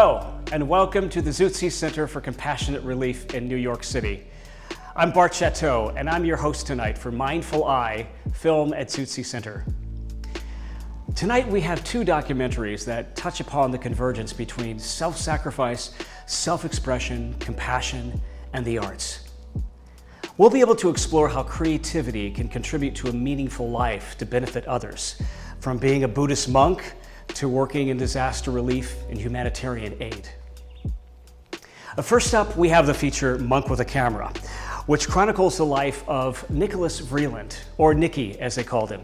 Hello, and welcome to the Zootsi Center for Compassionate Relief in New York City. I'm Bart Shatto, and I'm your host tonight for Mindful Eye, film at Zootsi Center. Tonight we have two documentaries that touch upon the convergence between self-sacrifice, self-expression, compassion, and the arts. We'll be able to explore how creativity can contribute to a meaningful life to benefit others, from being a Buddhist monk to working in disaster relief and humanitarian aid. First up, we have the feature Monk with a Camera, which chronicles the life of Nicholas Vreeland, or Nicky as they called him.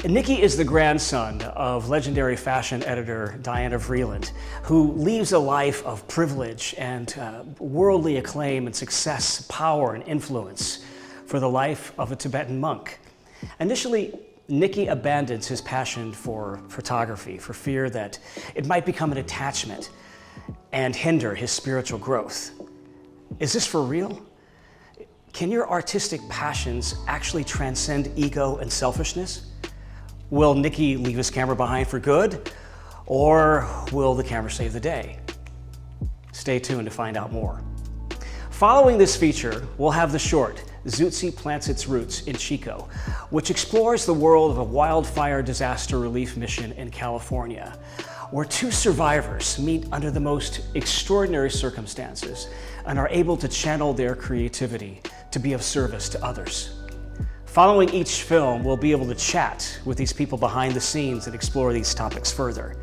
Nicky is the grandson of legendary fashion editor TIna Vreeland, who leads a life of privilege and worldly acclaim and success, power and influence for the life of a Tibetan monk. Initially, Nicky abandons his passion for photography for fear that it might become an attachment and hinder his spiritual growth. Is this for real? Can your artistic passions actually transcend ego and selfishness? Will Nicky leave his camera behind for good, or will the camera save the day? Stay tuned to find out more. Following this feature, we'll have the short, Zootsi Plants Its Roots in Chico, which explores the world of a wildfire disaster relief mission in California, where two survivors meet under the most extraordinary circumstances and are able to channel their creativity to be of service to others. Following each film, we'll be able to chat with these people behind the scenes and explore these topics further.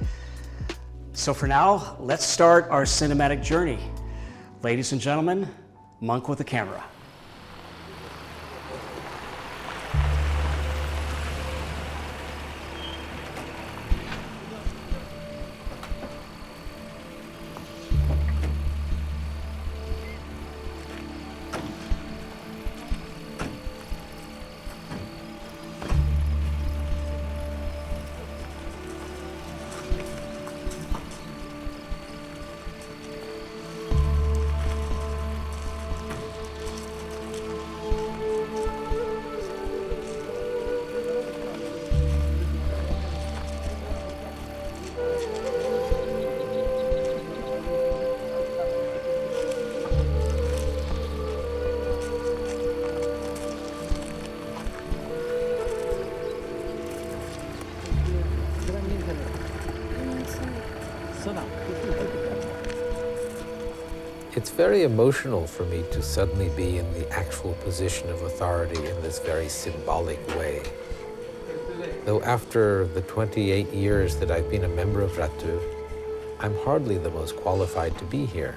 So for now, let's start our cinematic journey. Ladies and gentlemen, Monk with a Camera. It's very emotional for me to suddenly be in the actual position of authority in this very symbolic way. Though after the 28 years that I've been a member of Ratu, I'm hardly the most qualified to be here.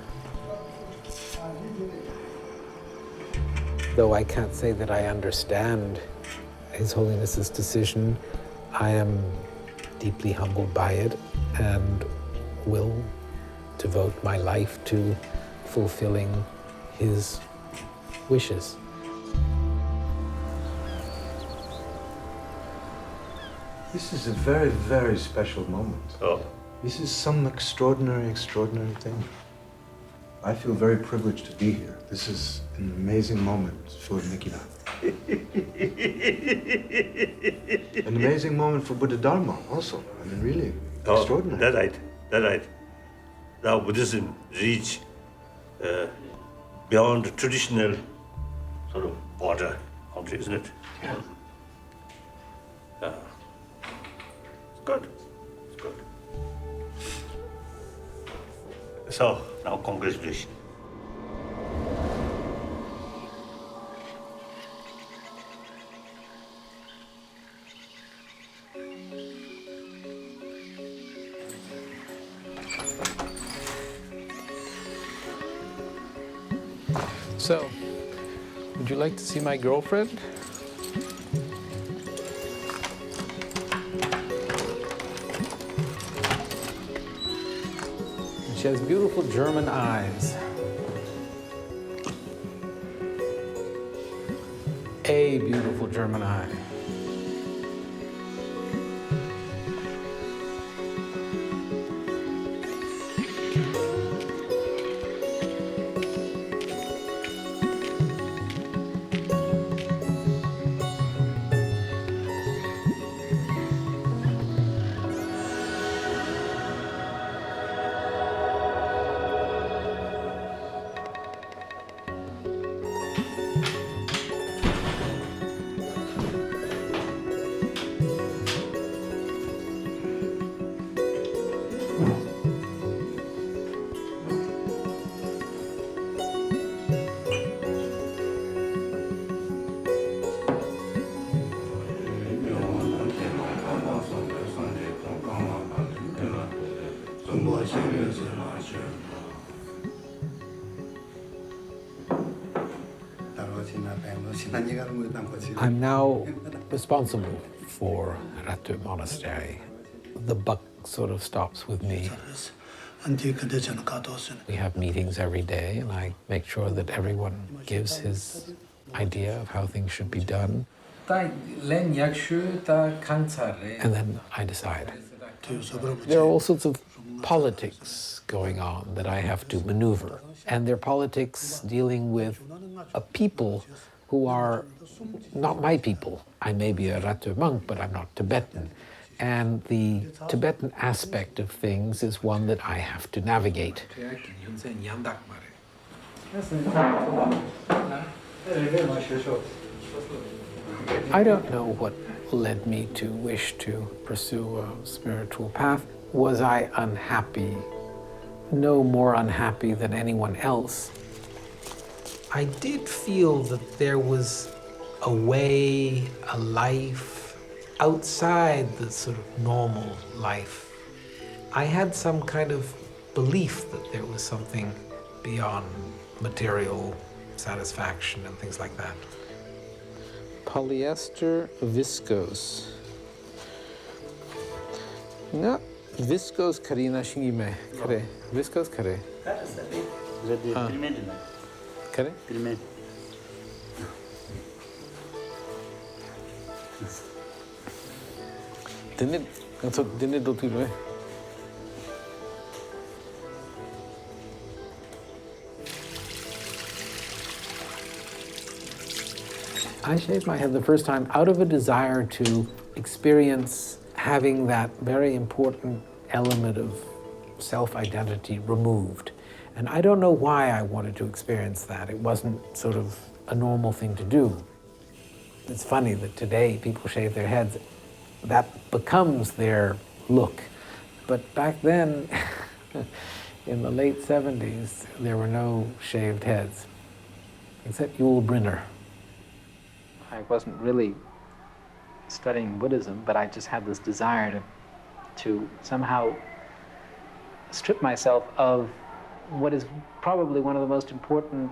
Though I can't say that I understand His Holiness's decision, I am deeply humbled by it and will devote my life to fulfilling his wishes. This is a very, very special moment. Oh. This is some extraordinary, extraordinary thing. I feel very privileged to be here. This is an amazing moment for Nicky. An amazing moment for Buddha Dharma also. I mean, really extraordinary. That's right. Now Buddhism reach beyond the traditional sort of border boundary, isn't it? Yeah. It's good. It's good. So now congratulations. So, would you like to see my girlfriend? She has beautiful German eyes. A beautiful German eye. I'm now responsible for Ratu Monastery. The buck sort of stops with me. We have meetings every day, and I make sure that everyone gives his idea of how things should be done. And then I decide. There are all sorts of politics going on that I have to maneuver. And they're politics dealing with a people who are not my people. I may be a Ratu monk, but I'm not Tibetan. And the Tibetan aspect of things is one that I have to navigate. I don't know what led me to wish to pursue a spiritual path. Was I unhappy? No more unhappy than anyone else. I did feel that there was a way, a life, outside the sort of normal life. I had some kind of belief that there was something beyond material satisfaction and things like that. Polyester viscose. No, viscose karina shingime. Kare. Viscose kare. Kare? Didn't do too. I shaved my head the first time out of a desire to experience having that very important element of self-identity removed. And I don't know why I wanted to experience that. It wasn't sort of a normal thing to do. It's funny that today people shave their heads. That becomes their look. But back then, in the late 70s, there were no shaved heads, except Yul Brynner. I wasn't really studying Buddhism, but I just had this desire to somehow strip myself of what is probably one of the most important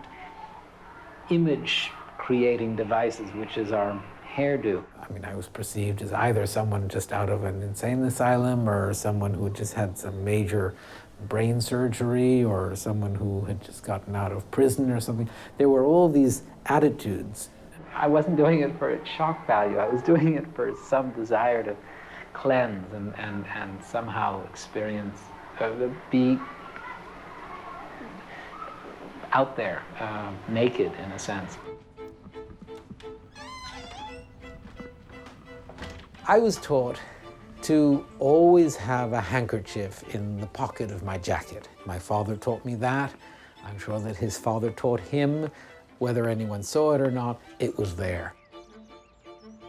image-creating devices, which is our hairdo. I mean, I was perceived as either someone just out of an insane asylum or someone who just had some major brain surgery or someone who had just gotten out of prison or something. There were all these attitudes. I wasn't doing it for its shock value. I was doing it for some desire to cleanse and somehow experience, be out there, naked in a sense. I was taught to always have a handkerchief in the pocket of my jacket. My father taught me that. I'm sure that his father taught him. Whether anyone saw it or not, it was there.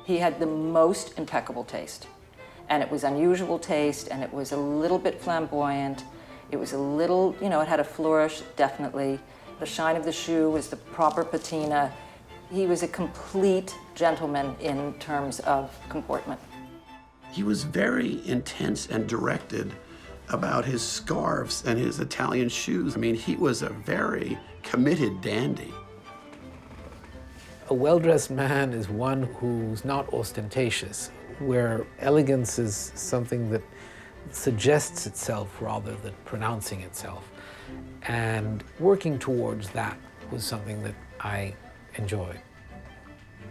He had the most impeccable taste. And it was unusual taste, and it was a little bit flamboyant. It was a little, you know, it had a flourish, definitely. The shine of the shoe was the proper patina. He was a complete gentleman in terms of comportment. He was very intense and directed about his scarves and his Italian shoes. I mean, he was a very committed dandy. A well-dressed man is one who's not ostentatious, where elegance is something that suggests itself rather than pronouncing itself. And working towards that was something that I enjoyed.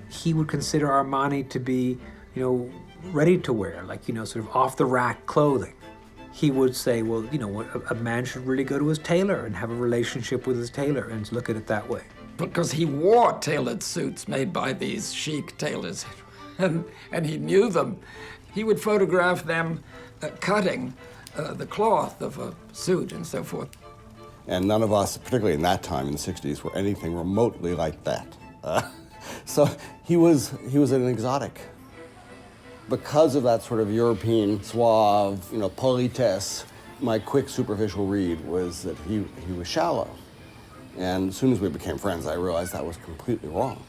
He would consider Armani to be, you know, ready to wear, like, you know, sort of off-the-rack clothing. He would say, well, you know, a man should really go to his tailor and have a relationship with his tailor and look at it that way. Because he wore tailored suits made by these chic tailors, and he knew them. He would photograph them cutting the cloth of a suit and so forth. And none of us, particularly in that time in the 60s, were anything remotely like that. So he was an exotic. Because of that sort of European suave, you know, politesse, my quick superficial read was that he was shallow. And as soon as we became friends, I realized that was completely wrong.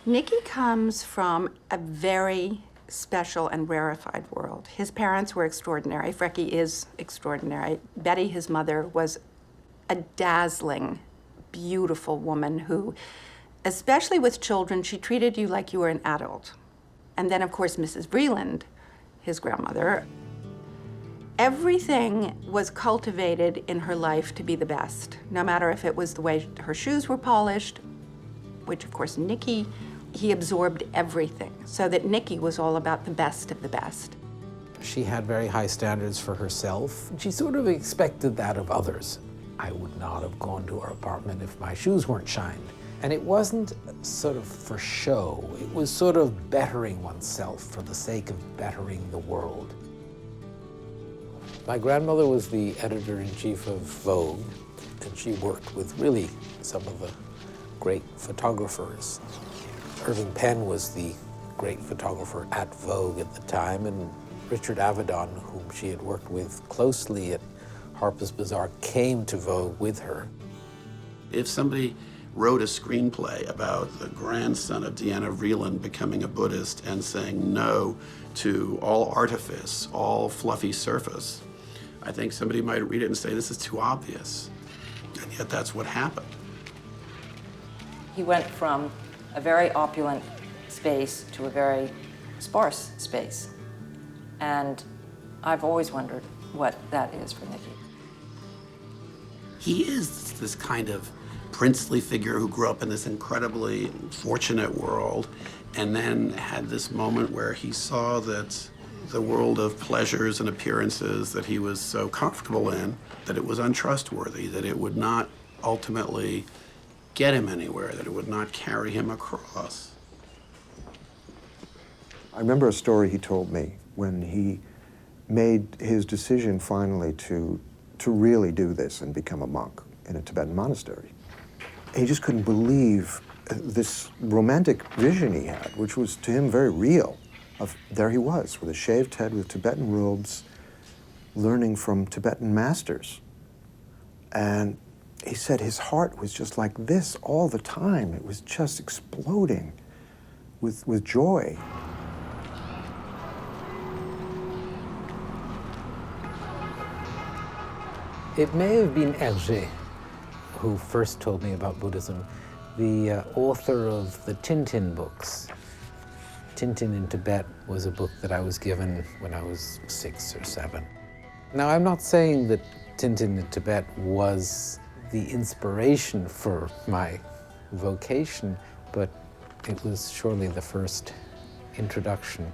Nicky comes from a very special and rarefied world. His parents were extraordinary. Freki is extraordinary. Betty, his mother, was a dazzling beautiful woman who, especially with children, she treated you like you were an adult. And then, of course, Mrs. Vreeland, his grandmother. Everything was cultivated in her life to be the best, no matter if it was the way her shoes were polished, which, of course, Nicky, he absorbed everything, so that Nicky was all about the best of the best. She had very high standards for herself. She sort of expected that of others. I would not have gone to her apartment if my shoes weren't shined. And it wasn't sort of for show. It was sort of bettering oneself for the sake of bettering the world. My grandmother was the editor-in-chief of Vogue, and she worked with really some of the great photographers. Irving Penn was the great photographer at Vogue at the time, and Richard Avedon, whom she had worked with closely at Harper's Bazaar, came to Vogue with her. If somebody wrote a screenplay about the grandson of TIna Vreeland becoming a Buddhist and saying no to all artifice, all fluffy surface, I think somebody might read it and say, this is too obvious. And yet that's what happened. He went from a very opulent space to a very sparse space. And I've always wondered what that is for Nicky. He is this kind of princely figure who grew up in this incredibly fortunate world and then had this moment where he saw that the world of pleasures and appearances that he was so comfortable in, that it was untrustworthy, that it would not ultimately get him anywhere, that it would not carry him across. I remember a story he told me when he made his decision finally to really do this and become a monk in a Tibetan monastery. He just couldn't believe this romantic vision he had, which was to him very real. There he was, with a shaved head, with Tibetan robes, learning from Tibetan masters. And he said his heart was just like this all the time. It was just exploding with joy. It may have been Hergé who first told me about Buddhism, the author of the Tintin books. Tintin in Tibet was a book that I was given when I was 6 or 7. Now, I'm not saying that Tintin in Tibet was the inspiration for my vocation, but it was surely the first introduction.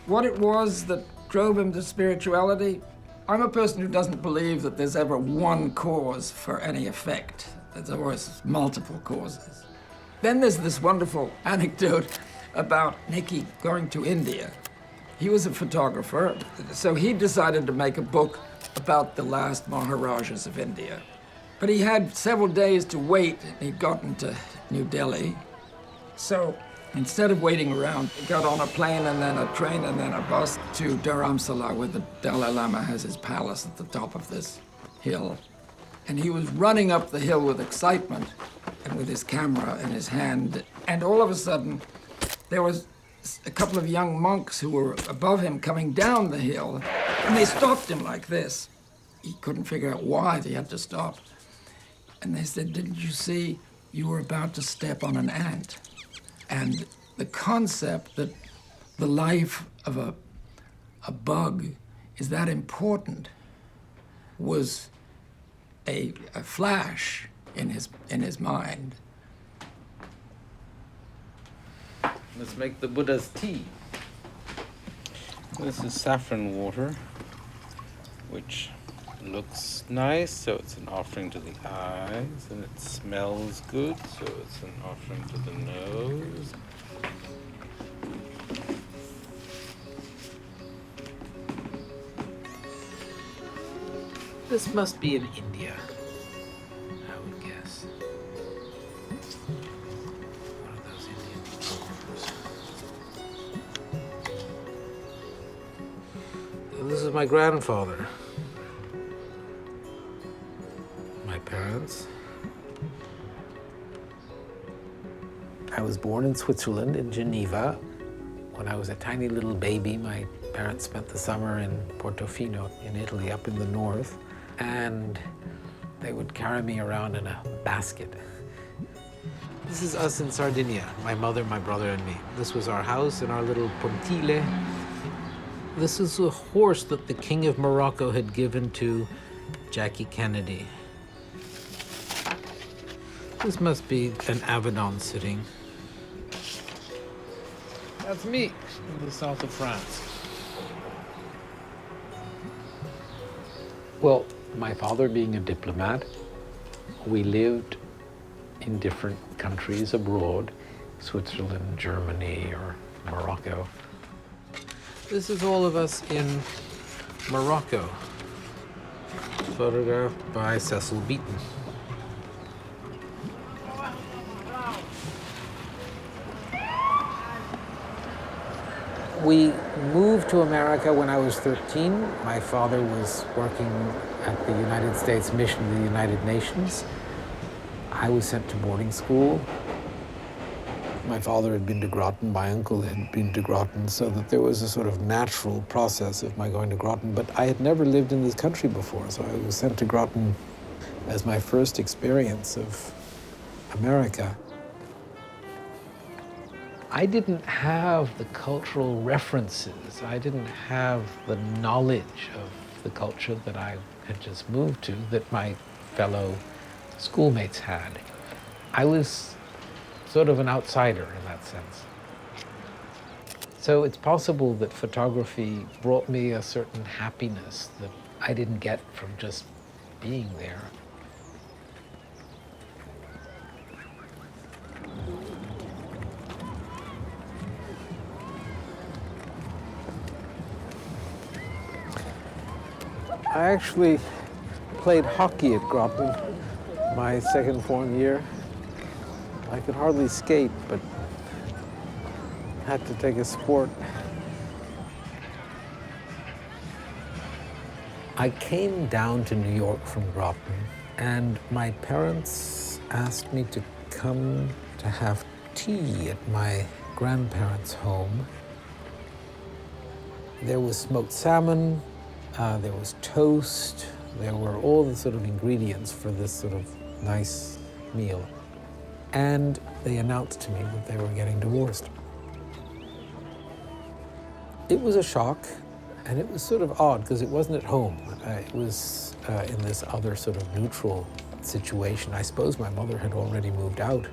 What it was that drove him to spirituality, I'm a person who doesn't believe that there's ever one cause for any effect. There's always multiple causes. Then there's this wonderful anecdote about Nicky going to India. He was a photographer, so he decided to make a book about the last Maharajas of India. But he had several days to wait. He'd gotten to New Delhi. So instead of waiting around, he got on a plane and then a train and then a bus to Dharamsala, where the Dalai Lama has his palace at the top of this hill. And he was running up the hill with excitement and with his camera in his hand. And all of a sudden, there was a couple of young monks who were above him coming down the hill, and they stopped him like this. He couldn't figure out why they had to stop. And they said, "Didn't you see you were about to step on an ant?" And the concept that the life of a bug is that important was a flash in his mind. Let's make the Buddha's tea. This is saffron water, which looks nice, so it's an offering to the eyes, and it smells good, so it's an offering to the nose. This must be in India, I would guess. One of those Indian photographers. This is my grandfather. My parents. I was born in Switzerland, in Geneva. When I was a tiny little baby, my parents spent the summer in Portofino in Italy, up in the north. And they they would carry me around in a basket. This is us in Sardinia, my mother, my brother, and me. This was our house in our little pontile. This is a horse that the King of Morocco had given to Jackie Kennedy. This must be an Abbot sitting. That's me in the south of France. Well, my father being a diplomat, we lived in different countries abroad, Switzerland, Germany, or Morocco. This is all of us in Morocco, photographed by Cecil Beaton. We moved to America when I was 13. My father was working at the United States Mission to the United Nations. I was sent to boarding school. My father had been to Groton, my uncle had been to Groton, so that there was a sort of natural process of my going to Groton, but I had never lived in this country before, so I was sent to Groton as my first experience of America. I didn't have the cultural references. I didn't have the knowledge of the culture that I had just moved to that my fellow schoolmates had. I was sort of an outsider in that sense. So it's possible that photography brought me a certain happiness that I didn't get from just being there. I actually played hockey at Groton my second form year. I could hardly skate, but had to take a sport. I came down to New York from Groton, and my parents asked me to come to have tea at my grandparents' home. There was smoked salmon, there was toast, there were all the sort of ingredients for this sort of nice meal. And they announced to me that they were getting divorced. It was a shock, and it was sort of odd because it wasn't at home. It was in this other sort of neutral situation. I suppose my mother had already moved out.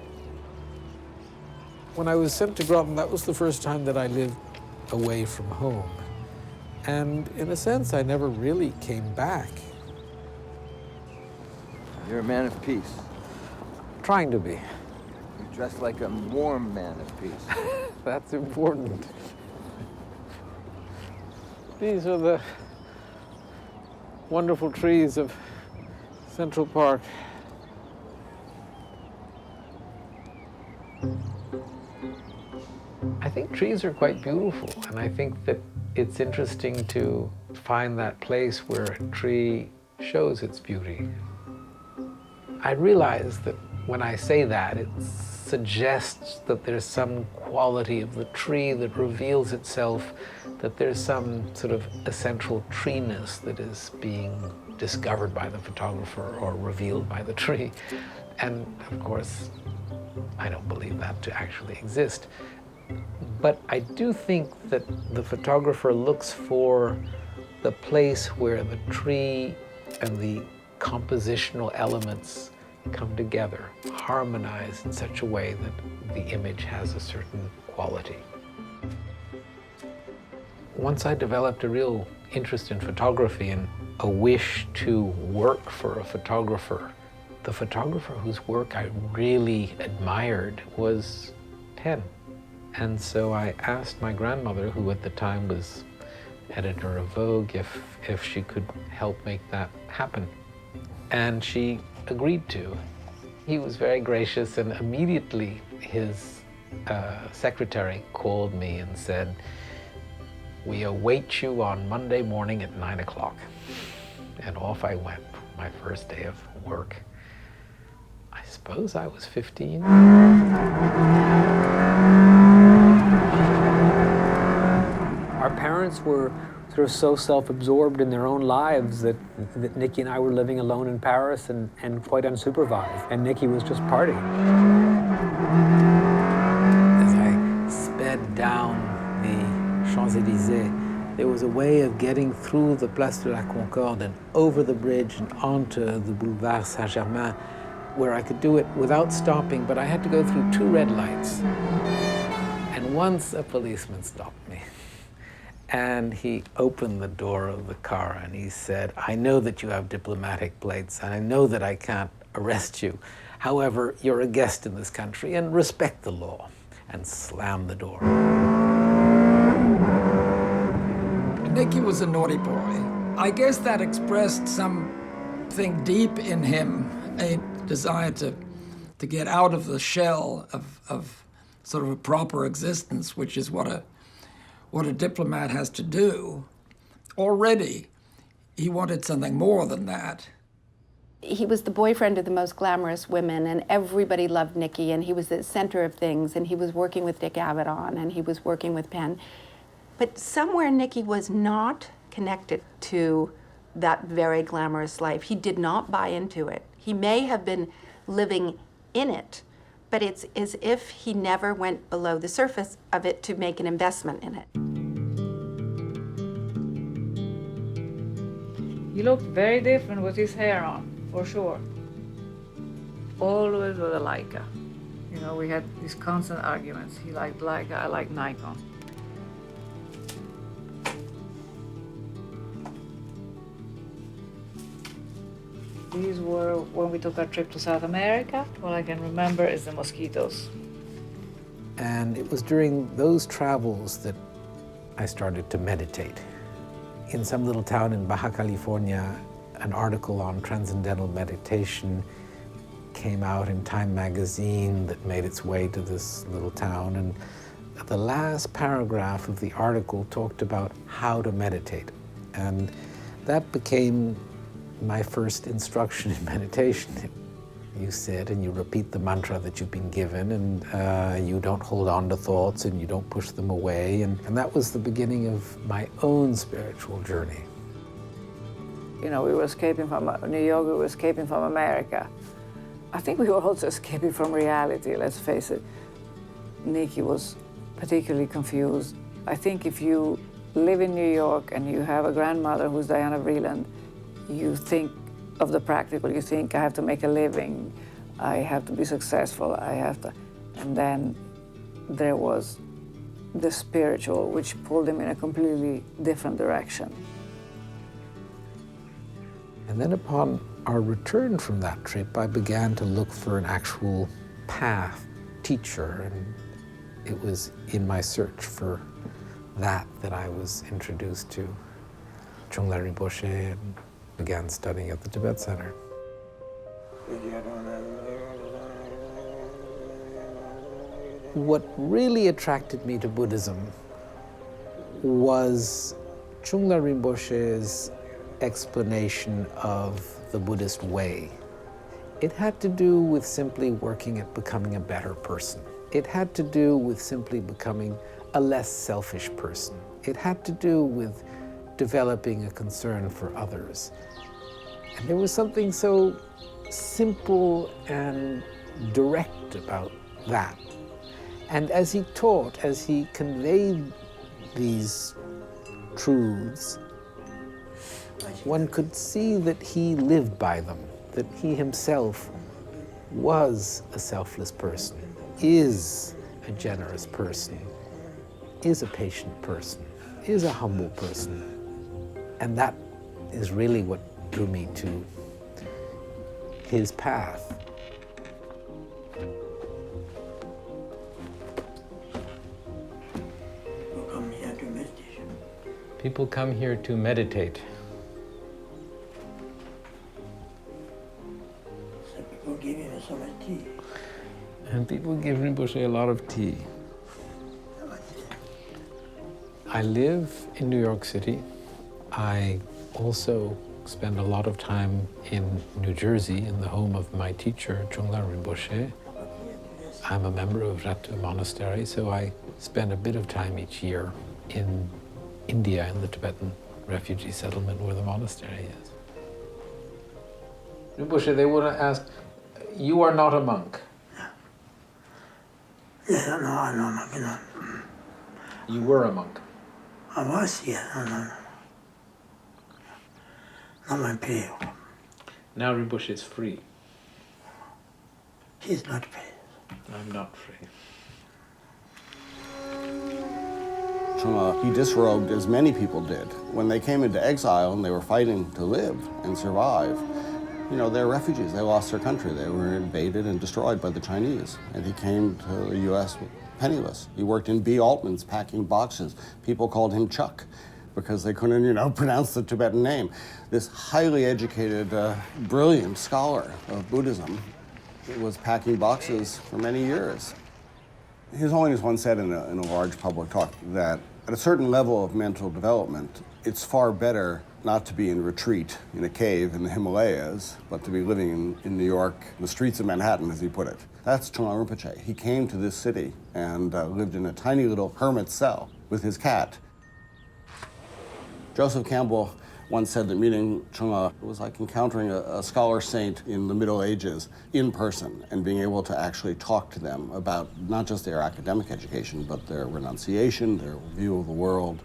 When I was sent to Groton, that was the first time that I lived away from home. And in a sense, I never really came back. You're a man of peace. Trying to be. You dress like a warm man of peace. That's important. These are the wonderful trees of Central Park. I think trees are quite beautiful, and I think that it's interesting to find that place where a tree shows its beauty. I realize that when I say that, it suggests that there's some quality of the tree that reveals itself, that there's some sort of essential treeness that is being discovered by the photographer or revealed by the tree. And of course, I don't believe that to actually exist. But I do think that the photographer looks for the place where the tree and the compositional elements come together, harmonize in such a way that the image has a certain quality. Once I developed a real interest in photography and a wish to work for a photographer, the photographer whose work I really admired was Penn. And so I asked my grandmother, who at the time was editor of Vogue, if she could help make that happen. And she agreed to. He was very gracious, and immediately his secretary called me and said, "We await you on Monday morning at 9 o'clock. And off I went for my first day of work. I suppose I was 15. Our parents were sort sort of so self-absorbed in their own lives that Nikki and I were living alone in Paris and quite unsupervised. And Nikki was just partying. As I sped down the Champs-Élysées, there was a way of getting through the Place de la Concorde and over the bridge and onto the Boulevard Saint-Germain, where I could do it without stopping, but I had to go through 2 red lights. And once a policeman stopped me. And he opened the door of the car and he said, "I know that you have diplomatic plates and I know that I can't arrest you. However, you're a guest in this country and respect the law," and slammed the door. Nicky was a naughty boy. I guess that expressed something deep in him, a desire to get out of the shell of sort of a proper existence, which is what a diplomat has to do. Already, he wanted something more than that. He was the boyfriend of the most glamorous women, and everybody loved Nicky, and he was the center of things, and he was working with Dick Abbott and he was working with Penn. But somewhere Nicky was not connected to that very glamorous life. He did not buy into it. He may have been living in it, but it's as if he never went below the surface of it to make an investment in it. He looked very different with his hair on, for sure. Always with a Leica. You know, we had these constant arguments. He liked Leica, I liked Nikon. These were when we took our trip to South America. All I can remember is the mosquitoes. And it was during those travels that I started to meditate. In some little town in Baja California, an article on transcendental meditation came out in Time magazine that made its way to this little town. And the last paragraph of the article talked about how to meditate. And that became my first instruction in meditation. You sit and you repeat the mantra that you've been given, and you don't hold on to thoughts and you don't push them away. And that was the beginning of my own spiritual journey. You know, we were escaping from New York, we were escaping from America. I think we were also escaping from reality, let's face it. Nicky was particularly confused. I think if you live in New York and you have a grandmother who's TIna Vreeland, you think of the practical. You think, I have to make a living, I have to be successful, I have to... And then there was the spiritual, which pulled him in a completely different direction. And then upon our return from that trip, I began to look for an actual path, teacher, and it was in my search for that I was introduced to Chungla Rinpoche and began studying at the Tibet Center. What really attracted me to Buddhism was Chungla Rinpoche's explanation of the Buddhist way. It had to do with simply working at becoming a better person. It had to do with simply becoming a less selfish person. It had to do with developing a concern for others. And there was something so simple and direct about that. And as he taught, as he conveyed these truths, one could see that he lived by them, that he himself was a selfless person, is a generous person, is a patient person, is a humble person. And that is really what drew me to his path. People come here to meditate. Some people give him so much tea. And people give Rinpoche a lot of tea. I live in New York City. I also spend a lot of time in New Jersey, in the home of my teacher, Chungla Rinpoche. I'm a member of Ratu monastery, so I spend a bit of time each year in India, in the Tibetan refugee settlement where the monastery is. Rinpoche, they would have asked, you are not a monk. Yeah, no, I'm not a monk. You were a monk. I was, yeah, no. Not my pay. Now Rinpoche is free. He's not free. I'm not free. He disrobed, as many people did. When they came into exile and they were fighting to live and survive, you know, they're refugees. They lost their country. They were invaded and destroyed by the Chinese. And he came to the U.S. penniless. He worked in B. Altman's packing boxes. People called him Chuck because they couldn't, you know, pronounce the Tibetan name. This highly educated, brilliant scholar of Buddhism was packing boxes for many years. His Holiness once said in a large public talk that at a certain level of mental development, it's far better not to be in retreat in a cave in the Himalayas, but to be living in New York, the streets of Manhattan, as he put it. That's Trungpa Rinpoche. He came to this city and lived in a tiny little hermit cell with his cat. Joseph Campbell once said that meeting Trungpa was like encountering a scholar saint in the Middle Ages in person and being able to actually talk to them about not just their academic education, but their renunciation, their view of the world.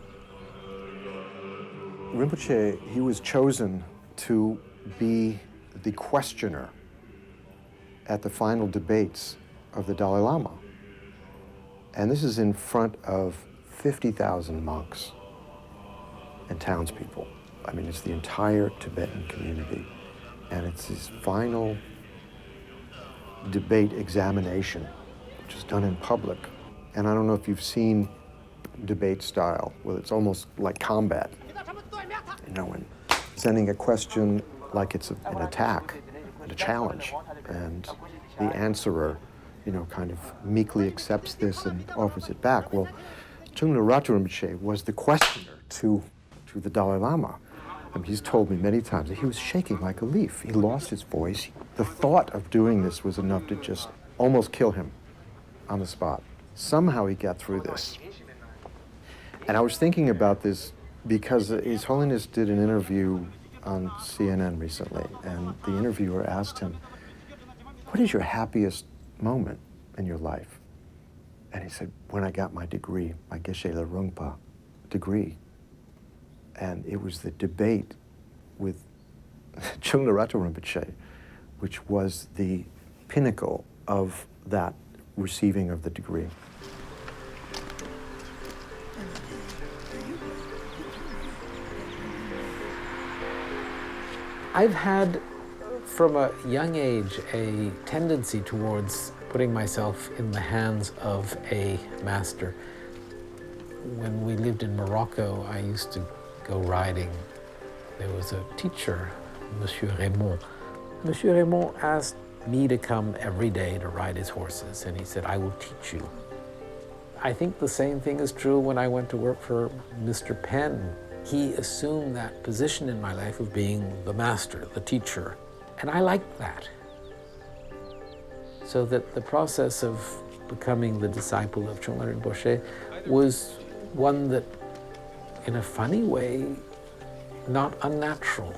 Rinpoche, he was chosen to be the questioner at the final debates of the Dalai Lama. And this is in front of 50,000 monks and townspeople. I mean, it's the entire Tibetan community. And it's his final debate examination, which is done in public. And I don't know if you've seen debate style, where it's almost like combat. You know, when sending a question like it's an attack, and a challenge, and the answerer, you know, kind of meekly accepts this and offers it back. Well, Trungpa Ratu Rinpoche was the questioner to the Dalai Lama. I mean, he's told me many times that he was shaking like a leaf. He lost his voice. The thought of doing this was enough to just almost kill him on the spot. Somehow he got through this. And I was thinking about this because His Holiness did an interview on CNN recently, and the interviewer asked him, what is your happiest moment in your life? And he said, when I got my degree, my Geshe La Rungpa degree. And it was the debate with Trungpa Ratu Rinpoche, which was the pinnacle of that receiving of the degree. I've had, from a young age, a tendency towards putting myself in the hands of a master. When we lived in Morocco, I used to go riding. There was a teacher, Monsieur Raymond. Monsieur Raymond asked me to come every day to ride his horses, and he said, I will teach you. I think the same thing is true when I went to work for Mr. Penn. He assumed that position in my life of being the master, the teacher, and I liked that. So that the process of becoming the disciple of Trungpa Rinpoche was one that, in a funny way, not unnatural.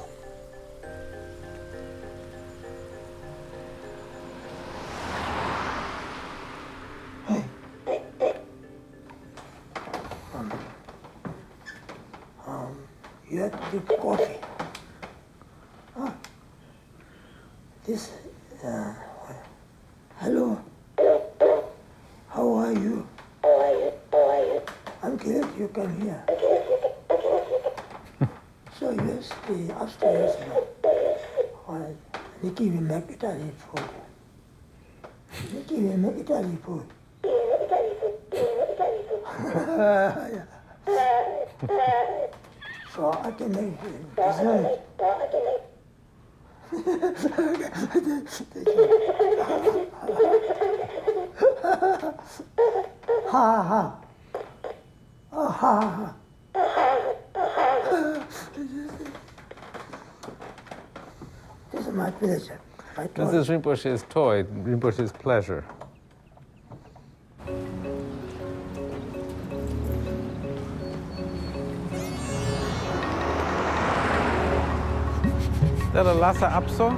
You have to drink coffee. This, hello. How are you? I'm glad you come here. So you stay upstairs now. Nikki will make Italian food. Nikki will make Italian food. Yeah. So I can make dessert. Ha ha. Oh, ha ha. This is my pleasure. This is Rinpoche's toy, Rinpoche's pleasure. that a Lhasa Apso?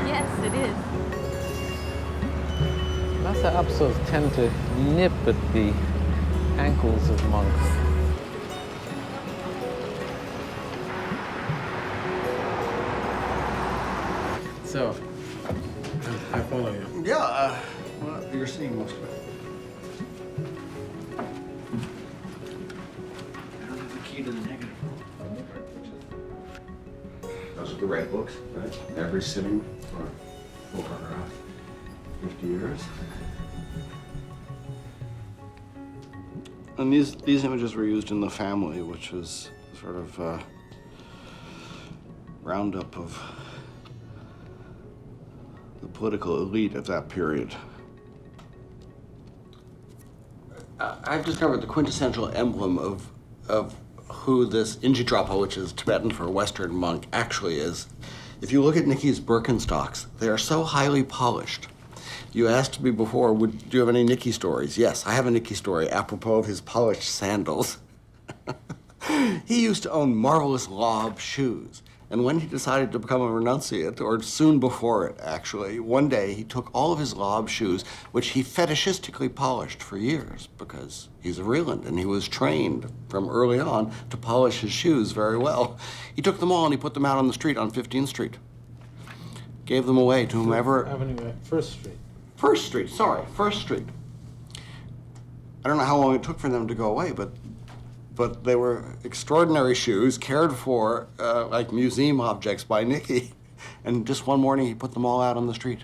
Yes, it is. Lhasa Apsos tend to nip at the ankles of monks. So, I follow you. Yeah, well, you're seeing most of it. The key to the negative. Those are the red books, right? Every sitting for 50 years. And these images were used in The Family, which was sort of a roundup of the political elite of that period. I've discovered the quintessential emblem of who this Injidrapa, which is Tibetan for Western monk, actually is. If you look at Nicky's Birkenstocks, they are so highly polished. You asked me before, do you have any Nicky stories? Yes, I have a Nicky story apropos of his polished sandals. He used to own marvelous lob shoes. And when he decided to become a renunciate, or soon before it, actually, one day he took all of his lob shoes, which he fetishistically polished for years, because he's a Vreeland, and he was trained from early on to polish his shoes very well. He took them all and he put them out on the street on 15th Street. Gave them away to whomever... First Street. First Street, sorry, First Street. I don't know how long it took for them to go away, but they were extraordinary shoes, cared for like museum objects by Nicky. And just one morning, he put them all out on the street.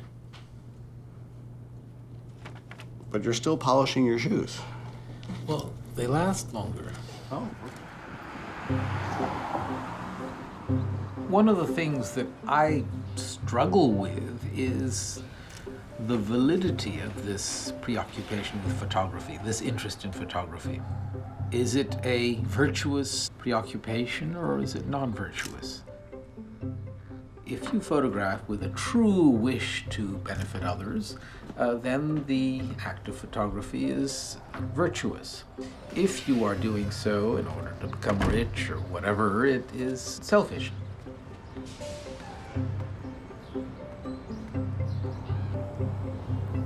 But you're still polishing your shoes. Well, they last longer. Oh. One of the things that I struggle with is the validity of this preoccupation with photography, this interest in photography. Is it a virtuous preoccupation or is it non-virtuous? If you photograph with a true wish to benefit others, then the act of photography is virtuous. If you are doing so in order to become rich or whatever, it is selfish.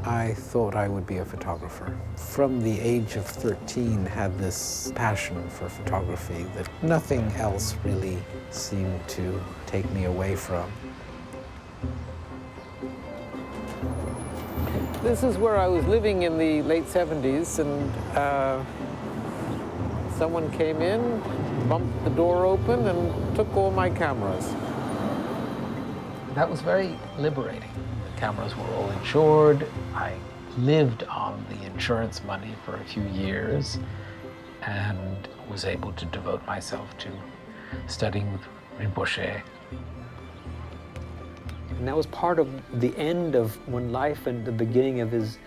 I thought I would be a photographer. From the age of 13, had this passion for photography that nothing else really seemed to take me away from. This is where I was living in the late 70s, and someone came in, bumped the door open, and took all my cameras. That was very liberating. The cameras were all insured. I lived on the insurance money for a few years and was able to devote myself to studying with Rinpoche. And that was part of the end of one life, and the beginning of his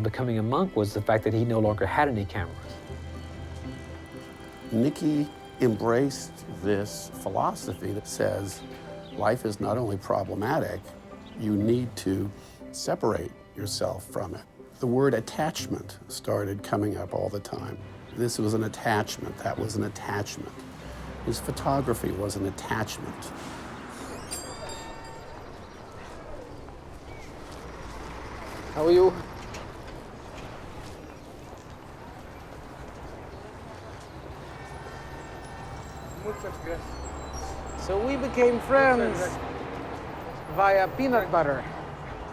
becoming a monk was the fact that he no longer had any cameras. Nicky embraced this philosophy that says life is not only problematic, you need to separate yourself from it. The word attachment started coming up all the time. This was an attachment, that was an attachment. His photography was an attachment. How are you? So we became friends via peanut butter.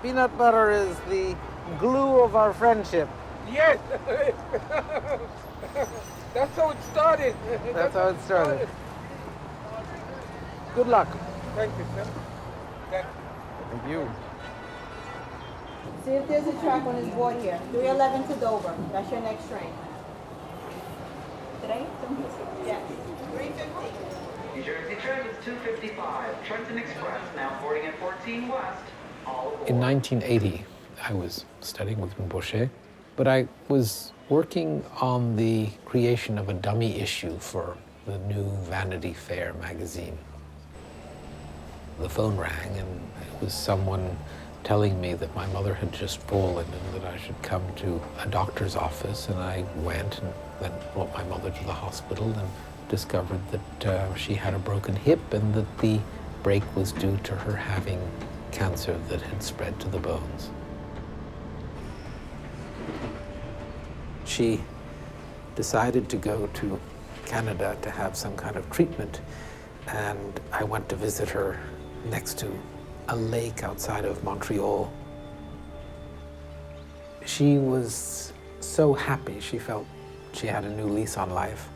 Peanut butter is the glue of our friendship. Yes! That's how it started. That's how it started. Good luck. Thank you, sir. Thank you. See if there's a track on this board here. 311 to Dover. That's your next train. Today? Yes. 3:50. New Jersey train is 2:55. Trenton Express now boarding at 14 West. All aboard. In 1980, I was studying with Rinpoche, but I was working on the creation of a dummy issue for the new Vanity Fair magazine. The phone rang, and it was someone telling me that my mother had just fallen and that I should come to a doctor's office. And I went and then brought my mother to the hospital and discovered that she had a broken hip and that the break was due to her having cancer that had spread to the bones. She decided to go to Canada to have some kind of treatment, and I went to visit her next to a lake outside of Montreal. She was so happy. She felt she had a new lease on life,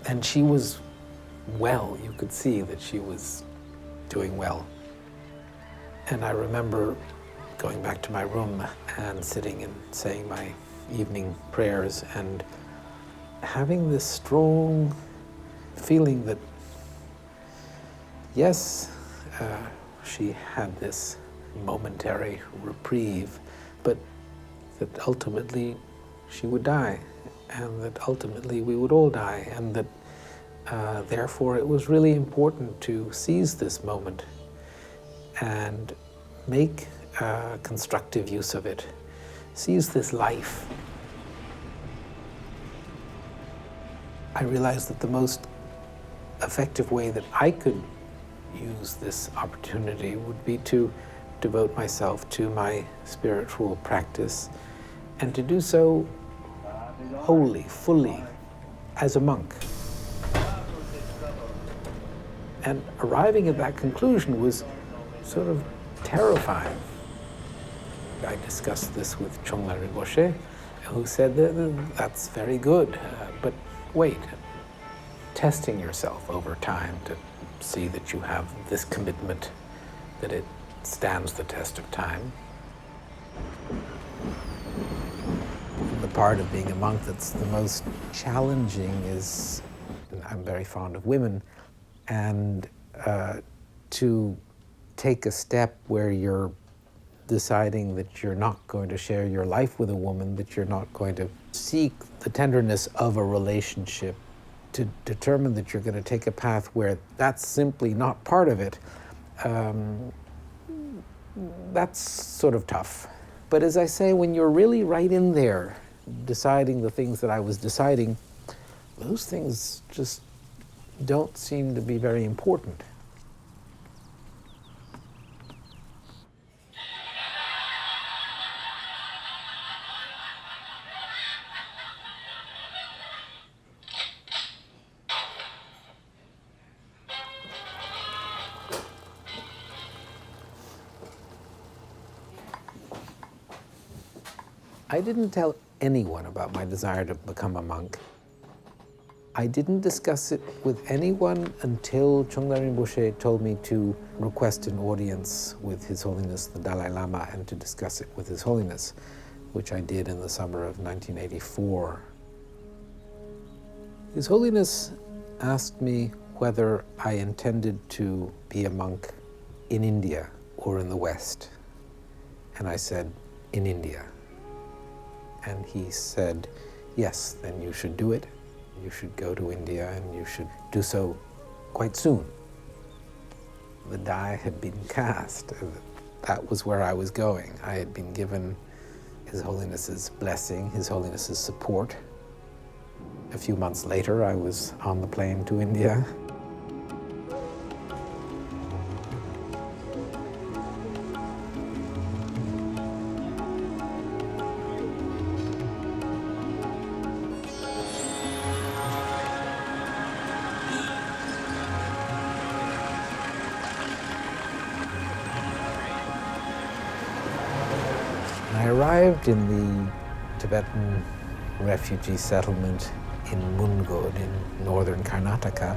and she was well. You could see that she was doing well. And I remember going back to my room and sitting and saying my evening prayers and having this strong feeling that, yes, she had this momentary reprieve, but that ultimately she would die, and that ultimately we would all die, and that therefore it was really important to seize this moment and make constructive use of it. Seize this life. I realized that the most effective way that I could use this opportunity would be to devote myself to my spiritual practice, and to do so wholly, fully, as a monk. And arriving at that conclusion was sort of terrifying. I discussed this with Chongla Rinpoche, who said that's very good, but wait, testing yourself over time to see that you have this commitment, that it stands the test of time. The part of being a monk that's the most challenging is, I'm very fond of women, and to take a step where you're deciding that you're not going to share your life with a woman, that you're not going to seek the tenderness of a relationship, to determine that you're going to take a path where that's simply not part of it, that's sort of tough. But as I say, when you're really right in there, deciding the things that I was deciding, those things just don't seem to be very important. I didn't tell anyone about my desire to become a monk. I didn't discuss it with anyone until Chongla Rinpoche told me to request an audience with His Holiness the Dalai Lama and to discuss it with His Holiness, which I did in the summer of 1984. His Holiness asked me whether I intended to be a monk in India or in the West. And I said, in India. And he said, yes, then you should do it. You should go to India, and you should do so quite soon. The die had been cast. That was where I was going. I had been given His Holiness's blessing, His Holiness's support. A few months later, I was on the plane to India. I arrived in the Tibetan refugee settlement in Mungod in northern Karnataka.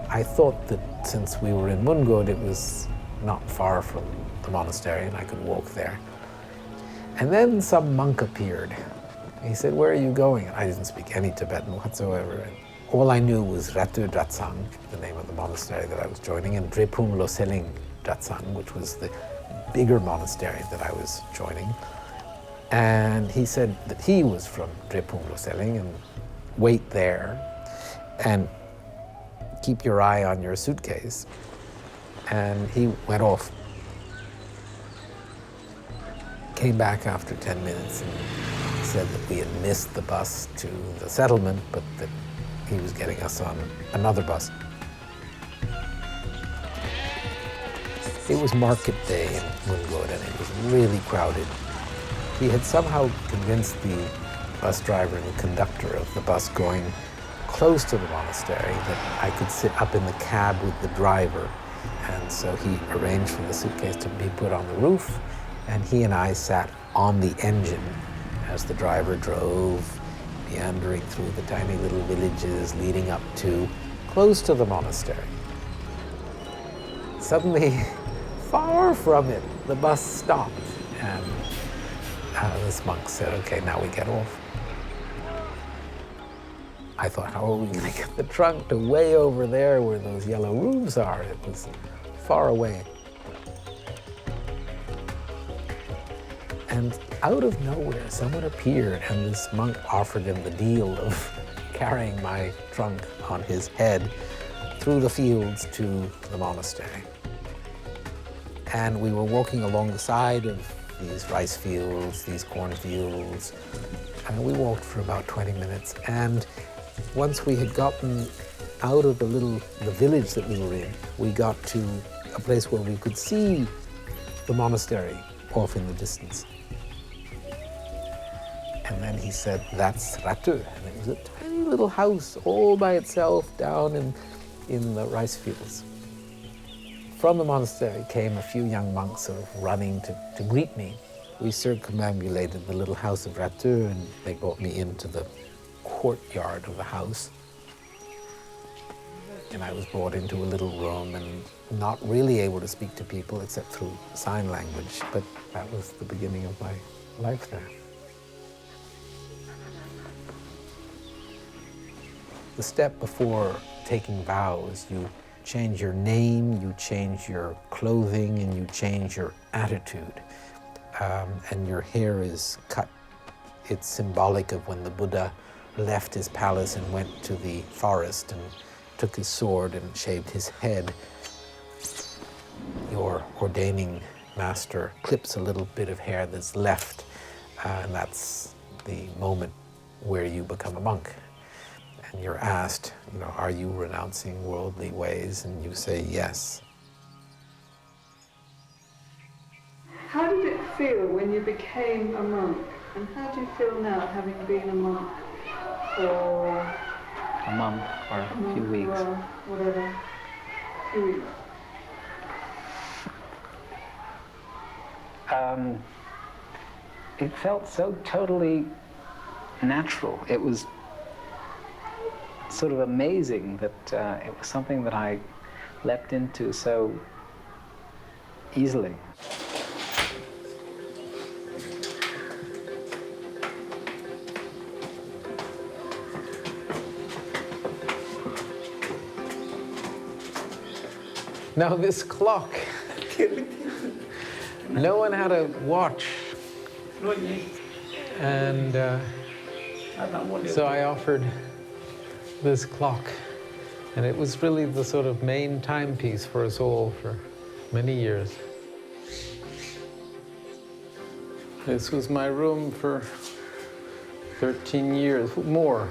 I thought that since we were in Mungod, it was not far from the monastery and I could walk there. And then some monk appeared. He said, where are you going? I didn't speak any Tibetan whatsoever. All I knew was Ratu Dratsang, the name of the monastery that I was joining, and Drepung Loseling Dratsang, which was the bigger monastery that I was joining. And he said that he was from Drepung Loseling, and wait there and keep your eye on your suitcase. And he went off. Came back after 10 minutes and said that we had missed the bus to the settlement, but that he was getting us on another bus. It was market day in Mungod, and it was really crowded. He had somehow convinced the bus driver and the conductor of the bus going close to the monastery that I could sit up in the cab with the driver. And so he arranged for the suitcase to be put on the roof, and he and I sat on the engine as the driver drove, meandering through the tiny little villages leading up to close to the monastery. Suddenly, far from it, the bus stopped, and this monk said, "Okay, now we get off." I thought, how are we going to get the trunk to way over there where those yellow roofs are? It was far away. And out of nowhere, someone appeared, and this monk offered him the deal of carrying my trunk on his head through the fields to the monastery. And we were walking along the side of these rice fields, these cornfields, and we walked for about 20 minutes. And once we had gotten out of the village that we were in, we got to a place where we could see the monastery off in the distance. And then he said, "That's Ratu." And it was a tiny little house all by itself down in the rice fields. From the monastery came a few young monks sort of running to greet me. We circumambulated the little house of Ratu, and they brought me into the courtyard of the house. And I was brought into a little room and not really able to speak to people except through sign language, but that was the beginning of my life there. The step before taking vows, you change your name, you change your clothing, and you change your attitude. And your hair is cut. It's symbolic of when the Buddha left his palace and went to the forest and took his sword and shaved his head. Your ordaining master clips a little bit of hair that's left, and that's the moment where you become a monk. And you're asked, are you renouncing worldly ways? And you say yes. How did it feel when you became a monk? And how do you feel now, having been a monk for a month or a few weeks? Well, whatever, a few weeks. It felt so totally natural. It was sort of amazing that it was something that I leapt into so easily. Now this clock, no one had a watch. And so I offered this clock, and it was really the sort of main timepiece for us all for many years. This was my room for 13 years, more,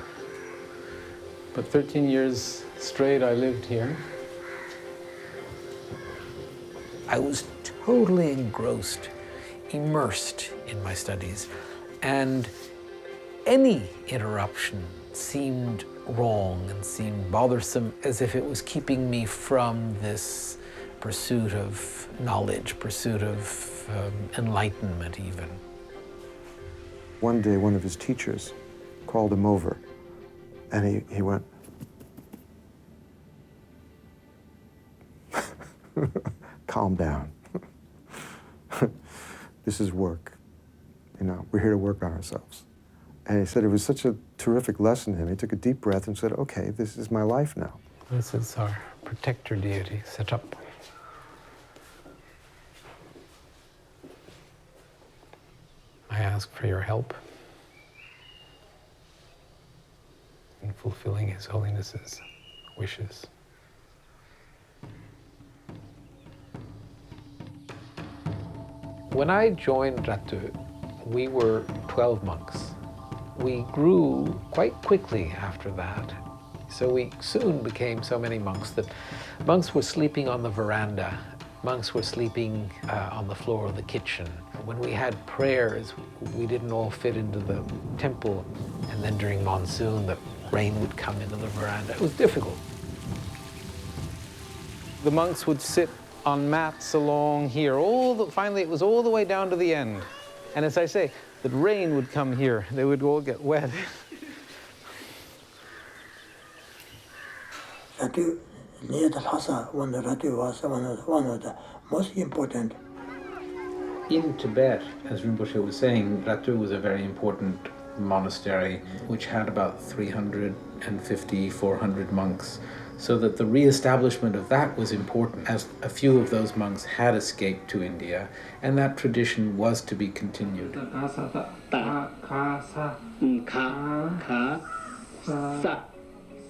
but 13 years straight I lived here. I was totally engrossed, immersed in my studies, and any interruption seemed wrong and seemed bothersome, as if it was keeping me from this pursuit of knowledge, pursuit of enlightenment even. One day, one of his teachers called him over, and he went, "Calm down. This is work. We're here to work on ourselves." And he said it was such a terrific lesson to him. He took a deep breath and said, "Okay, this is my life now." This is our protector deity set up. I ask for your help in fulfilling His Holiness's wishes. When I joined Ratu, we were 12 monks. We grew quite quickly after that. So we soon became so many monks that monks were sleeping on the veranda Monks were sleeping on the floor of the kitchen. When we had prayers, we didn't all fit into the temple. And then during monsoon, the rain would come into the veranda. It was difficult. The monks would sit on mats along here. Finally, it was all the way down to the end. And as I say, the rain would come here. They would all get wet. Ratu, near the Lhasa, when the Ratu was one of the most important. In Tibet, as Rinpoche was saying, Ratu was a very important monastery which had about 350, 400 monks, so that the re-establishment of that was important, as a few of those monks had escaped to India, and that tradition was to be continued.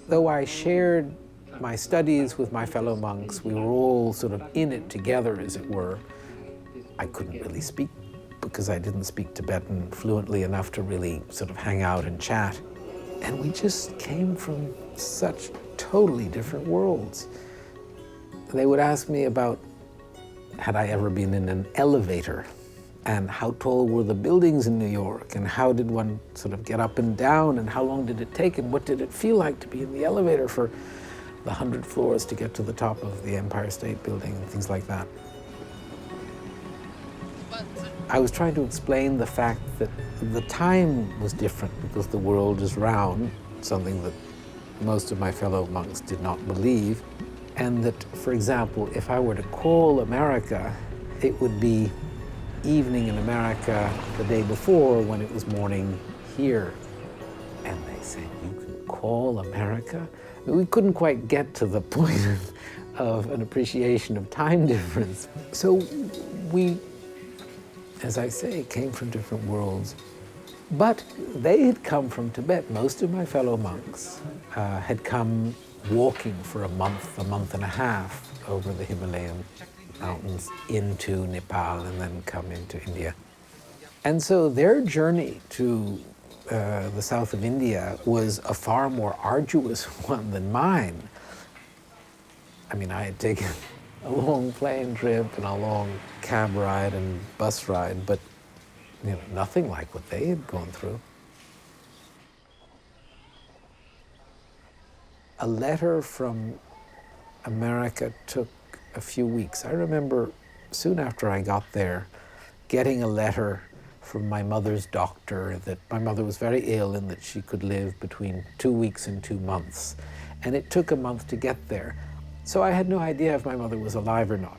Though I shared my studies with my fellow monks, we were all sort of in it together, as it were. I couldn't really speak because I didn't speak Tibetan fluently enough to really sort of hang out and chat. And we just came from such totally different worlds. They would ask me about, had I ever been in an elevator? And how tall were the buildings in New York? And how did one sort of get up and down? And how long did it take? And what did it feel like to be in the elevator for the 100 floors to get to the top of the Empire State Building and things like that? I was trying to explain the fact that the time was different because the world is round, something that most of my fellow monks did not believe, and that, for example, if I were to call America, it would be evening in America the day before when it was morning here. And they said, you can call America? We couldn't quite get to the point of an appreciation of time difference. So we, as I say, came from different worlds. But they had come from Tibet. Most of my fellow monks had come walking for a month and a half over the Himalayan mountains into Nepal and then come into India. And so their journey to the south of India was a far more arduous one than mine. I mean, I had taken a long plane trip and a long cab ride and bus ride, but nothing like what they had gone through. A letter from America took a few weeks. I remember soon after I got there, getting a letter from my mother's doctor that my mother was very ill and that she could live between 2 weeks and 2 months. And it took a month to get there. So I had no idea if my mother was alive or not.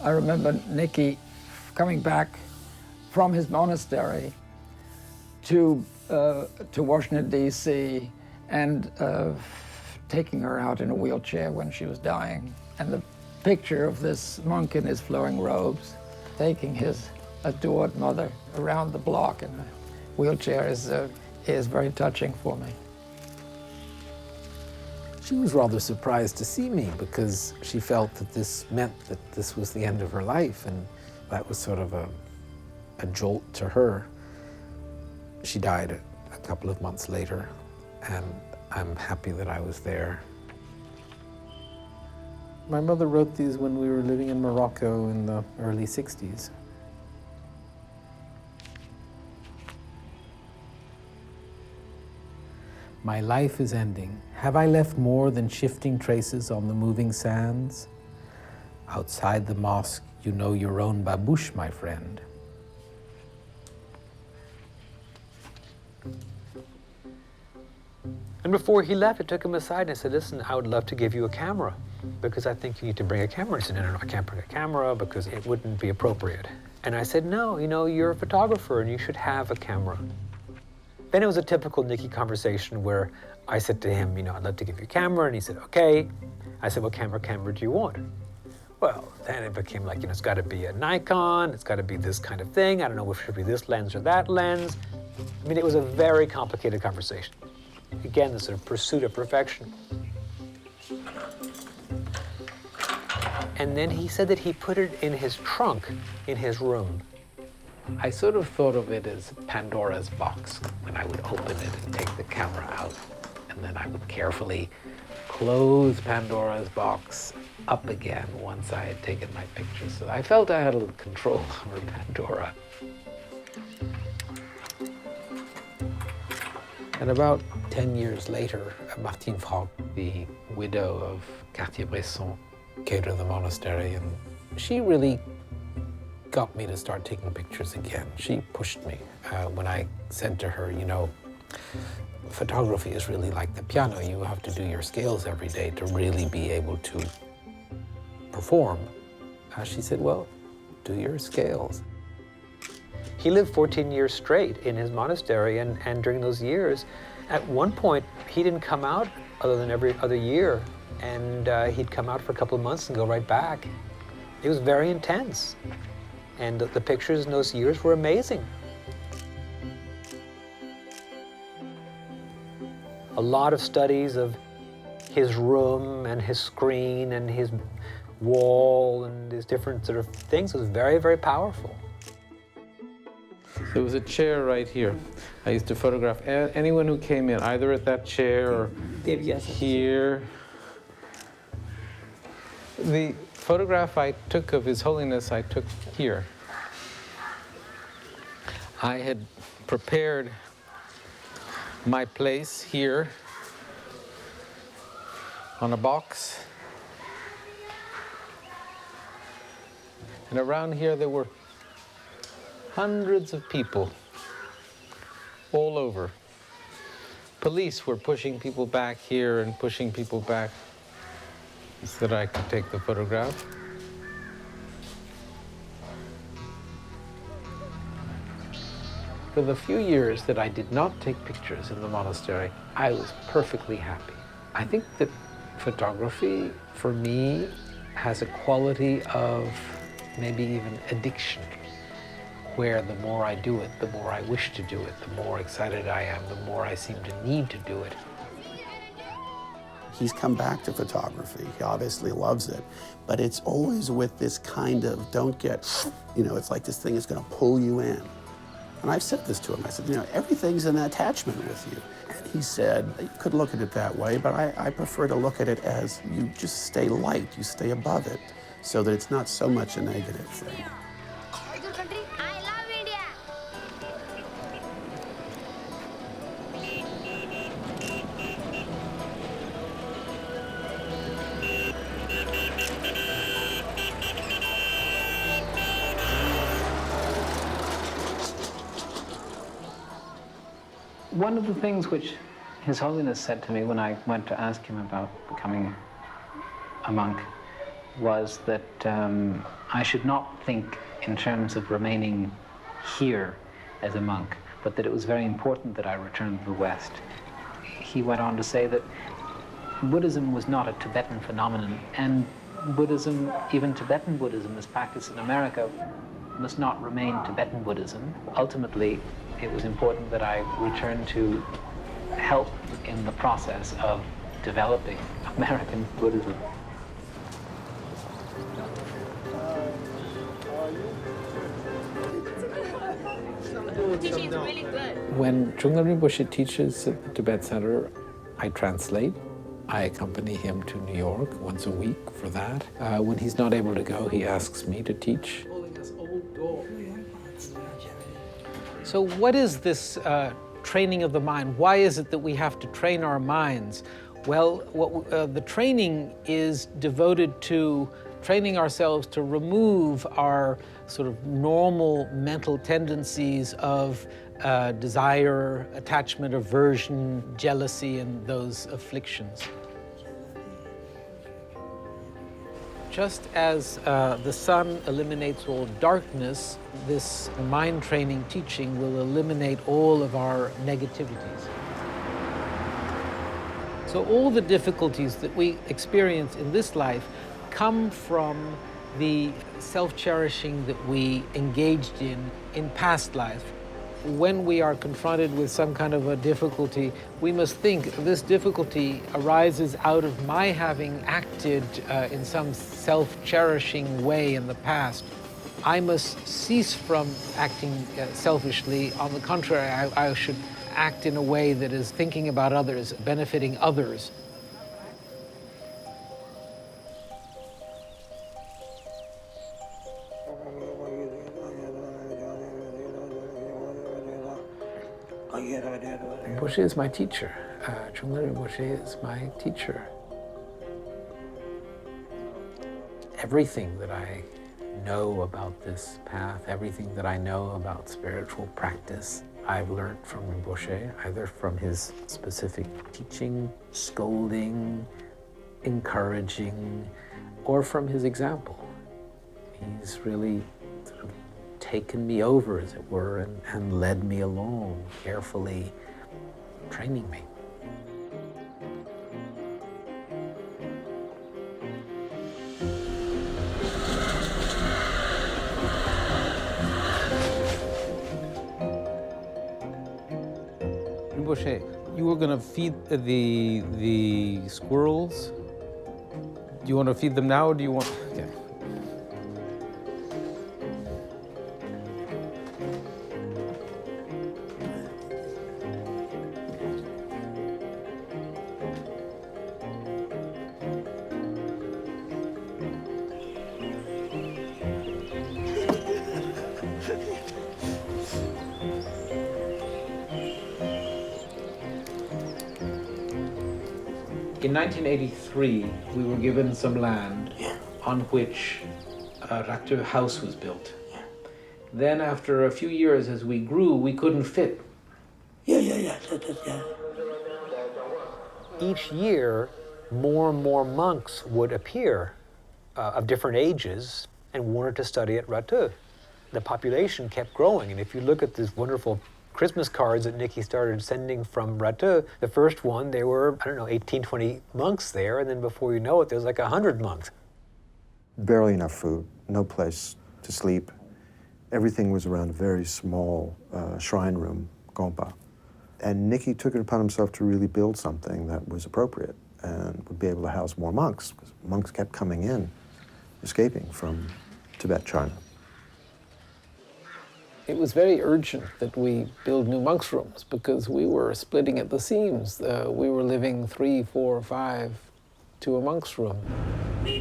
I remember Nicky coming back from his monastery to Washington, D.C., and taking her out in a wheelchair when she was dying. And the picture of this monk in his flowing robes taking his adored mother around the block in a wheelchair is very touching for me. She was rather surprised to see me because she felt that this meant that this was the end of her life, and that was sort of a jolt to her. She died a couple of months later, and I'm happy that I was there. My mother wrote these when we were living in Morocco in the early 60s. My life is ending. Have I left more than shifting traces on the moving sands? Outside the mosque, you know your own babouche, my friend. And before he left, I took him aside and I said, listen, I would love to give you a camera because I think you need to bring a camera. He said, no, I can't bring a camera because it wouldn't be appropriate. And I said, no, you're a photographer and you should have a camera. Then it was a typical Nicky conversation where I said to him, I'd love to give you a camera, and he said, okay. I said, what camera do you want? Well, then it became like, it's got to be a Nikon, it's got to be this kind of thing. I don't know if it should be this lens or that lens. I mean, it was a very complicated conversation. Again, the sort of pursuit of perfection. And then he said that he put it in his trunk in his room. I sort of thought of it as Pandora's box, when I would open it and take the camera out, and and then I would carefully close Pandora's box up again once I had taken my pictures. So I felt I had a little control over Pandora. And about 10 years later, Martine Franck, the widow of Cartier-Bresson, came to the monastery, and she really got me to start taking pictures again. She pushed me. When I said to her, you know, photography is really like the piano. You have to do your scales every day to really be able to perform. She said, well, do your scales. He lived 14 years straight in his monastery, and during those years, at one point, he didn't come out other than every other year, and he'd come out for a couple of months and go right back. It was very intense, and the pictures in those years were amazing. A lot of studies of his room and his screen and his wall and his different sort of things was very, very powerful. There was a chair right here. I used to photograph anyone who came in, either at that chair or here. The photograph I took of His Holiness, I took here. I had prepared my place here on a box. And around here there were hundreds of people all over. Police were pushing people back here and pushing people back so that I could take the photograph. For the few years that I did not take pictures in the monastery, I was perfectly happy. I think that photography, for me, has a quality of maybe even addiction, where the more I do it, the more I wish to do it, the more excited I am, the more I seem to need to do it. He's come back to photography. He obviously loves it, but it's always with this kind of, don't get, you know, it's like this thing is gonna pull you in. And I've said this to him, I said, you know, everything's an attachment with you. And he said, you could look at it that way, but I prefer to look at it as you just stay light, you stay above it, so that it's not so much a negative thing. One of the things which His Holiness said to me when I went to ask him about becoming a monk was that I should not think in terms of remaining here as a monk, but that it was very important that I return to the West. He went on to say that Buddhism was not a Tibetan phenomenon, and Buddhism, even Tibetan Buddhism as practiced in America, must not remain Tibetan Buddhism. Ultimately, it was important that I return to help in the process of developing American Buddhism. Teaching is really good. When Trungpa Rinpoche teaches at the Tibet Center, I translate. I accompany him to New York once a week for that. When he's not able to go, he asks me to teach. So what is this training of the mind? Why is it that we have to train our minds? Well, the training is devoted to training ourselves to remove our sort of normal mental tendencies of desire, attachment, aversion, jealousy, and those afflictions. Just as the sun eliminates all darkness, this mind training teaching will eliminate all of our negativities. So all the difficulties that we experience in this life come from the self-cherishing that we engaged in past life. When we are confronted with some kind of a difficulty, we must think this difficulty arises out of my having acted in some self-cherishing way in the past. I must cease from acting selfishly. On the contrary, I should act in a way that is thinking about others, benefiting others. Rinpoche is my teacher. Chungla Rinpoche is my teacher. Everything that I know about this path, everything that I know about spiritual practice, I've learned from Rinpoche, either from his specific teaching, scolding, encouraging, or from his example. He's really sort of taken me over, as it were, and led me along, carefully training me. Rinpoche, you were going to feed the squirrels. Do you want to feed them now, or do you want? Okay. In 1983, we were given some land on which a Ratu house was built. Then after a few years, as we grew, we couldn't fit. Each year, more and more monks would appear of different ages and wanted to study at Ratu. The population kept growing, and if you look at this wonderful Christmas cards that Nicky started sending from Ratu, the first one, there were, 18, 20 monks there, and then before you know it, there's like 100 monks. Barely enough food, no place to sleep. Everything was around a very small shrine room, gompa. And Nicky took it upon himself to really build something that was appropriate and would be able to house more monks, because monks kept coming in, escaping from Tibet, China. It was very urgent that we build new monks' rooms because we were splitting at the seams. We were living 3, 4, 5 to a monk's room. Here,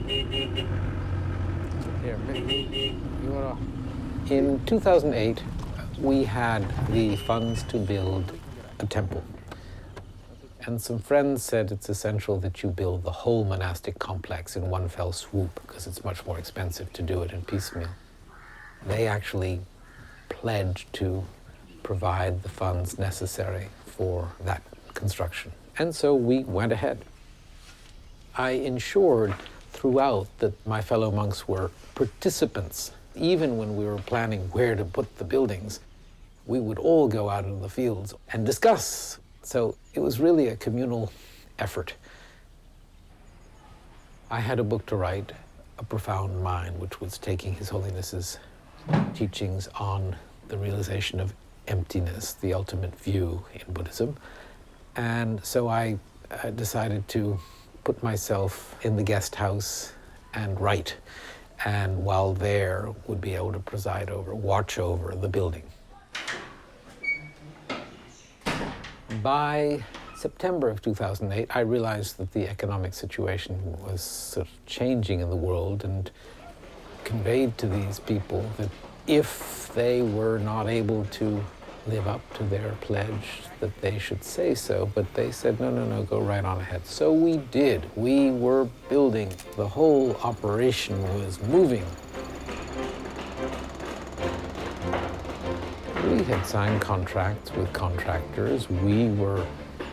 you wanna... In 2008, we had the funds to build a temple. And some friends said it's essential that you build the whole monastic complex in one fell swoop because it's much more expensive to do it in piecemeal. They actually pledged to provide the funds necessary for that construction. And so we went ahead. I ensured throughout that my fellow monks were participants. Even when we were planning where to put the buildings, we would all go out into the fields and discuss. So it was really a communal effort. I had a book to write, A Profound Mind, which was taking His Holiness's teachings on the realization of emptiness, the ultimate view in Buddhism. And so I decided to put myself in the guest house and write, and while there would be able to preside over, watch over the building. By September of 2008, I realized that the economic situation was sort of changing in the world, and conveyed to these people that if they were not able to live up to their pledge, that they should say so. But they said, no, go right on ahead. So we did. We were building. The whole operation was moving. We had signed contracts with contractors. We were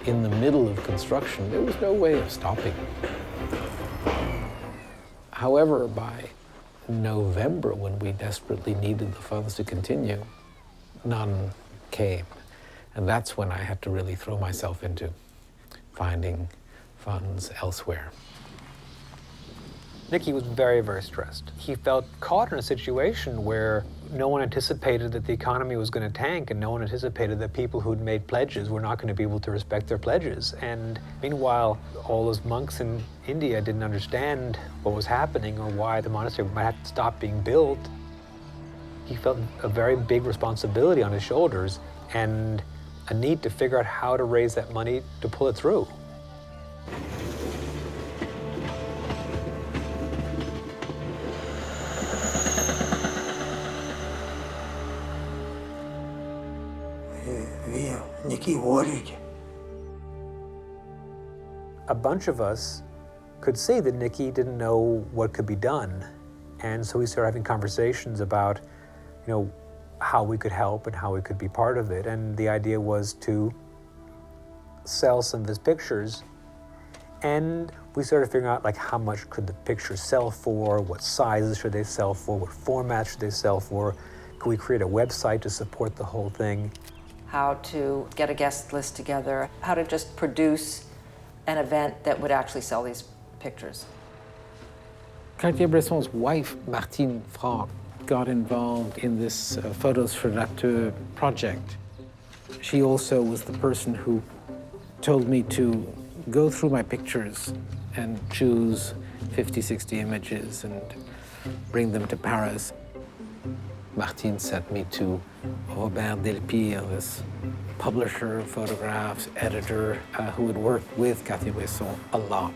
in the middle of construction. There was no way of stopping. However, by November, when we desperately needed the funds to continue, none came. And that's when I had to really throw myself into finding funds elsewhere. Nicky was very, very stressed. He felt caught in a situation where no one anticipated that the economy was going to tank, and no one anticipated that people who'd made pledges were not going to be able to respect their pledges. And meanwhile, all those monks in India didn't understand what was happening or why the monastery might have to stop being built. He felt a very big responsibility on his shoulders, and a need to figure out how to raise that money to pull it through. Nicky worried. A bunch of us could see that Nicky didn't know what could be done. And so we started having conversations about, how we could help and how we could be part of it. And the idea was to sell some of his pictures. And we started figuring out how much could the pictures sell for, what sizes should they sell for, what format should they sell for, could we create a website to support the whole thing? How to get a guest list together, how to just produce an event that would actually sell these pictures. Cartier-Bresson's wife, Martine Franck, got involved in this Photos for Ratu project. She also was the person who told me to go through my pictures and choose 50, 60 images and bring them to Paris. Martine sent me to Robert Delpire, this publisher, photographs, editor, who had worked with Cartier-Bresson a lot.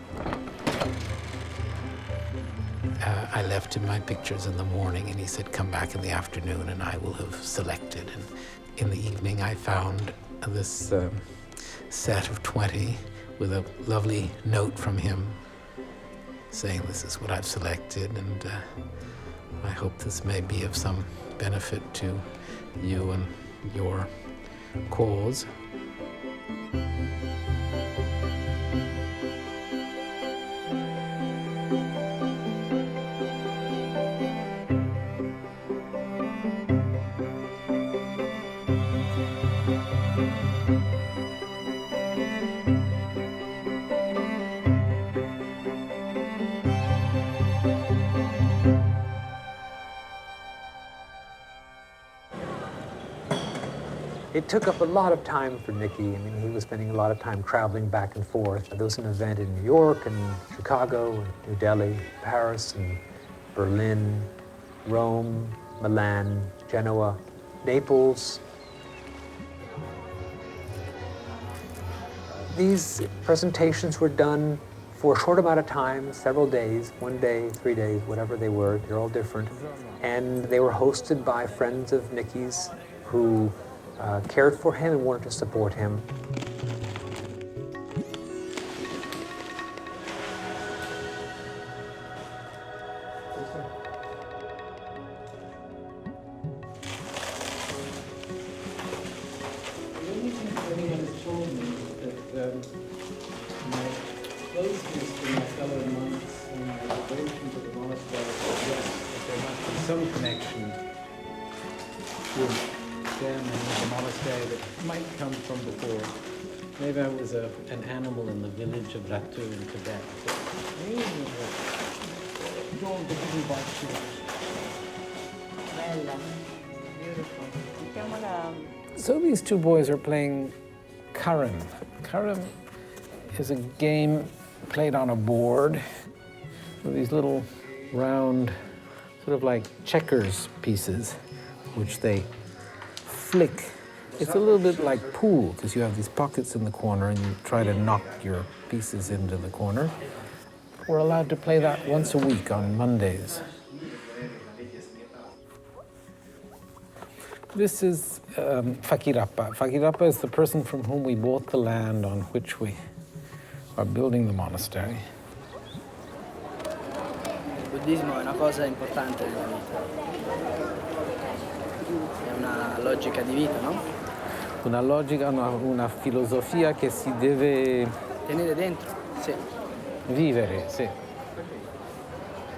I left him my pictures in the morning, and he said, come back in the afternoon and I will have selected. And in the evening, I found this set of 20 with a lovely note from him saying, this is what I've selected, and I hope this may be of some benefit to you and your cause. It took up a lot of time for Nicky. I mean, he was spending a lot of time traveling back and forth. There was an event in New York and Chicago, and New Delhi, Paris, and Berlin, Rome, Milan, Genoa, Naples. These presentations were done for a short amount of time, several days, 1 day, 3 days, whatever they were. They're all different. And they were hosted by friends of Nicky's who cared for him and wanted to support him. Some connection with them and with the monastery that might come from before. Maybe I was an animal in the village of Ratu in Tibet. So these two boys are playing Karim. Karim is a game played on a board with these little round, sort of like checkers pieces, which they flick. It's a little bit like pool, because you have these pockets in the corner and you try to knock your pieces into the corner. We're allowed to play that once a week on Mondays. This is Fakirappa. Fakirappa is the person from whom we bought the land on which we are building the monastery. Il buddismo è una cosa importante nella vita. È una logica di vita, no? Una logica, una filosofia che si deve... Tenere dentro, sì. Vivere, sì.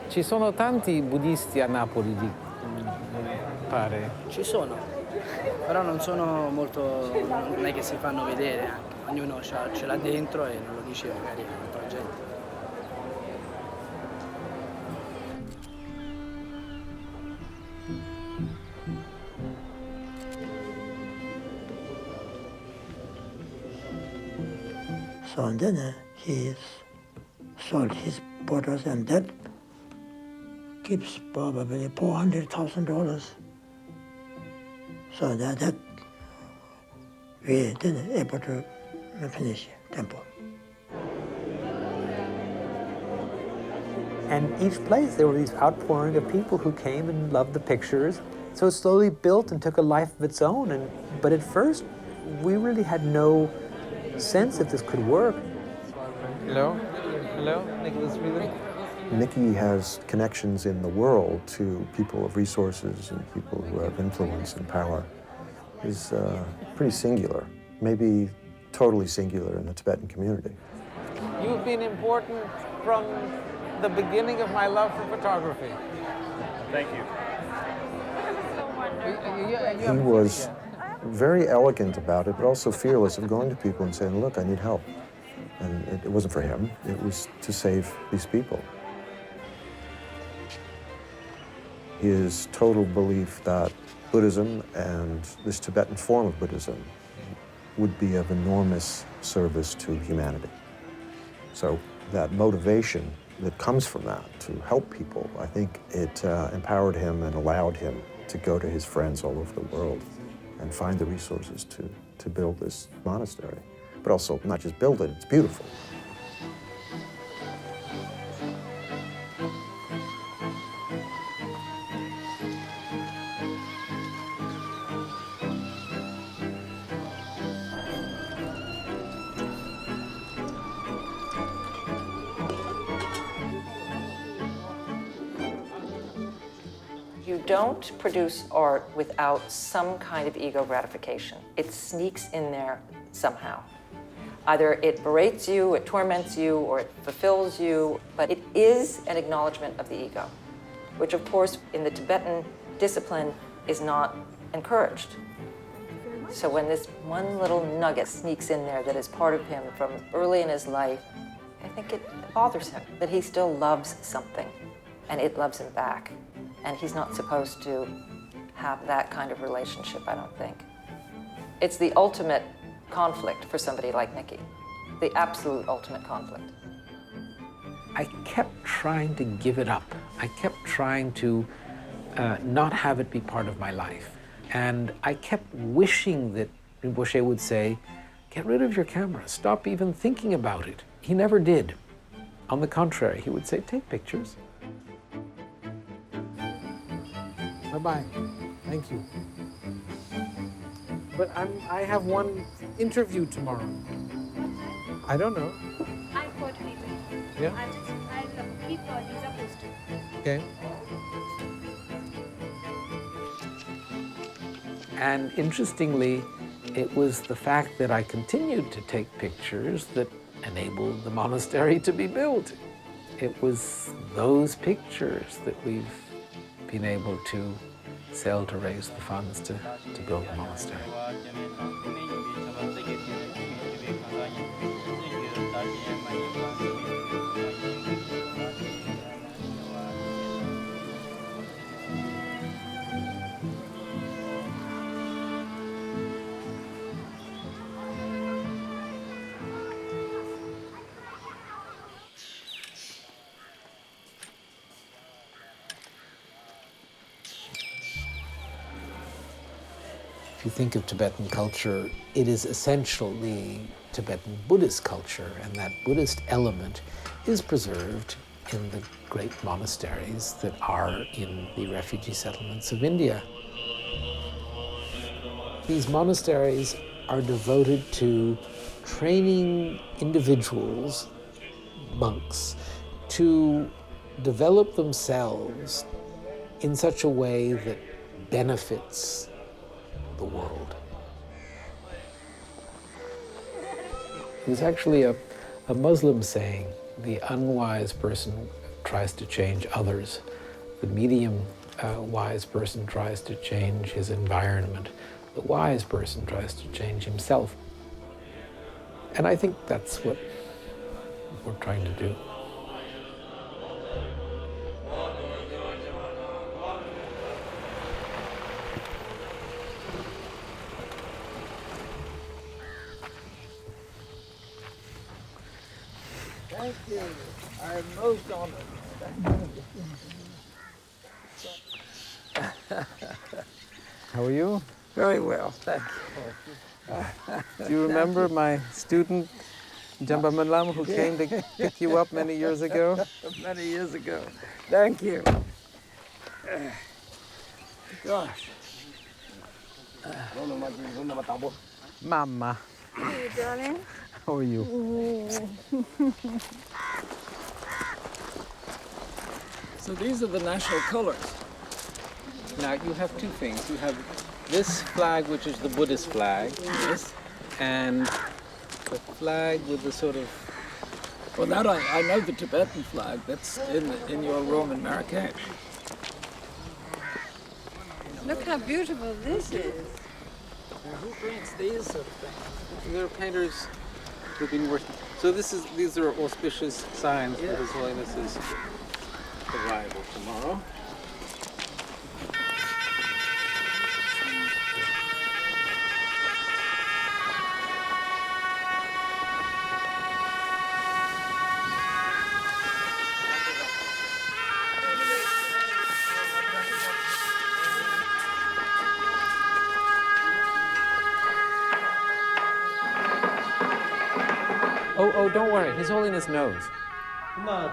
Ci sono tanti buddisti a Napoli, pare. Ci sono, però non sono molto... non è che si fanno vedere anche. Ognuno ce l'ha dentro e non lo dice magari a altra gente. So and then he sold his photos, and that gives probably $400,000. So that we didn't able to finish temple. And each place, there were these outpouring of people who came and loved the pictures. So it slowly built and took a life of its own. But at first, we really had no sense that this could work. Hello? Hello, Nicholas Vreeland? Nicky has connections in the world to people of resources and people who have influence and power. He's pretty singular, maybe totally singular in the Tibetan community. You've been important from the beginning of my love for photography. Thank you. He was very elegant about it, but also fearless of going to people and saying, look, I need help. And it wasn't for him, it was to save these people. His total belief that Buddhism and this Tibetan form of Buddhism would be of enormous service to humanity. So that motivation that comes from that to help people, I think it empowered him and allowed him to go to his friends all over the world and find the resources to build this monastery. But also not just build it, it's beautiful. You don't produce art without some kind of ego gratification. It sneaks in there somehow. Either it berates you, it torments you, or it fulfills you, but it is an acknowledgement of the ego, which of course in the Tibetan discipline is not encouraged. So when this one little nugget sneaks in there that is part of him from early in his life, I think it bothers him that he still loves something and it loves him back. And he's not supposed to have that kind of relationship, I don't think. It's the ultimate conflict for somebody like Nicky, the absolute ultimate conflict. I kept trying to give it up. I kept trying to not have it be part of my life. And I kept wishing that Rinpoche would say, get rid of your camera, stop even thinking about it. He never did. On the contrary, he would say, take pictures. Bye-bye. Thank you. But I have one interview tomorrow. I don't know. I'm coordinating. Yeah? I'll keep Lisa posted. Okay. And interestingly, it was the fact that I continued to take pictures that enabled the monastery to be built. It was those pictures that we've been able to sell to raise the funds to build the monastery. If you think of Tibetan culture, it is essentially Tibetan Buddhist culture, and that Buddhist element is preserved in the great monasteries that are in the refugee settlements of India. These monasteries are devoted to training individuals, monks, to develop themselves in such a way that benefits the world. There's actually a Muslim saying, the unwise person tries to change others. The medium wise person tries to change his environment. The wise person tries to change himself. And I think that's what we're trying to do. Thank you. I'm most honored. How are you? Very well, thank you. Do you remember my student, Jamba Malam, who came to pick you up many years ago? Many years ago. Thank you. Gosh. Mama. Hey, darling. How are you? So these are the national colors. Now you have two things. You have this flag, which is the Buddhist flag. Yes. And the flag with the sort of... Well, that I know the Tibetan flag. That's in your room in Marrakesh. Look how beautiful this is. Now, who paints these sort of things? There are painters who've been working. So these are auspicious signs for His Holiness's arrival tomorrow. Oh, don't worry. His Holiness knows. No,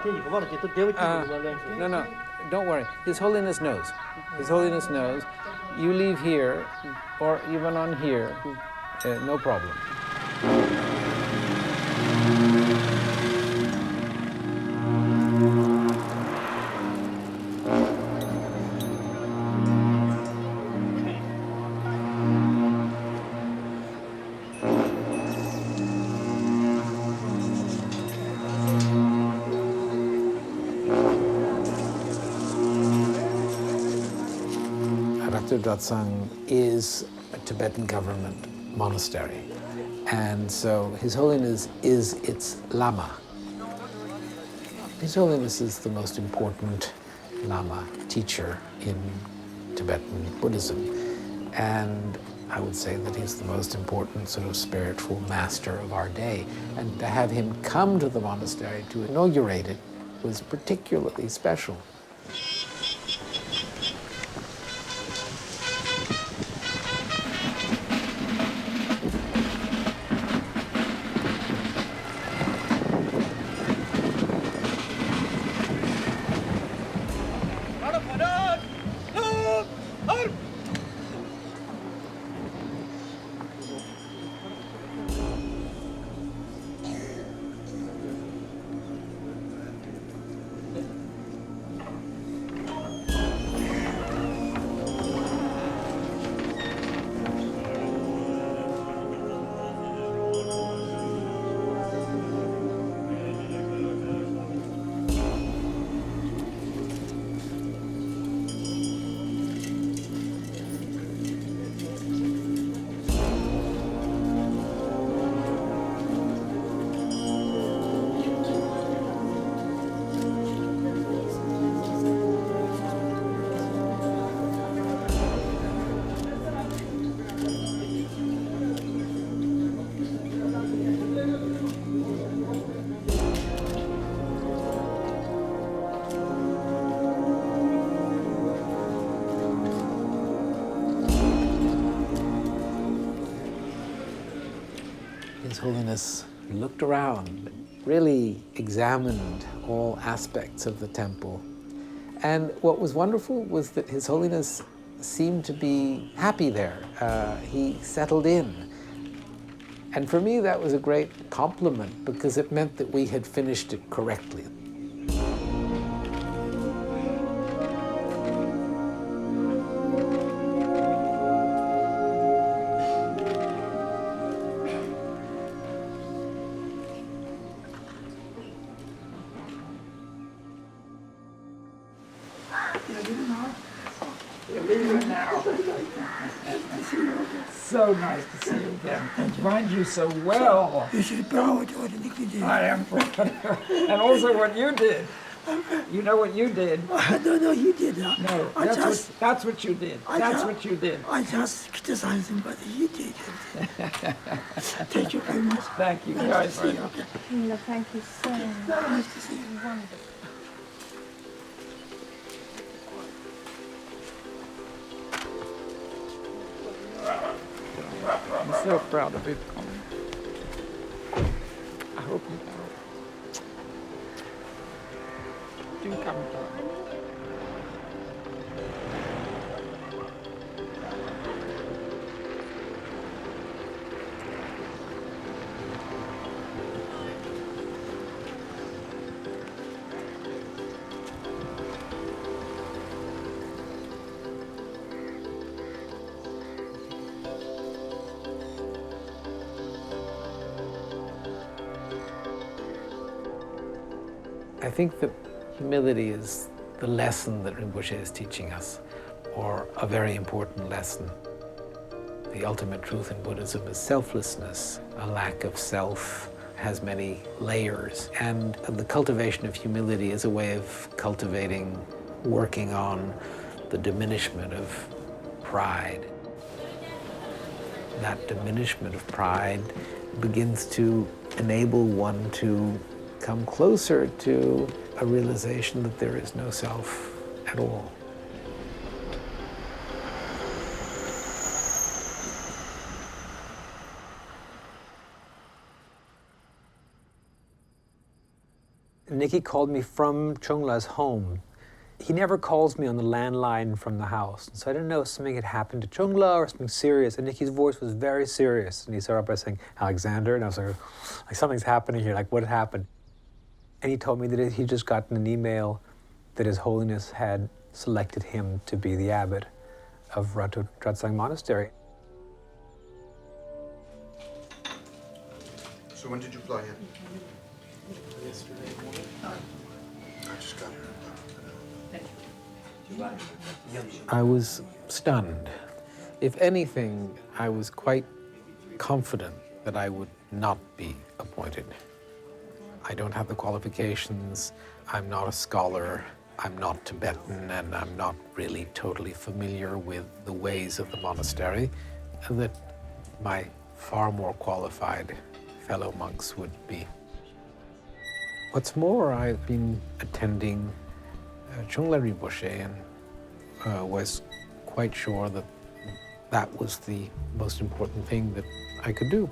don't worry. His Holiness knows. His Holiness knows. You leave here, or even on here, no problem. Datsang is a Tibetan government monastery, and so His Holiness is its Lama. His Holiness is the most important Lama teacher in Tibetan Buddhism, and I would say that he's the most important sort of spiritual master of our day, and to have him come to the monastery to inaugurate it was particularly special. His Holiness looked around, really examined all aspects of the temple. And what was wonderful was that His Holiness seemed to be happy there. He settled in. And for me, that was a great compliment because it meant that we had finished it correctly. So nice to see you again and find you so well. You should be proud of what Nicky did. I am proud. And also what you did. You know what you did? I don't know you did that. No, that's what you did. That's what you did. I just criticized him, but he did it. Thank you very much. Thank you guys very much. Thank you so much. Nice to see you. Wonderful. You so proud of it. I hope you do come down. I think that humility is the lesson that Rinpoche is teaching us, or a very important lesson. The ultimate truth in Buddhism is selflessness. A lack of self has many layers, and the cultivation of humility is a way of cultivating, working on the diminishment of pride. That diminishment of pride begins to enable one to come closer to a realization that there is no self at all. Nicky called me from Chungla's home. He never calls me on the landline from the house. So I didn't know if something had happened to Chungla or something serious. And Nicky's voice was very serious. And he started by saying, Alexander. And I was like something's happening here. Like, what happened? And he told me that he'd just gotten an email that His Holiness had selected him to be the abbot of Ratu Tratsang Monastery. So when did you fly in? Yesterday morning. I just got here. I was stunned. If anything, I was quite confident that I would not be appointed. I don't have the qualifications, I'm not a scholar, I'm not Tibetan, and I'm not really totally familiar with the ways of the monastery, and that my far more qualified fellow monks would be. What's more, I've been attending Chungla Rinpoche and was quite sure that that was the most important thing that I could do.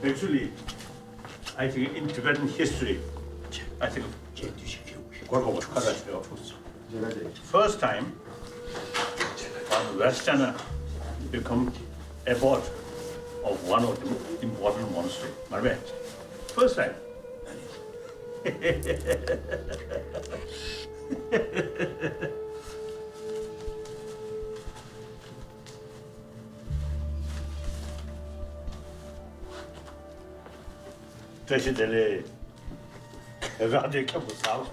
Actually, I think in Tibetan history, I think first time Westerner become abbot of one of the important monastery. First time. Presidente, Ratu che buscava.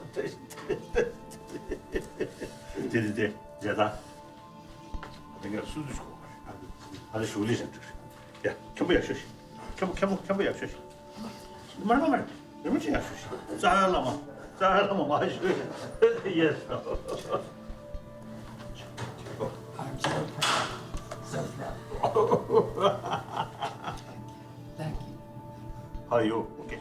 Did Jada. I think it's Suzuki. I should listen to it. Yeah, come here, shush. Come here, shush. Mama, let me see, shush. Salama, yes. I'm so proud. So proud. Thank you. How are you? Okay.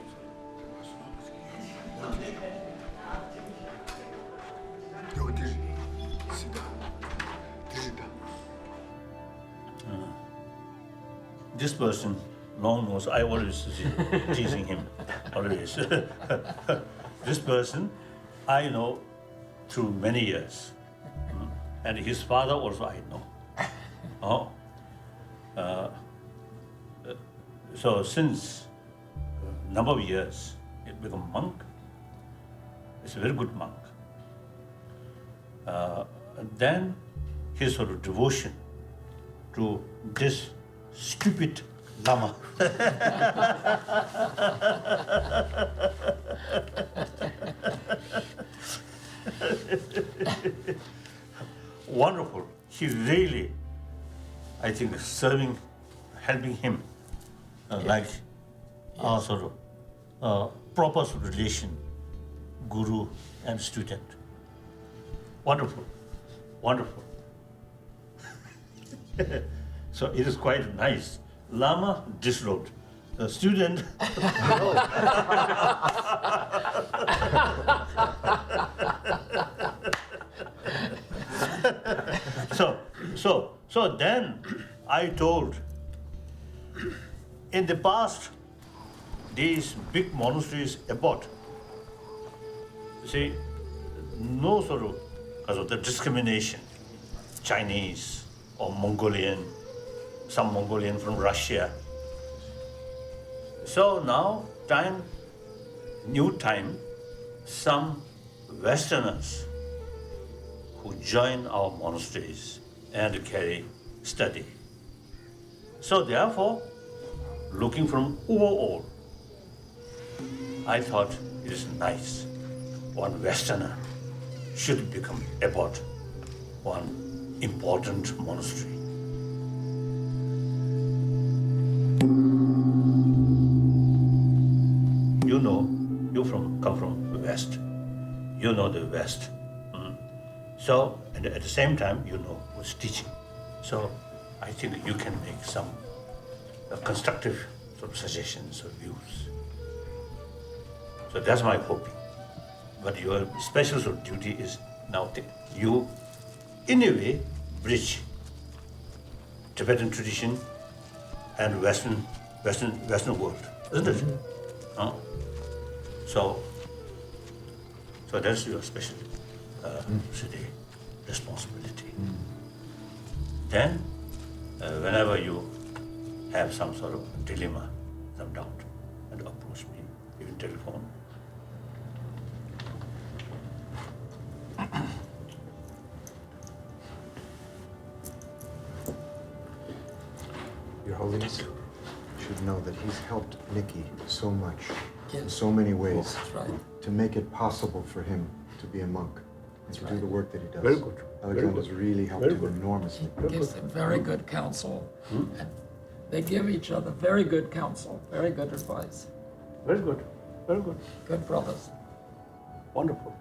This person, long knows, I always teasing him, always. This person, I know through many years. And his father also I know. So since a number of years, he became a monk. He's a very good monk. Then his sort of devotion to this stupid Lama. Wonderful. He really, I think, serving, helping him, like our sort of proper relation, guru and student. Wonderful, wonderful. So it is quite nice. Lama disrobed. The student. So then I told, in the past, these big monasteries, Abbot, see, no sort of, because of the discrimination, Chinese or Mongolian, some Mongolian from Russia. So now, new time, some Westerners who join our monasteries and carry study. So therefore, looking from overall, I thought it is nice. One Westerner should become Abbot, one important monastery. You know, you come from the West. You know the West. So, and at the same time, you know what's teaching. So, I think you can make some constructive sort of suggestions or views. So that's my hoping. But your special sort of duty is now you, in a way, bridge Tibetan tradition and Western world, isn't it? So that's your special city responsibility. Then, whenever you have some sort of dilemma, some doubt, and approach me, even telephone. Your Holiness, you should know that he's helped Nikki so much, in so many ways, to make it possible for him to be a monk and to do the work that he does. Very good. Alexander's really helped him enormously. Gives them very good counsel. And they give each other very good counsel, very good advice. Very good, very good. Good brothers. Wonderful.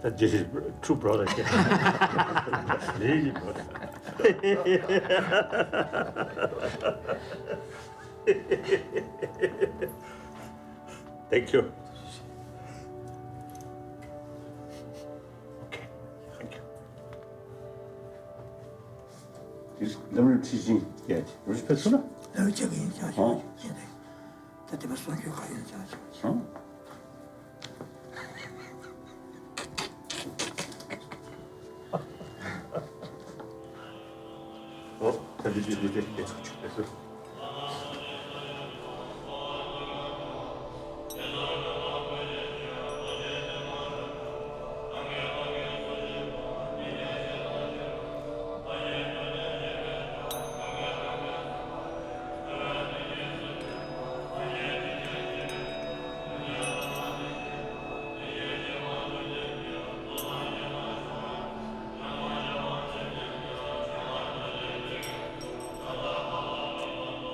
That this is true brother. Really brother. Thank you. Okay, thank you.能不能提醒点？不是别说了。这个影响现在在这边双学还有影响。对，别出去，别出去。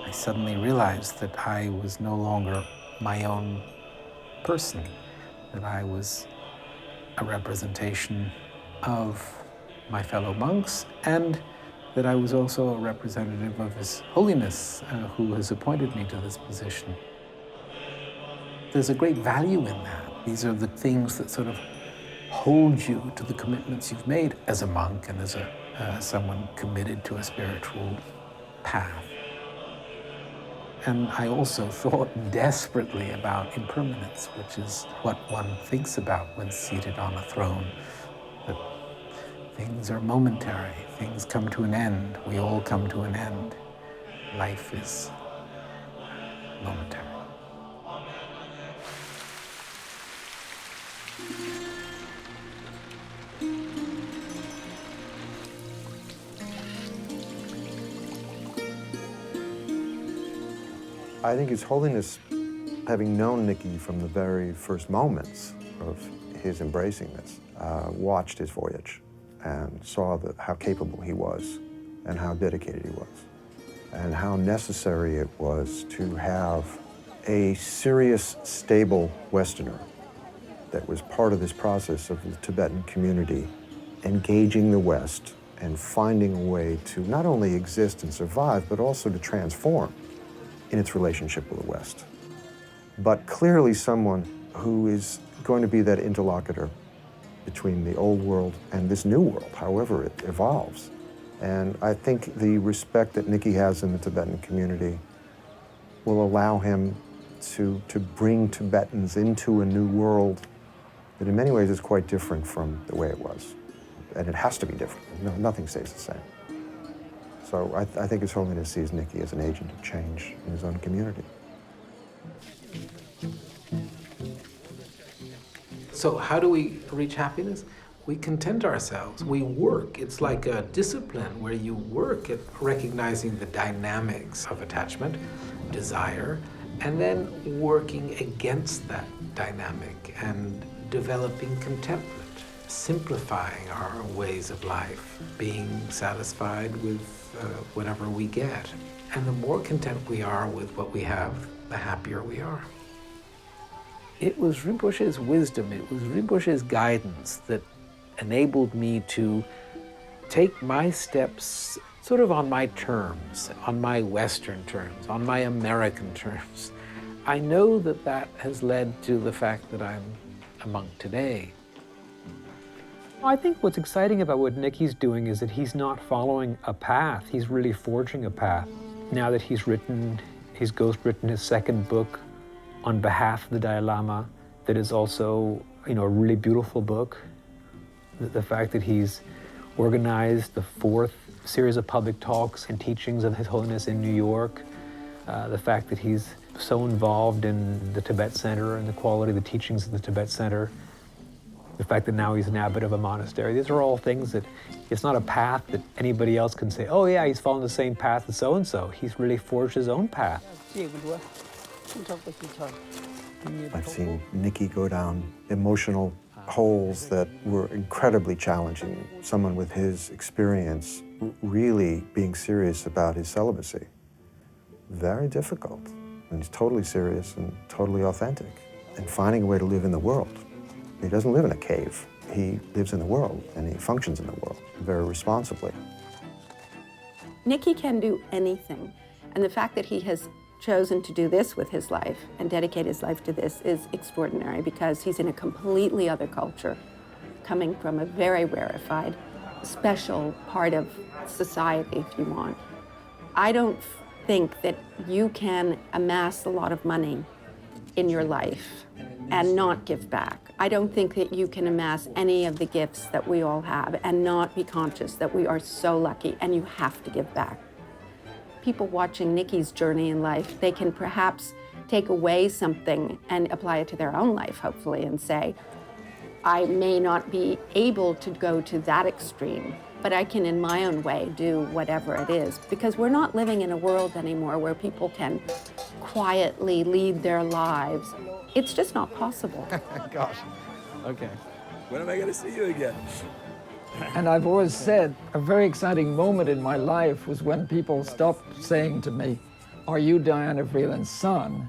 I suddenly realized that I was no longer my own person, that I was a representation of my fellow monks, and that I was also a representative of His Holiness, who has appointed me to this position. There's a great value in that. These are the things that sort of hold you to the commitments you've made as a monk and as someone committed to a spiritual path. And I also thought desperately about impermanence, which is what one thinks about when seated on a throne. That things are momentary, things come to an end, we all come to an end. Life is momentary. I think His Holiness, having known Nikki from the very first moments of his embracing this, watched his voyage and saw how capable he was and how dedicated he was and how necessary it was to have a serious, stable Westerner that was part of this process of the Tibetan community engaging the West and finding a way to not only exist and survive, but also to transform in its relationship with the West. But clearly someone who is going to be that interlocutor between the old world and this new world, however it evolves. And I think the respect that Nicky has in the Tibetan community will allow him to bring Tibetans into a new world that in many ways is quite different from the way it was. And it has to be different. No, nothing stays the same. So I think His Holiness sees Nicky as an agent of change in his own community. So how do we reach happiness? We content ourselves. We work. It's like a discipline where you work at recognizing the dynamics of attachment, desire, and then working against that dynamic and developing contentment, simplifying our ways of life, being satisfied with whatever we get. And the more content we are with what we have, the happier we are. It was Rinpoche's wisdom, it was Rinpoche's guidance that enabled me to take my steps sort of on my terms, on my Western terms, on my American terms. I know that that has led to the fact that I'm a monk today. I think what's exciting about what Nicky's doing is that he's not following a path, he's really forging a path. Now that he's ghostwritten his second book on behalf of the Dalai Lama, that is also, a really beautiful book. The fact that he's organized the 4th series of public talks and teachings of His Holiness in New York, the fact that he's so involved in the Tibet Center and the quality of the teachings of the Tibet Center, the fact that now he's an abbot of a monastery. These are all things that, it's not a path that anybody else can say, oh yeah, he's following the same path as so-and-so. He's really forged his own path. I've seen Nicky go down emotional holes that were incredibly challenging. Someone with his experience really being serious about his celibacy. Very difficult. And he's totally serious and totally authentic. And finding a way to live in the world. He doesn't live in a cave. He lives in the world and he functions in the world very responsibly. Nicky can do anything. And the fact that he has chosen to do this with his life and dedicate his life to this is extraordinary because he's in a completely other culture, coming from a very rarefied, special part of society, if you want. I don't think that you can amass a lot of money in your life and not give back. I don't think that you can amass any of the gifts that we all have and not be conscious that we are so lucky and you have to give back. People watching Nicky's journey in life, they can perhaps take away something and apply it to their own life, hopefully, and say, I may not be able to go to that extreme, but I can in my own way do whatever it is. Because we're not living in a world anymore where people can quietly lead their lives. It's just not possible. Gosh. Okay. When am I going to see you again? And I've always said a very exciting moment in my life was when people stopped saying to me, are you TIna Vreeland's son?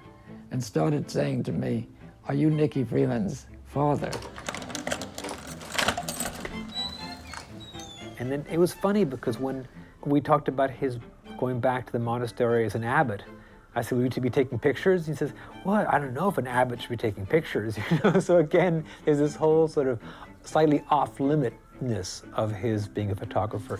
And started saying to me, are you Nicky Vreeland's father? And then it was funny because when we talked about his going back to the monastery as an abbot, I said, will you be taking pictures? He says, what? I don't know if an abbot should be taking pictures. So again, there's this whole sort of slightly off-limitness of his being a photographer.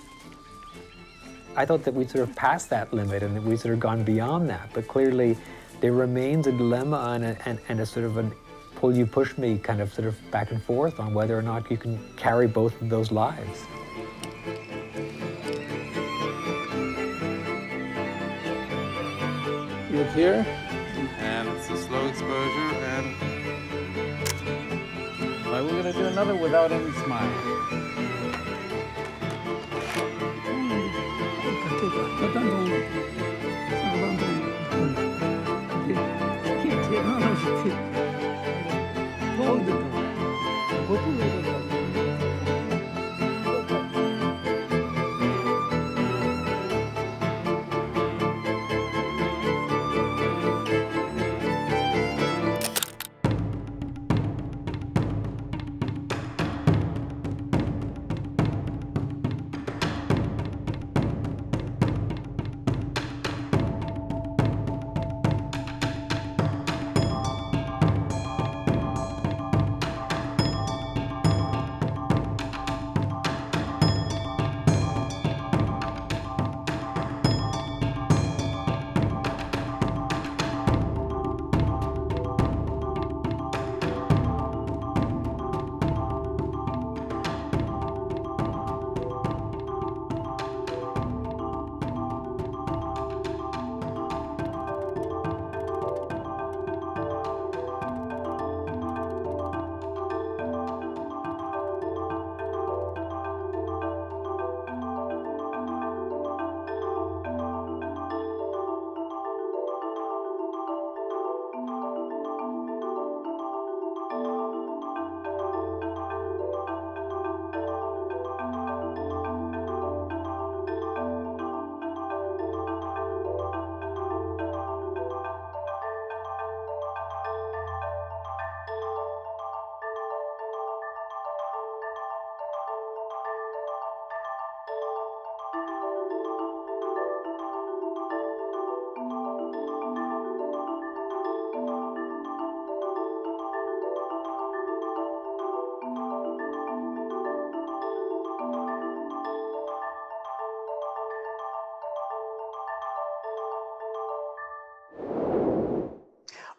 I thought that we'd sort of passed that limit and that we'd sort of gone beyond that, but clearly there remains a dilemma and a sort of a pull you push me kind of sort of back and forth on whether or not you can carry both of those lives. Look here, and it's a slow exposure, and we're going to do another without any smile.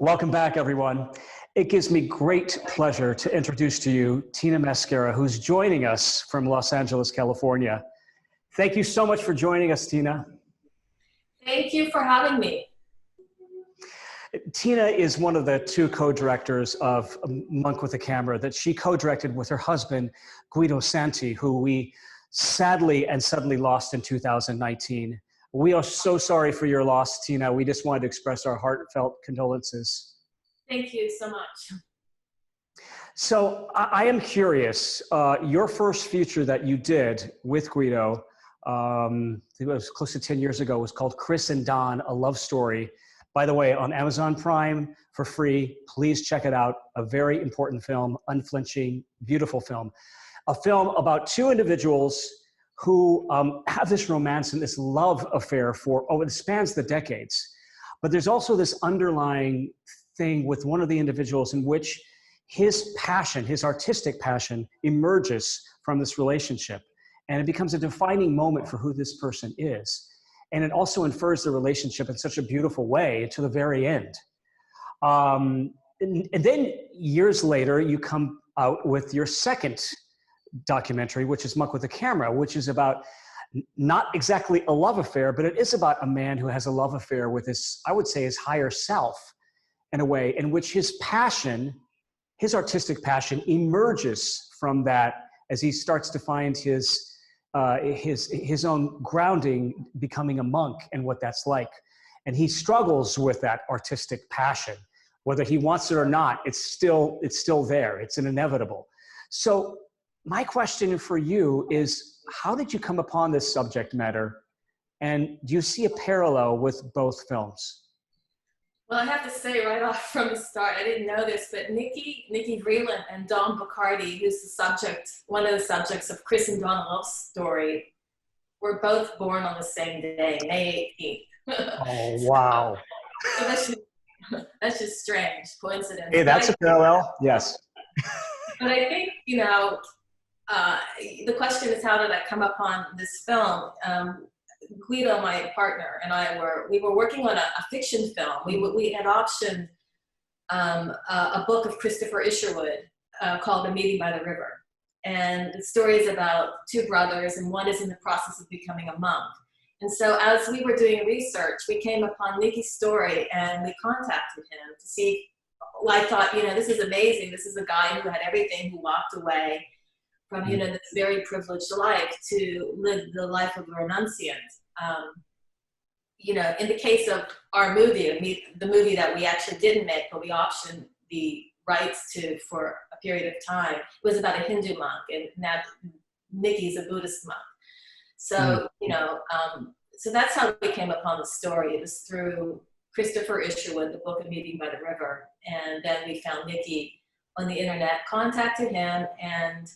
Welcome back, everyone. It gives me great pleasure to introduce to you TIna Mascara, who's joining us from Los Angeles, California. Thank you so much for joining us, TIna. Thank you for having me. TIna is one of the two co-directors of Monk with a Camera that she co-directed with her husband, Guido Santi, who we sadly and suddenly lost in 2019. We are so sorry for your loss, TIna. We just wanted to express our heartfelt condolences. Thank you so much. So I am curious, your first feature that you did with Guido, it was close to 10 years ago, was called Chris and Don, A Love Story. By the way, on Amazon Prime for free, please check it out. A very important film, unflinching, beautiful film. A film about two individuals who have this romance and this love affair it spans the decades. But there's also this underlying thing with one of the individuals in which his passion, his artistic passion, emerges from this relationship. And it becomes a defining moment for who this person is. And it also infers the relationship in such a beautiful way to the very end. And then years later, you come out with your second documentary, which is Monk with a Camera, which is about not exactly a love affair, but it is about a man who has a love affair with his, I would say, his higher self, in a way in which his passion, his artistic passion, emerges from that as he starts to find his own grounding, becoming a monk and what that's like. And he struggles with that artistic passion. Whether he wants it or not, it's still there. It's an inevitable. So my question for you is, how did you come upon this subject matter? And do you see a parallel with both films? Well, I have to say right off from the start, I didn't know this, but Nicky Vreeland and Don Bacardi, who's one of the subjects of Chris and Don, A Love Story, were both born on the same day, May 18th. Oh, wow. So that's just strange coincidence. Hey, that's a parallel, yes. But I think, the question is, how did I come upon this film? Guido, my partner, and I were working on a fiction film. We had optioned a book of Christopher Isherwood called A Meeting by the River. And the story is about two brothers, and one is in the process of becoming a monk. And so as we were doing research, we came upon Nicky's story, and we contacted him to see, I thought, this is amazing. This is a guy who had everything, who walked away from, this very privileged life to live the life of a renunciant. In the case of our movie, the movie that we actually didn't make, but we optioned the rights to for a period of time, it was about a Hindu monk, and now Nicky's a Buddhist monk. So, so that's how we came upon the story. It was through Christopher Isherwood, the book A Meeting by the River. And then we found Nicky on the internet, contacted him, and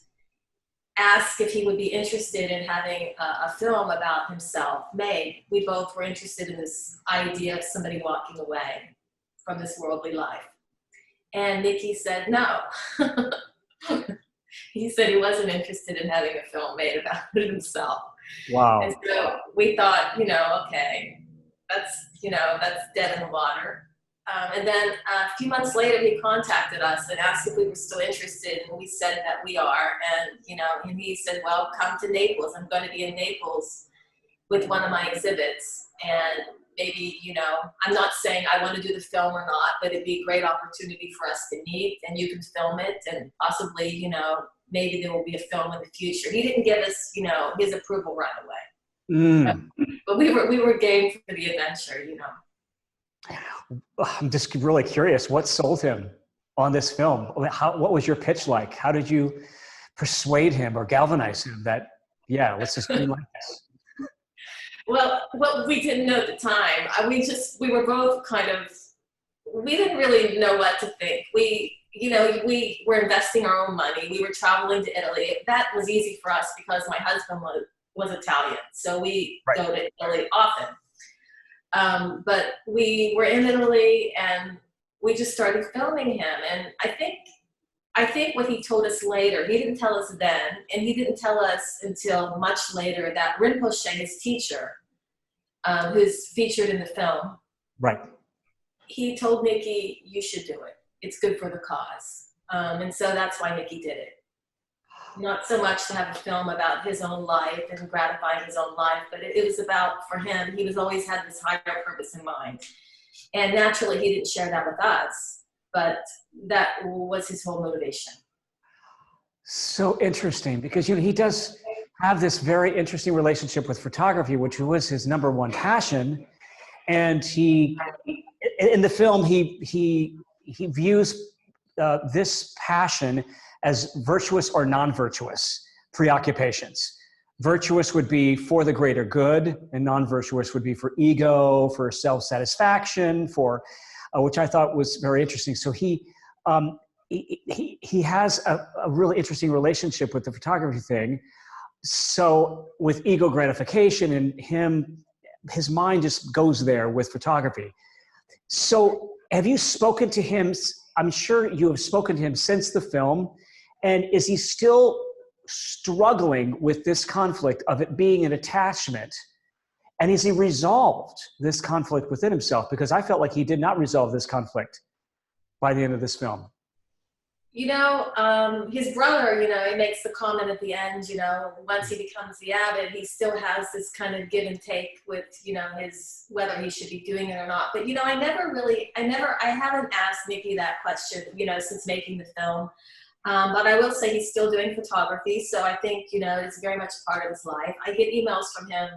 asked if he would be interested in having a film about himself made. We both were interested in this idea of somebody walking away from this worldly life. And Nicky said no. He said he wasn't interested in having a film made about himself. Wow. And so we thought, okay, that's dead in the water. And then a few months later, he contacted us and asked if we were still interested, and we said that we are. And he said, well, come to Naples. I'm going to be in Naples with one of my exhibits, and maybe, I'm not saying I want to do the film or not, but it'd be a great opportunity for us to meet, and you can film it, and possibly, maybe there will be a film in the future. He didn't give us, his approval right away. But we were game for the adventure, I'm just really curious, what sold him on this film? What was your pitch like? How did you persuade him or galvanize him that, yeah, let's just do like this? Well, we didn't know at the time. We were both we didn't really know what to think. We were investing our own money. We were traveling to Italy. That was easy for us because my husband was Italian. So we go to Italy often. But we were in Italy, and we just started filming him. And I think what he told us later, he didn't tell us then, and he didn't tell us until much later, that Rinpoche, his teacher, who's featured in the film, right, he told Nikki, you should do it. It's good for the cause. And so that's why Nikki did it. Not so much to have a film about his own life and gratifying his own life, but it was about, for him, he was always had this higher purpose in mind. And naturally, he didn't share that with us, but that was his whole motivation. So interesting, because, you know, he does have this very interesting relationship with photography, which was his number one passion. And he, in the film, he views this passion as virtuous or non-virtuous preoccupations. Virtuous would be for the greater good, and non-virtuous would be for ego, for self-satisfaction, for which I thought was very interesting. So he has a really interesting relationship with the photography thing. So with ego gratification and his mind just goes there with photography. So have you spoken to him? I'm sure you have spoken to him since the film. And is he still struggling with this conflict of it being an attachment? And has he resolved this conflict within himself? Because I felt like he did not resolve this conflict by the end of this film. You know, his brother, you know, he makes the comment at the end, you know, once he becomes the abbot, he still has this kind of give and take with, you know, whether he should be doing it or not. But, you know, I haven't asked Nikki that question, you know, since making the film. But I will say he's still doing photography. So I think, you know, it's very much part of his life. I get emails from him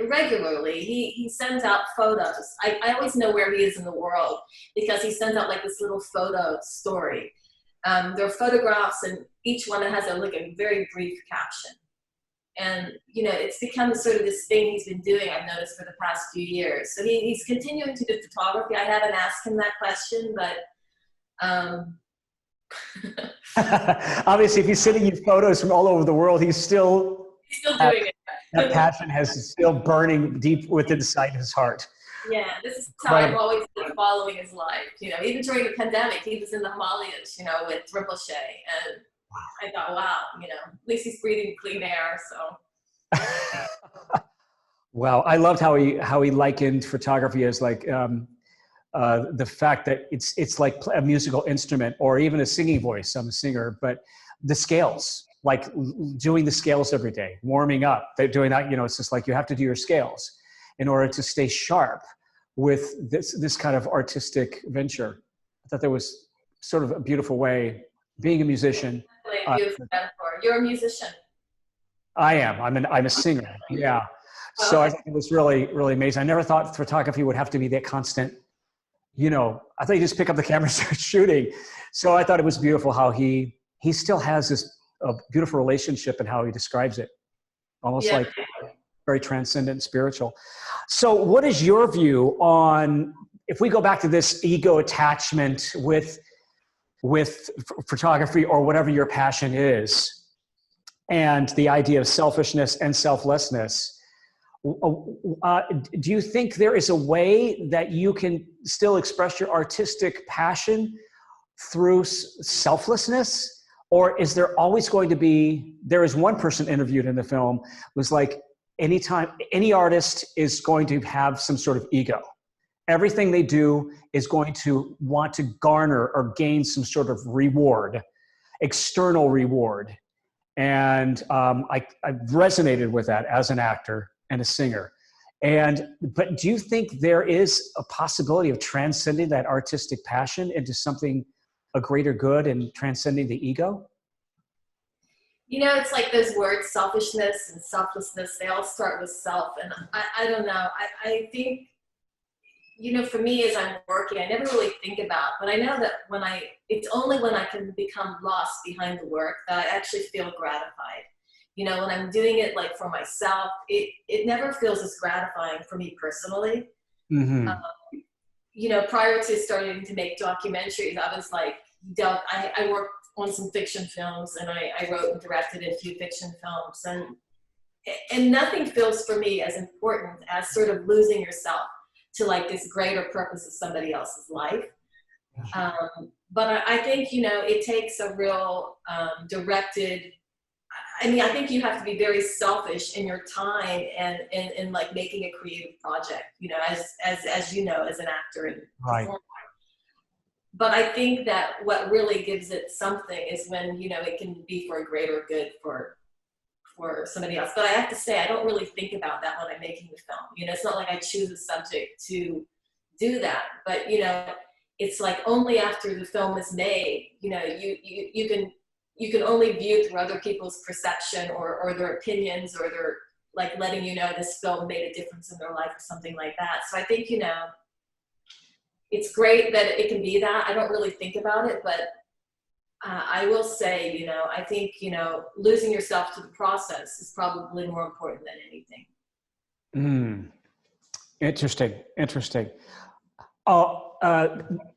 regularly. He sends out photos. I always know where he is in the world because he sends out like this little photo story. There are photographs, and each one has a very brief caption. And, you know, it's become sort of this thing he's been doing, I've noticed, for the past few years. So he's continuing to do photography. I haven't asked him that question, but obviously, if he's sending you photos from all over the world, he's still doing it. That passion is still burning deep within inside his heart. Yeah, this is how I've always been following his life. You know, even during the pandemic, he was in the Himalayas, you know, with Rinpoche, and I thought, wow, you know, at least he's breathing clean air. So. Wow, I loved how he likened photography as like the fact that it's like a musical instrument or even a singing voice. I'm a singer, but the scales, like doing the scales every day, warming up. They're doing that, you know. It's just like you have to do your scales in order to stay sharp with this kind of artistic venture. I thought that was sort of a beautiful way, being a musician. Really beautiful metaphor. You're a musician. I am. I'm a singer. Yeah. So I think it was really, really amazing. I never thought photography would have to be that constant, you know. I thought you just pick up the camera and start shooting. So I thought it was beautiful how he still has this beautiful relationship and how he describes it. Almost like very transcendent and spiritual. So what is your view on, if we go back to this ego attachment with photography or whatever your passion is, and the idea of selfishness and selflessness, do you think there is a way that you can still express your artistic passion through selflessness? Or is there always going to be, there is one person interviewed in the film, was like, anytime, any artist is going to have some sort of ego. Everything they do is going to want to garner or gain some sort of reward, external reward. And I resonated with that as an actor and a singer. But do you think there is a possibility of transcending that artistic passion into something, a greater good, and transcending the ego? You know, it's like those words, selfishness and selflessness, they all start with self. And I don't know. I think, you know, for me as I'm working, I never really think about, but I know that it's only when I can become lost behind the work that I actually feel gratified. You know, when I'm doing it like for myself, it never feels as gratifying for me personally. Mm-hmm. You know, prior to starting to make documentaries, I was like, I worked on some fiction films, and I wrote and directed a few fiction films, and nothing feels for me as important as sort of losing yourself to like this greater purpose of somebody else's life. But I think, you know, it takes a real directed, I mean, I think you have to be very selfish in your time and like making a creative project, you know, as you know, as an actor and Right. performer. But I think that what really gives it something is when, you know, it can be for a greater good for somebody else. But I have to say, I don't really think about that when I'm making the film. You know, it's not like I choose a subject to do that. But, you know, it's like only after the film is made, you know, you can only view through other people's perception or their opinions, or their like letting you know this film made a difference in their life or something like that. So I think, you know, it's great that it can be that. I don't really think about it, but I will say, you know, I think, you know, losing yourself to the process is probably more important than anything. Interesting.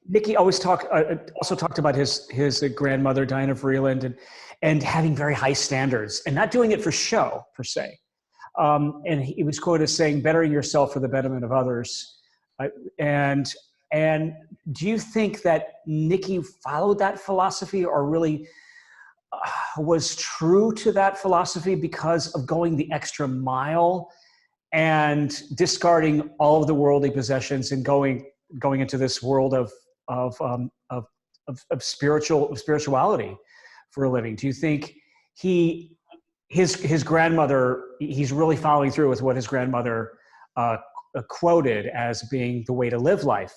Nicky always also talked about his grandmother, TIna Vreeland, and having very high standards and not doing it for show per se. And he was quoted as saying, "Bettering yourself for the betterment of others." And do you think that Nicky followed that philosophy, or really was true to that philosophy because of going the extra mile and discarding all of the worldly possessions and going into this world of spirituality for a living? Do you think his grandmother, he's really following through with what his grandmother quoted as being the way to live life?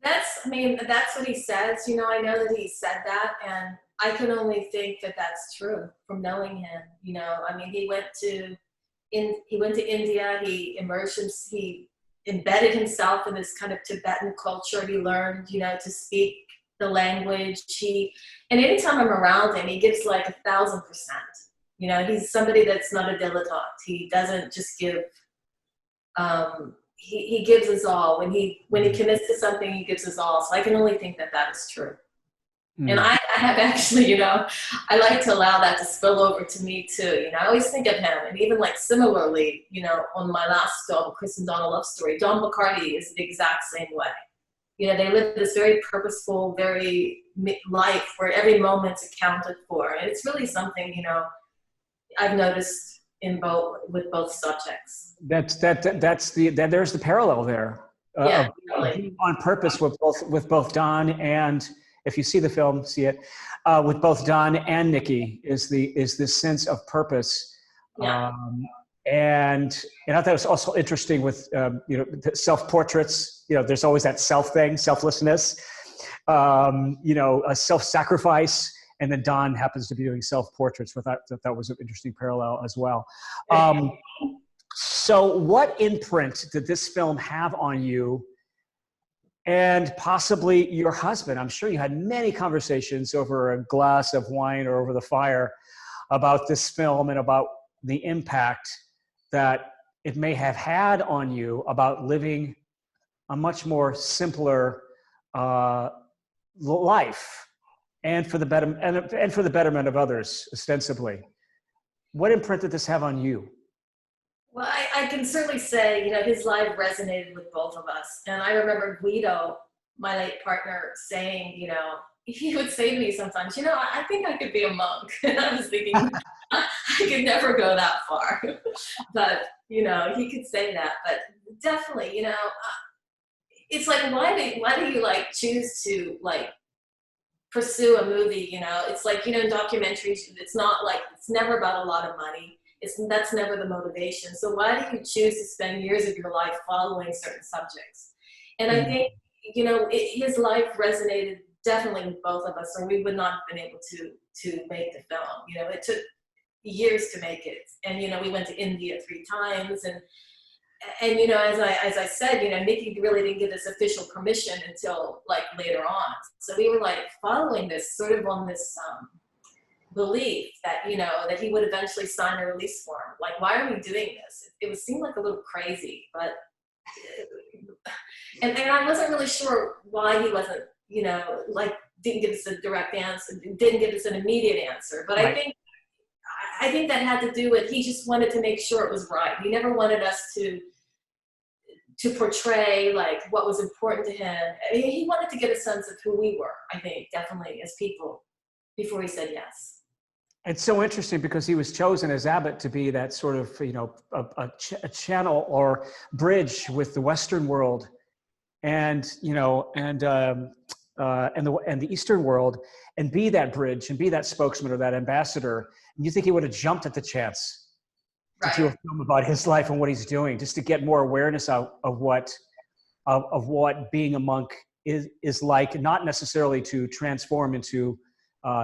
That's what he says. You know, I know that he said that, and I can only think that that's true from knowing him. You know, I mean, he went to India. He embedded himself in this kind of Tibetan culture. He learned, you know, to speak the language. And anytime I'm around him, he gives like 1,000%. You know, he's somebody that's not a dilettante. He doesn't just give. He gives us all. When he commits to something, he gives us all. So I can only think that that is true. And I have actually, you know, I like to allow that to spill over to me too. You know, I always think of him, and even like similarly, you know, on my last film, Chris and Donna Love Story, Don McCarty is the exact same way. You know, they live this very purposeful, very life where every moment's accounted for, and it's really something, you know, I've noticed with both subjects. There's the parallel there. Yeah, being on purpose with both Don, and if you see the film, see it with both Don and Nicky is this sense of purpose. Yeah. And I thought it was also interesting with you know, self-portraits. You know, there's always that self thing, selflessness. You know, a self-sacrifice. And then Don happens to be doing self-portraits. That was an interesting parallel as well. So what imprint did this film have on you and possibly your husband? I'm sure you had many conversations over a glass of wine or over the fire about this film and about the impact that it may have had on you about living a much more simpler life. And for the betterment of others, ostensibly. What imprint did this have on you? Well, I can certainly say, you know, his life resonated with both of us. And I remember Guido, my late partner, saying, you know, he would say to me sometimes, you know, I think I could be a monk. And I was thinking, I could never go that far. But, you know, he could say that. But definitely, you know, it's like, why do you like choose to like pursue a movie? You know, it's like, you know, in documentaries, it's not like, it's never about a lot of money. That's never the motivation. So why do you choose to spend years of your life following certain subjects? And I think, you know, his life resonated definitely with both of us, or we would not have been able to make the film. You know, it took years to make it. And, you know, we went to India 3 times, and you know, as I said, you know, Nicky really didn't give us official permission until like later on. So we were like following this sort of on this belief that, you know, that he would eventually sign a release form. Like, why are we doing this? It would seem like a little crazy, but and I wasn't really sure why he wasn't, you know, like didn't give us a direct answer, didn't give us an immediate answer. But right. I think that had to do with, he just wanted to make sure it was right. He never wanted us to portray like what was important to him. I mean, he wanted to get a sense of who we were, I think, definitely as people before he said yes. It's so interesting because he was chosen as abbot to be that sort of, a channel or bridge with the Western world, and the Eastern world, and be that bridge and be that spokesman or that ambassador. And you think he would have jumped at the chance to do a film about his life and what he's doing, just to get more awareness out of what being a monk is like, not necessarily to transform into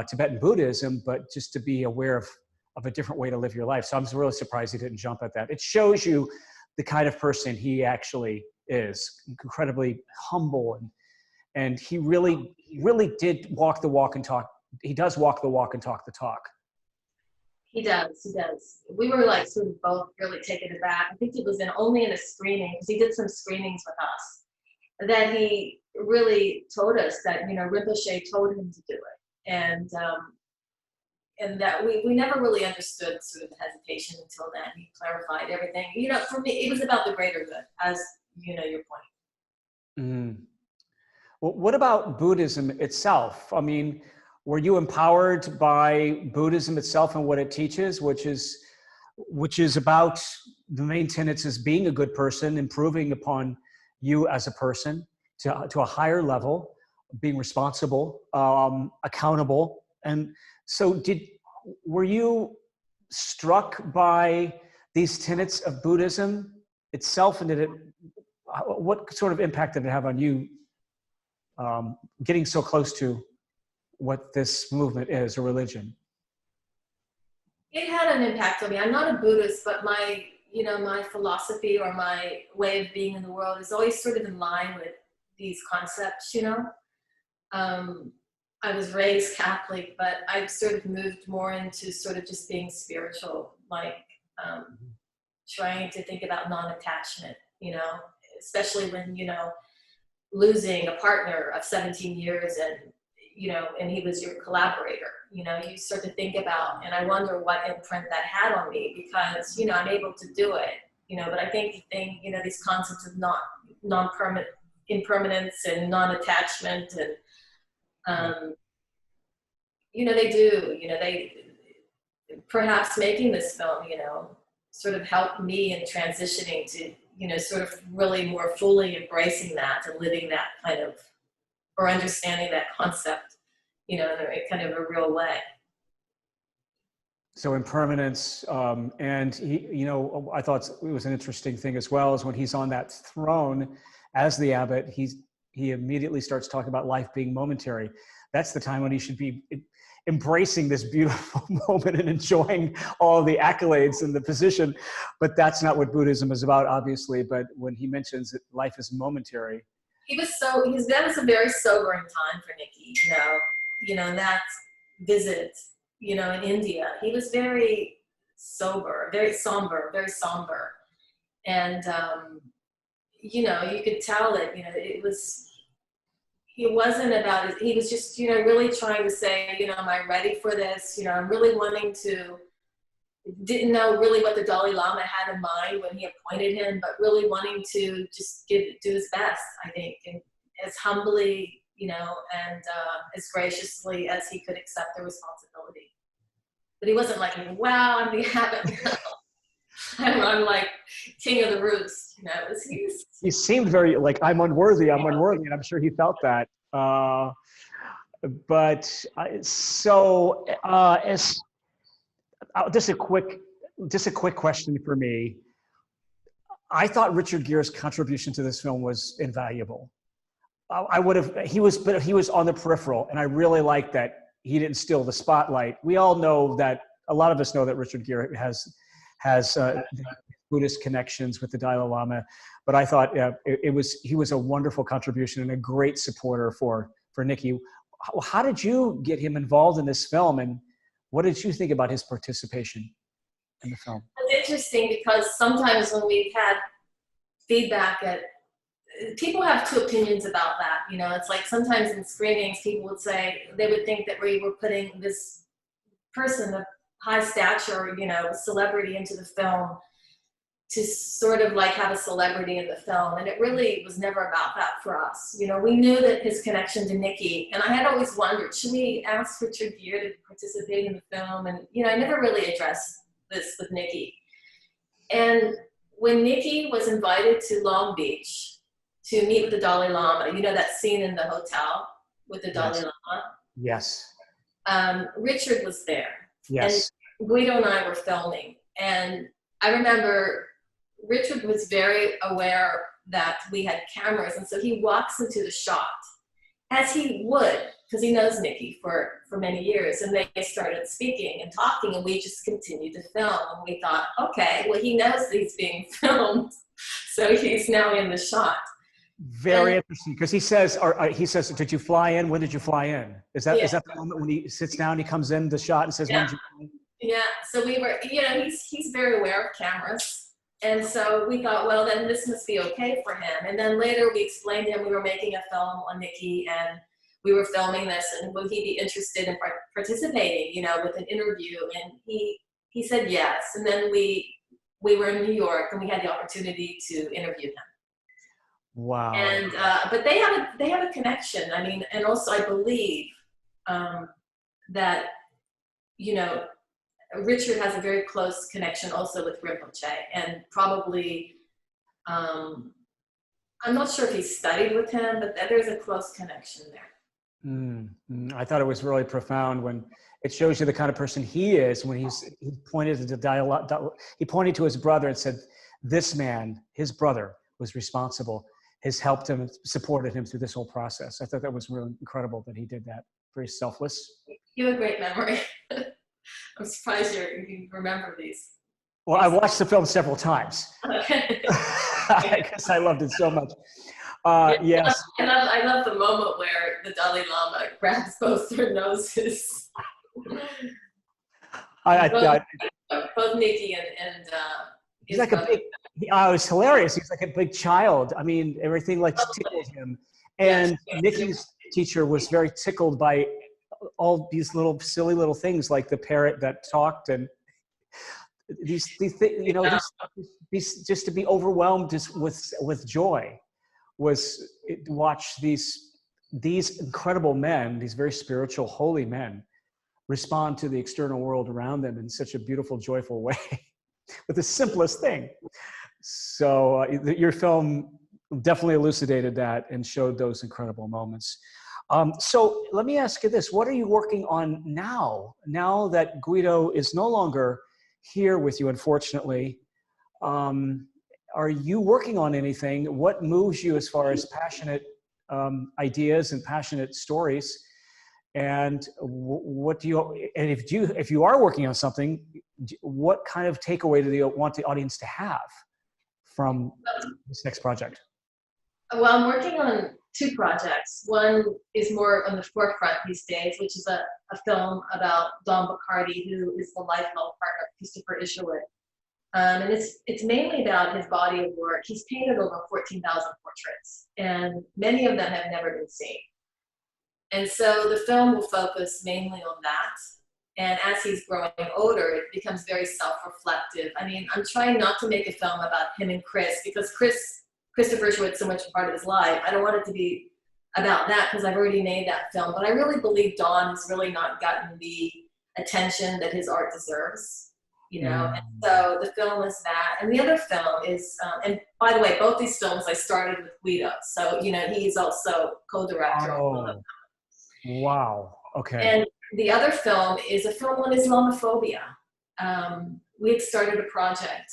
Tibetan Buddhism, but just to be aware of a different way to live your life. So I'm really surprised he didn't jump at that. It shows you the kind of person he actually is, incredibly humble, and he really did walk the walk and talk. He does walk the walk and talk the talk. He does. We were like sort of both really taken aback. I think it was only in a screening, because he did some screenings with us, that he really told us that, Rinpoche told him to do it. And that we never really understood sort of the hesitation until then. He clarified everything. For me, it was about the greater good, as your point. Mm. Well, what about Buddhism itself? I mean, were you empowered by Buddhism itself and what it teaches, which is about the main tenets as being a good person, improving upon you as a person to a higher level, being responsible, accountable. And so were you struck by these tenets of Buddhism itself, and what sort of impact did it have on you, getting so close to what this movement is, or religion? It had an impact on me. I'm not a Buddhist, but my philosophy or my way of being in the world is always sort of in line with these concepts, I was raised Catholic, but I've sort of moved more into sort of just being spiritual, like trying to think about non-attachment, especially when, losing a partner of 17 years and he was your collaborator, you start to think about, and I wonder what imprint that had on me, because, I'm able to do it, but I think the thing, these concepts of impermanence and non-attachment, and they do, they perhaps making this film, sort of helped me in transitioning to, sort of really more fully embracing that and living that kind of, or understanding that concept, in a kind of a real way. So impermanence, and he, I thought it was an interesting thing as well, is when he's on that throne as the abbot, he immediately starts talking about life being momentary. That's the time when he should be embracing this beautiful moment and enjoying all the accolades and the position. But that's not what Buddhism is about, obviously. But when he mentions that life is momentary. That was a very sobering time for Nicky, that visit, in India. He was very sober, very somber. And, you could tell it, he wasn't about it. He was just, really trying to say, am I ready for this? I'm really didn't know really what the Dalai Lama had in mind when he appointed him, but really wanting to just do his best, I think, and as humbly, and as graciously as he could accept the responsibility. But he wasn't like, wow, I'm the abbot. I'm like king of the roost. He seemed very like, I'm unworthy, and I'm sure he felt that. Just a quick question for me. I thought Richard Gere's contribution to this film was invaluable. He was on the peripheral, and I really like that he didn't steal the spotlight. We all know that, a lot of us know that Richard Gere has Buddhist connections with the Dalai Lama, but I thought he was a wonderful contribution and a great supporter for Nicky. How did you get him involved in this film, and what did you think about his participation in the film? It's interesting because sometimes when we've had feedback people have two opinions about that. It's like sometimes in screenings, people would say, they would think that we were putting this person of high stature, celebrity into the film. to sort of like have a celebrity in the film. And it really was never about that for us. You know, we knew that his connection to Nikki, and I had always wondered, should we ask Richard Gere to participate in the film? And, you know, I never really addressed this with Nikki. And when Nikki was invited to Long Beach to meet with the Dalai Lama, you know, that scene in the hotel with the Dalai Lama? Yes. Richard was there. Yes. And Guido and I were filming. And I remember Richard was very aware that we had cameras, and so he walks into the shot, as he would, because he knows Nikki for many years, and they started speaking and talking, and we just continued to film, and we thought, okay, well, he knows that he's being filmed, so he's now in the shot. Very interesting, because he says, did you fly in? When did you fly in? Is that the moment when he sits down, he comes in the shot and says, when did you fly in? Yeah, so we were, you know, he's very aware of cameras. And so we thought, well, then this must be okay for him. And then later we explained to him we were making a film on Nikki and we were filming this, and would he be interested in participating, you know, with an interview? And he said yes. And then we were in New York and we had the opportunity to interview him. Wow. And but they have a connection. I mean, and also I believe that, you know, Richard has a very close connection also with Rinpoche, and probably, I'm not sure if he studied with him, but there's a close connection there. I thought it was really profound when it shows you the kind of person he is. When he pointed to the dialogue, he pointed to his brother and said, "This man, his brother, was responsible. Has helped him, supported him through this whole process." I thought that was really incredible that he did that. Very selfless. You have a great memory. I'm surprised you remember these. Well, I watched the film several times. Okay. Because I loved it so much. Yes. And I love the moment where the Dalai Lama grabs both their noses. Both Nikki and he's like a big, it was hilarious. He's like a big child. I mean, everything like tickled him. And Nikki's teacher was very tickled by all these little silly little things like the parrot that talked, and these you know, these just to be overwhelmed just with joy was to watch these incredible men, these very spiritual, holy men, respond to the external world around them in such a beautiful, joyful way with the simplest thing. So your film definitely elucidated that and showed those incredible moments. So let me ask you this. What are you working on now? Now that Guido is no longer here with you, unfortunately, are you working on anything? What moves you as far as passionate ideas and passionate stories? And what do you, and if you are working on something, what kind of takeaway do you want the audience to have from this next project? Well, I'm working on two projects. One is more on the forefront these days, which is a film about Don Bacardi, who is the lifelong partner of Christopher Isherwood. And it's mainly about his body of work. He's painted over 14,000 portraits, and many of them have never been seen. And so the film will focus mainly on that. And as he's growing older, it becomes very self-reflective. I mean, I'm trying not to make a film about him and Chris, because Christopher Isherwood's so much a part of his life. I don't want it to be about that because I've already made that film. But I really believe Don has really not gotten the attention that his art deserves, you know? And so the film is that. And the other film is, and by the way, both these films I started with Guido. So, you know, he's also co-director of both of them. Wow. Okay. And the other film is a film on Islamophobia. We had started a project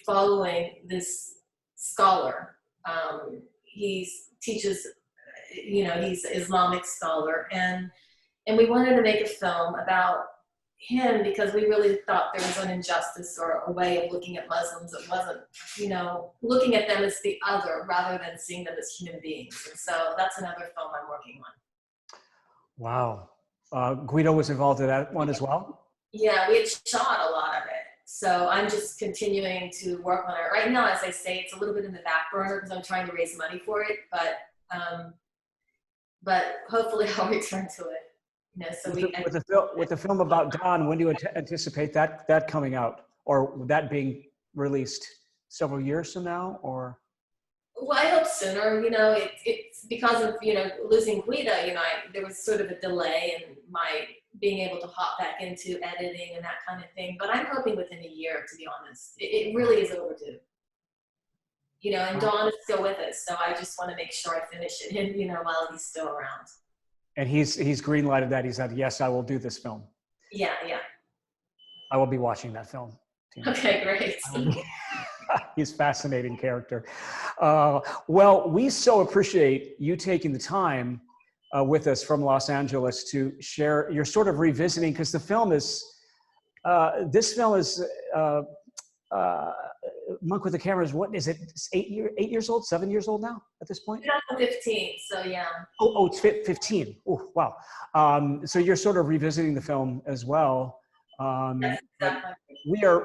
following this scholar. He teaches, you know, he's an Islamic scholar, and we wanted to make a film about him because we really thought there was an injustice or a way of looking at Muslims that wasn't, you know, looking at them as the other rather than seeing them as human beings. And so that's another film I'm working on. Wow. Guido was involved in that one as well? Yeah, we had shot a lot of it. So I'm just continuing to work on it. Right now, as I say, it's a little bit in the back burner because I'm trying to raise money for it, but hopefully I'll return to it. You know, so with the film about Don, when do you anticipate that coming out or that being released? several years from now, or? Well, I hope sooner. You know, it's because of, you know, losing Guida, you know, there was sort of a delay in my being able to hop back into editing and that kind of thing. But I'm hoping within a year, to be honest. It really is overdue. You know, and Don is still with us, so I just want to make sure I finish it, and, you know, while he's still around. And he's green-lighted that. He said, yes, I will do this film. Yeah, yeah. I will be watching that film. Tina. Okay, great. He's a fascinating character. Well, we so appreciate you taking the time with us from Los Angeles to share. You're sort of revisiting, because the film is, this film is, Monk with the Camera is, what is it, 8 years old, 7 years old now at this point? 2015, so yeah. Oh, it's 15. Oh, wow. So you're sort of revisiting the film as well. Yes, exactly. We are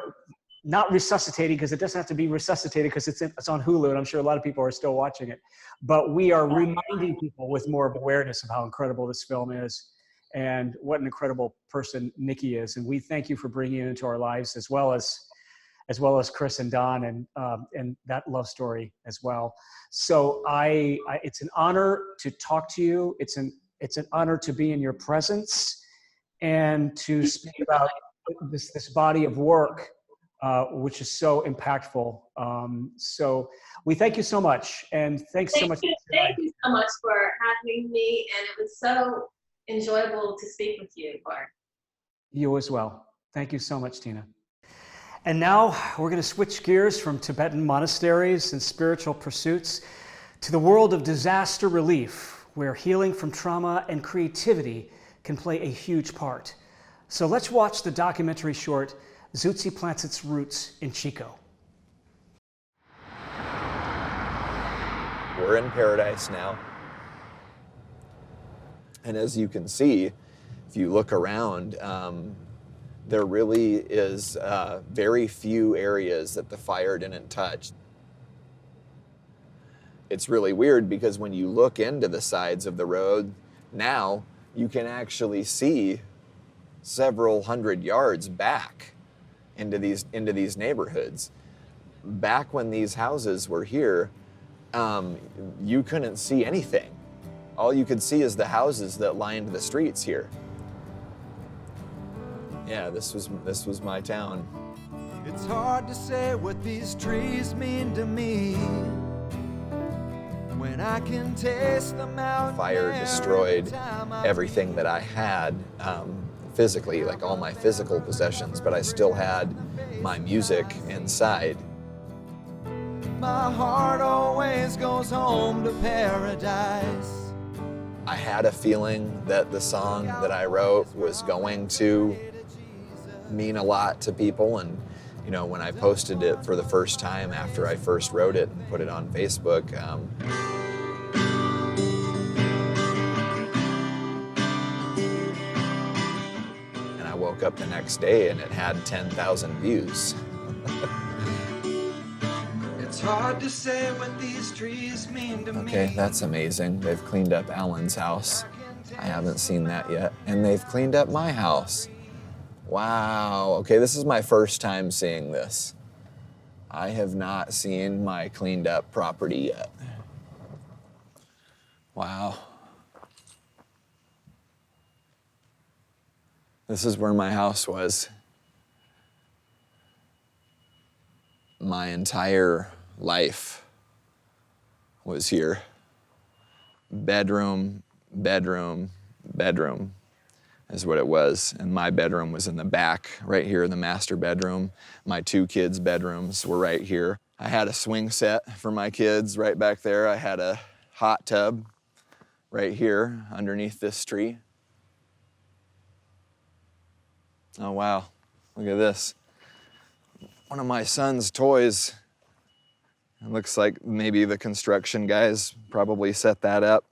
not resuscitating, because it doesn't have to be resuscitated, because it's on Hulu, and I'm sure a lot of people are still watching it. But we are reminding people with more of awareness of how incredible this film is and what an incredible person Nikki is. And we thank you for bringing it into our lives, as well as Chris and Don, and that love story as well. So it's an honor to talk to you. It's an honor to be in your presence and to speak about this body of work, which is so impactful. So we thank you so much, and thanks so much. Thank you so much for having me, and it was so enjoyable to speak with you, Bart. You as well. Thank you so much, Tina. And now we're going to switch gears from Tibetan monasteries and spiritual pursuits to the world of disaster relief, where healing from trauma and creativity can play a huge part. So let's watch the documentary short, Zootsi Plants Its Roots in Chico. We're in paradise now. And as you can see, if you look around, there really is very few areas that the fire didn't touch. It's really weird, because when you look into the sides of the road now, you can actually see several hundred yards back into these neighborhoods. Back when these houses were here, you couldn't see anything. All you could see is the houses that lined the streets here. Yeah, this was my town. It's hard to say what these trees mean to me when I can taste them out. Fire destroyed everything that I had physically, like all my physical possessions, but I still had my music inside. My heart always goes home to paradise. I had a feeling that the song that I wrote was going to mean a lot to people, and you know, when I posted it for the first time after I first wrote it and put it on Facebook, and I woke up the next day and it had 10,000 views. It's hard to say what these trees mean to me. Okay, that's amazing. They've cleaned up Ellen's house. I haven't seen that yet. And they've cleaned up my house. Wow. Okay, this is my first time seeing this. I have not seen my cleaned up property yet. Wow. This is where my house was. My entire life was here. Bedroom, bedroom, bedroom is what it was. And my bedroom was in the back, right here, the master bedroom. My two kids' bedrooms were right here. I had a swing set for my kids right back there. I had a hot tub right here underneath this tree. Oh, wow, look at this. One of my son's toys. It looks like maybe the construction guys probably set that up.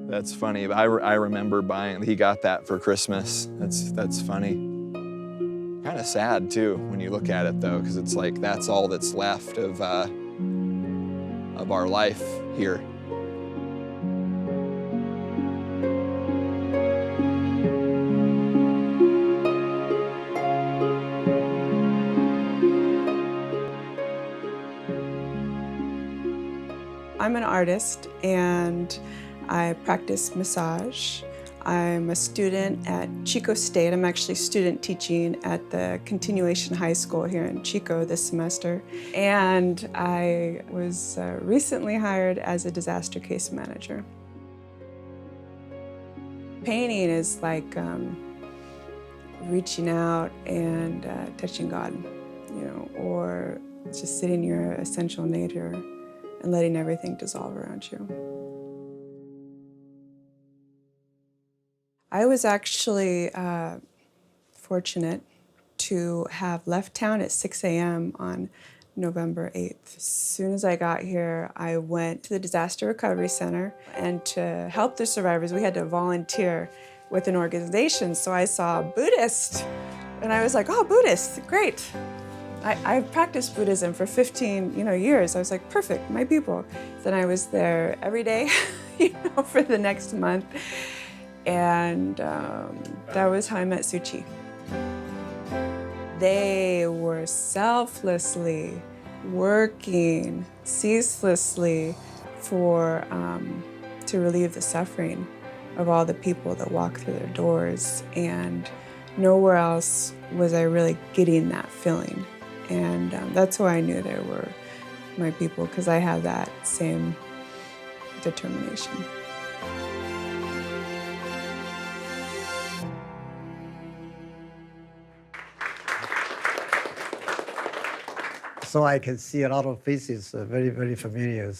That's funny. I remember buying, he got that for Christmas. That's funny. Kind of sad too when you look at it though, because it's like that's all that's left of our life here. I'm an artist and I practice massage. I'm a student at Chico State. I'm actually student teaching at the continuation high school here in Chico this semester. And I was recently hired as a disaster case manager. Painting is like reaching out and touching God, you know, or just sitting in your essential nature and letting everything dissolve around you. I was actually fortunate to have left town at 6 a.m. on November 8th. As soon as I got here, I went to the Disaster Recovery Center, and to help the survivors, we had to volunteer with an organization. So I saw a Buddhist, and I was like, oh, Buddhist, great. I've practiced Buddhism for 15 years. I was like, perfect, my people. Then I was there every day for the next month. And that was how I met Tzu Chi. They were selflessly working ceaselessly to relieve the suffering of all the people that walk through their doors. And nowhere else was I really getting that feeling. And that's why I knew they were my people, because I have that same determination. So I can see a lot of faces, very, very familiar,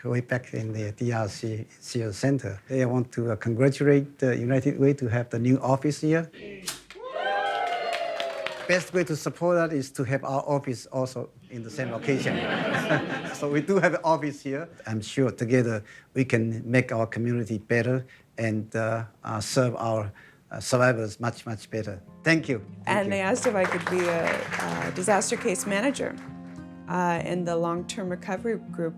way back in the DRC Seal Center. I want to congratulate the United Way to have the new office here. Best way to support that is to have our office also in the same location. So we do have an office here. I'm sure together we can make our community better and serve our survivors much, much better. Thank you. And they asked if I could be a disaster case manager in the long-term recovery group.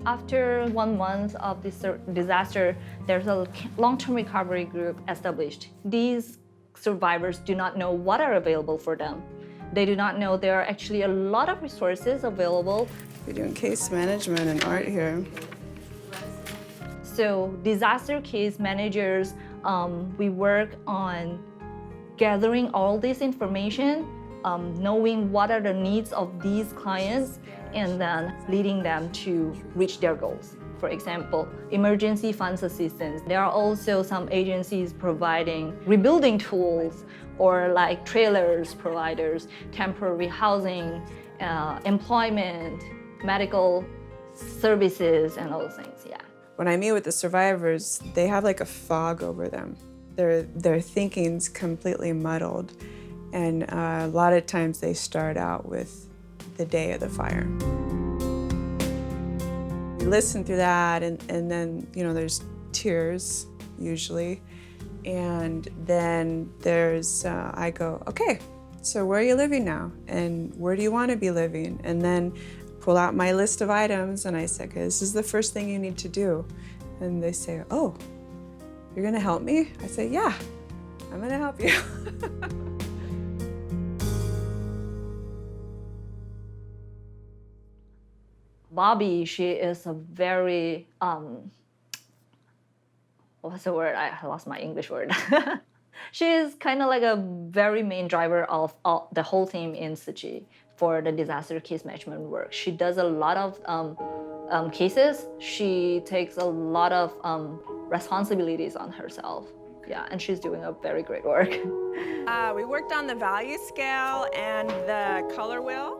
After 1 month of this disaster, there's a long-term recovery group established. These survivors do not know what are available for them. They do not know there are actually a lot of resources available. We're doing case management and art here. So disaster case managers, we work on gathering all this information, knowing what are the needs of these clients, and then leading them to reach their goals. For example, emergency funds assistance. There are also some agencies providing rebuilding tools, or like trailers providers, temporary housing, employment, medical services, and all those things, yeah. When I meet with the survivors, they have like a fog over them. Their thinking's completely muddled, and a lot of times they start out with the day of the fire. You listen through that, and then there's tears usually, and then there's I go, okay, so where are you living now, and where do you want to be living, and then pull out my list of items, and I say, okay, this is the first thing you need to do, and they say, oh, you're gonna help me? I say, yeah, I'm gonna help you. Bobbie, she is a very, what's the word? I lost my English word. She is kind of like a very main driver of the whole team in Tzu Chi for the disaster case management work. She does a lot of cases. She takes a lot of responsibilities on herself. Yeah, and she's doing a very great work. We worked on the value scale and the color wheel.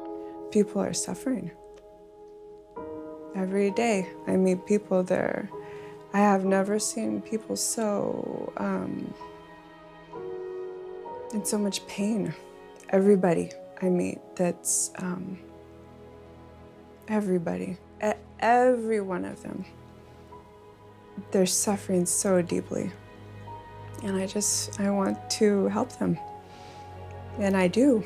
People are suffering. Every day I meet people there. I have never seen people so in so much pain. Everybody I meet, that's everybody, every one of them, they're suffering so deeply. And I want to help them, and I do.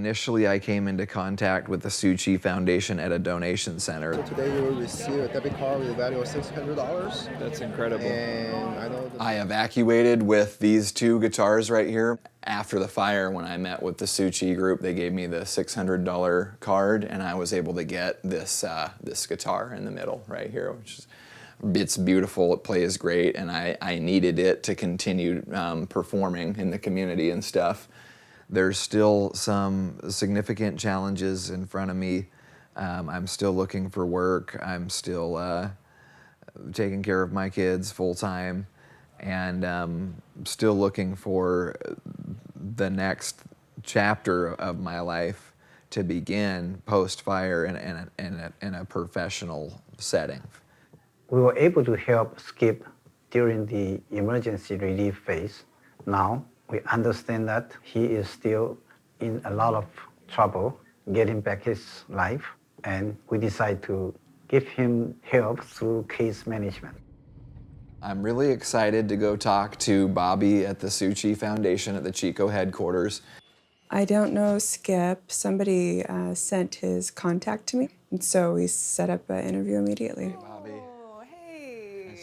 Initially, I came into contact with the Tzu Chi Foundation at a donation center. So today you will receive a debit card with a value of $600. That's incredible. And I know I evacuated with these two guitars right here. After the fire, when I met with the Tzu Chi group, they gave me the $600 card, and I was able to get this this guitar in the middle right here, which is, it's beautiful, it plays great, and I needed it to continue performing in the community and stuff. There's still some significant challenges in front of me. I'm still looking for work. I'm still taking care of my kids full time, and still looking for the next chapter of my life to begin post-fire in a professional setting. We were able to help Skip during the emergency relief phase. Now, we understand that he is still in a lot of trouble getting back his life, and we decide to give him help through case management. I'm really excited to go talk to Bobbie at the Tzu Chi Foundation at the Chico headquarters. I don't know Skip. Somebody sent his contact to me, and so we set up an interview immediately.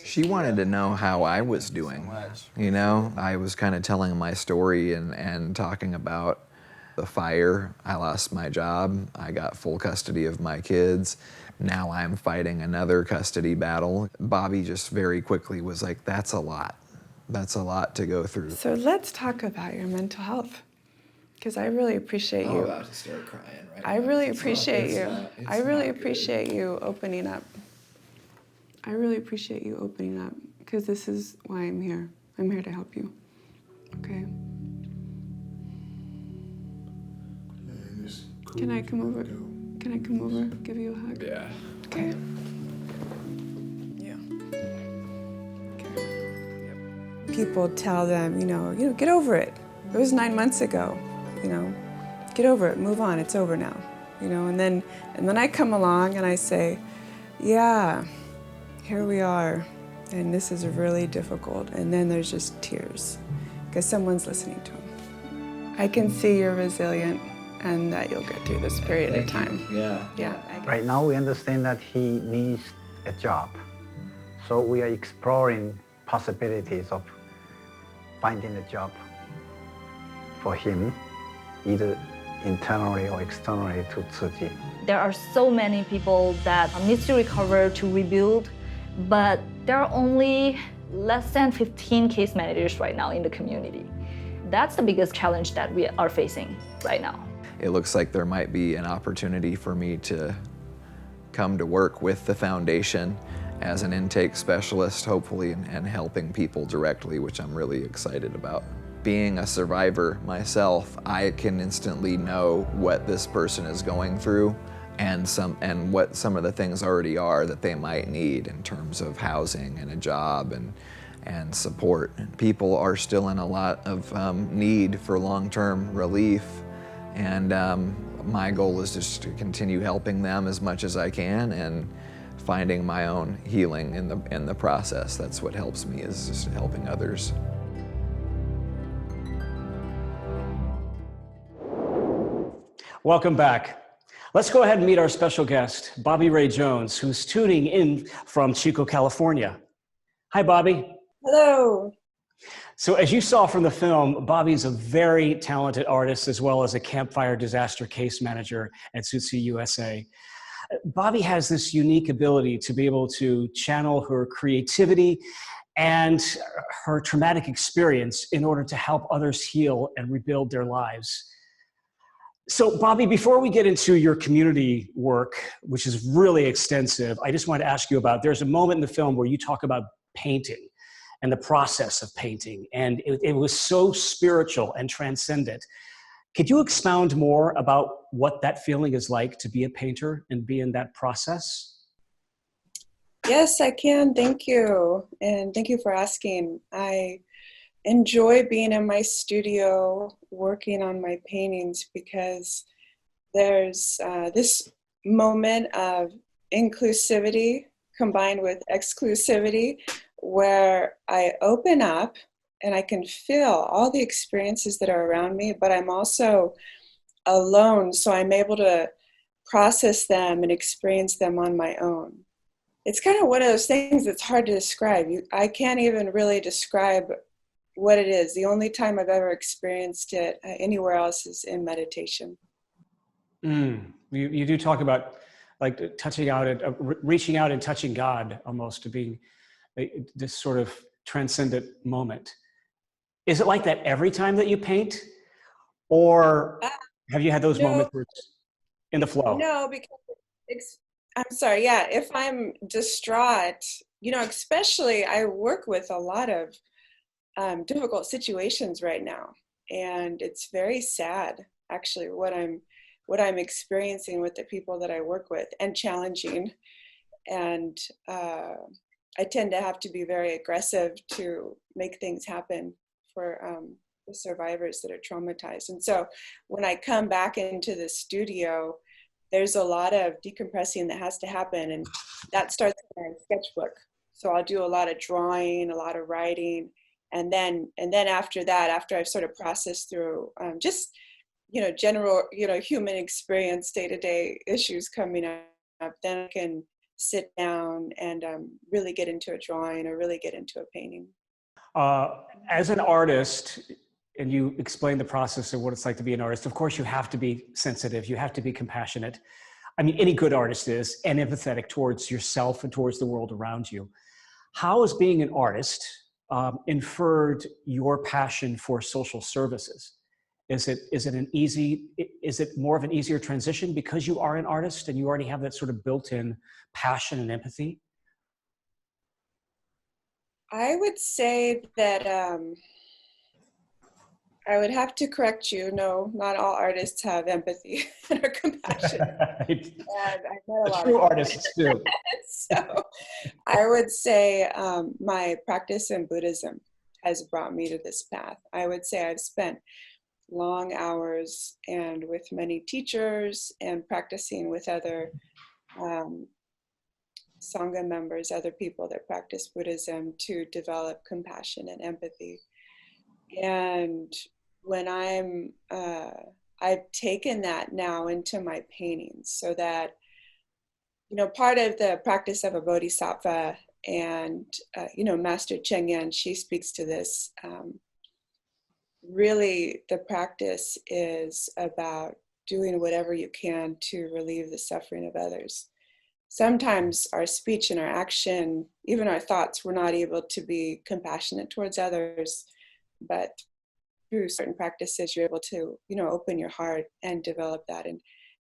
She wanted to know how I was doing. You know, I was kind of telling my story and talking about the fire. I lost my job. I got full custody of my kids. Now I'm fighting another custody battle. Bobbie just very quickly was like, that's a lot. That's a lot to go through. So let's talk about your mental health, because I really appreciate you. I'm about to start crying right now. I really appreciate you. I really appreciate you opening up. I really appreciate you opening up, because this is why I'm here. I'm here to help you. Okay? Can I come over? Can I come over? Give you a hug? Yeah. Okay. Yeah. Okay. Yep. People tell them, you know, get over it. It was 9 months ago. You know, get over it. Move on. It's over now. You know, and then I come along and I say, yeah, here we are, and this is really difficult. And then there's just tears, because someone's listening to them. I can see you're resilient, and that you'll get through this period of time. Yeah. Right now, we understand that he needs a job. So we are exploring possibilities of finding a job for him, either internally or externally to Tzu Chi. There are so many people that need to recover, to rebuild, but there are only less than 15 case managers right now in the community. That's the biggest challenge that we are facing right now. It looks like there might be an opportunity for me to come to work with the foundation as an intake specialist, hopefully, and helping people directly, which I'm really excited about. Being a survivor myself, I can instantly know what this person is going through and what some of the things already are that they might need in terms of housing and a job and support. People are still in a lot of need for long-term relief, and my goal is just to continue helping them as much as I can and finding my own healing in the process. That's what helps me, is just helping others. Welcome back. Let's go ahead and meet our special guest, Bobbie Rae Jones, who's tuning in from Chico, California. Hi, Bobbie. Hello. So as you saw from the film, Bobbie is a very talented artist as well as a campfire disaster case manager at Zootsi USA. Bobbie has this unique ability to be able to channel her creativity and her traumatic experience in order to help others heal and rebuild their lives. So Bobbie, before we get into your community work, which is really extensive, I just want to ask you about, there's a moment in the film where you talk about painting and the process of painting, and it was so spiritual and transcendent. Could you expound more about what that feeling is like to be a painter and be in that process? Yes, I can. Thank you. And thank you for asking. I enjoy being in my studio working on my paintings because there's this moment of inclusivity combined with exclusivity where I open up and I can feel all the experiences that are around me, but I'm also alone, so I'm able to process them and experience them on my own. It's kind of one of those things that's hard to describe. I can't even really describe what it is. The only time I've ever experienced it anywhere else is in meditation. You do talk about like touching out and reaching out and touching God almost, to being this sort of transcendent moment. Is it like that every time that you paint, or have you had those moments where it's in the flow? No, because I'm sorry. Yeah, if I'm distraught, especially I work with a lot of difficult situations right now, and it's very sad, actually, what I'm experiencing with the people that I work with, and challenging. And I tend to have to be very aggressive to make things happen for the survivors that are traumatized. And so when I come back into the studio, there's a lot of decompressing that has to happen, and that starts in my sketchbook. So I'll do a lot of drawing, a lot of writing, and then after that, after I've sort of processed through just general human experience, day-to-day issues coming up, then I can sit down and really get into a drawing or really get into a painting. As an artist, and you explain the process of what it's like to be an artist, of course you have to be sensitive, you have to be compassionate. I mean, any good artist is, and empathetic towards yourself and towards the world around you. How has being an artist inferred your passion for social services? Is it more of an easier transition because you are an artist and you already have that sort of built-in passion and empathy? I would say that I would have to correct you. No, not all artists have empathy or compassion. And I've met a lot True of artists do. So I would say my practice in Buddhism has brought me to this path. I would say I've spent long hours and with many teachers and practicing with other Sangha members, other people that practice Buddhism, to develop compassion and empathy. And when I've taken that now into my paintings, so that, part of the practice of a bodhisattva, and, Master Cheng Yen, she speaks to this, really the practice is about doing whatever you can to relieve the suffering of others. Sometimes our speech and our action, even our thoughts, we're not able to be compassionate towards others, but through certain practices, you're able to, open your heart and develop that.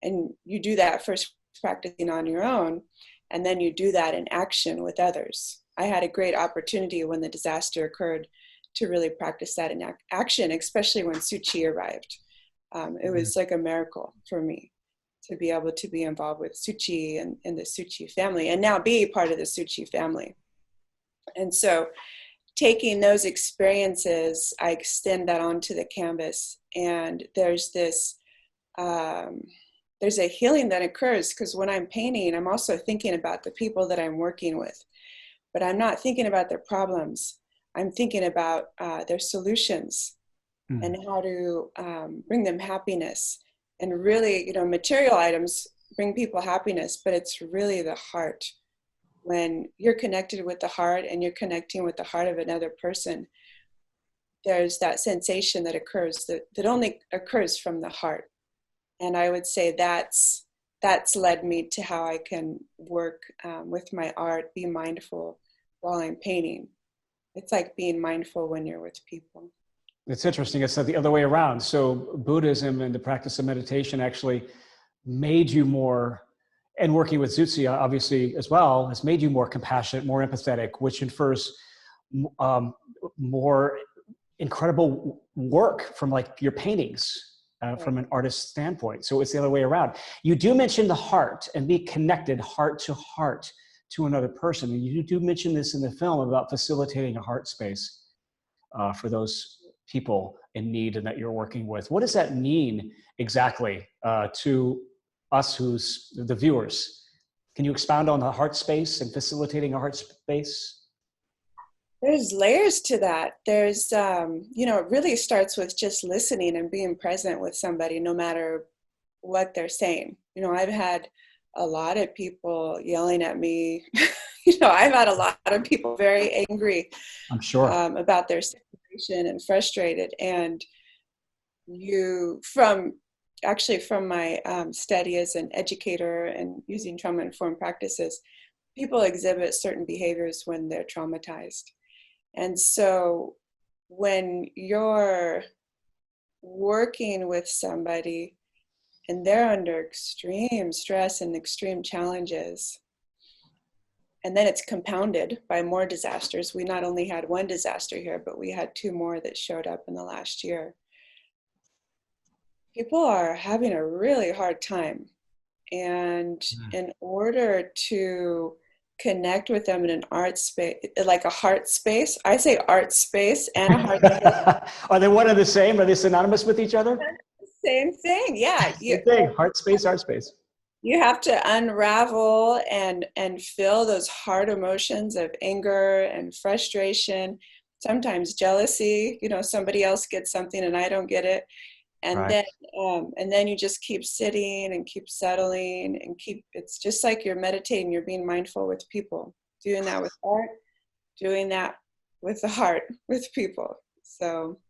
And you do that first practicing on your own, and then you do that in action with others. I had a great opportunity when the disaster occurred to really practice that in action, especially when Tzu Chi arrived. It was like a miracle for me to be able to be involved with Tzu Chi and the Tzu Chi family, and now be part of the Tzu Chi family. And so taking those experiences, I extend that onto the canvas, and there's this, there's a healing that occurs, because when I'm painting, I'm also thinking about the people that I'm working with, but I'm not thinking about their problems. I'm thinking about their solutions and how to bring them happiness. And really, material items bring people happiness, but it's really the heart. When you're connected with the heart and you're connecting with the heart of another person, there's that sensation that occurs that only occurs from the heart. And I would say that's led me to how I can work with my art, be mindful while I'm painting. It's like being mindful when you're with people. It's interesting. It's the other way around. So Buddhism and the practice of meditation actually made you more, and working with Zootsi obviously as well, has made you more compassionate, more empathetic, which infers more incredible work from like your paintings from an artist's standpoint. So it's the other way around. You do mention the heart and be connected heart to another person. And you do mention this in the film about facilitating a heart space for those people in need and that you're working with. What does that mean exactly to us who's the viewers? Can you expound on the heart space and facilitating a heart space? There's layers to that. There's, it really starts with just listening and being present with somebody, no matter what they're saying. You know, I've had a lot of people yelling at me. You know, I've had a lot of people very angry, I'm sure, about their situation and frustrated. And from my study as an educator and using trauma-informed practices, people exhibit certain behaviors when they're traumatized. And so when you're working with somebody and they're under extreme stress and extreme challenges, and then it's compounded by more disasters. We not only had one disaster here, but we had 2 more that showed up in the last year. People are having a really hard time. And in order to connect with them in an art space, like a heart space, I say art space and a heart space. Are they one and the same? Are they synonymous with each other? Same thing, yeah. Same thing, heart space, art space. You have to unravel and feel those hard emotions of anger and frustration, sometimes jealousy, you know, somebody else gets something and I don't get it. And Right. then you just keep sitting and keep settling and it's just like you're meditating, you're being mindful with people, doing that with art, doing that with the heart, with people. So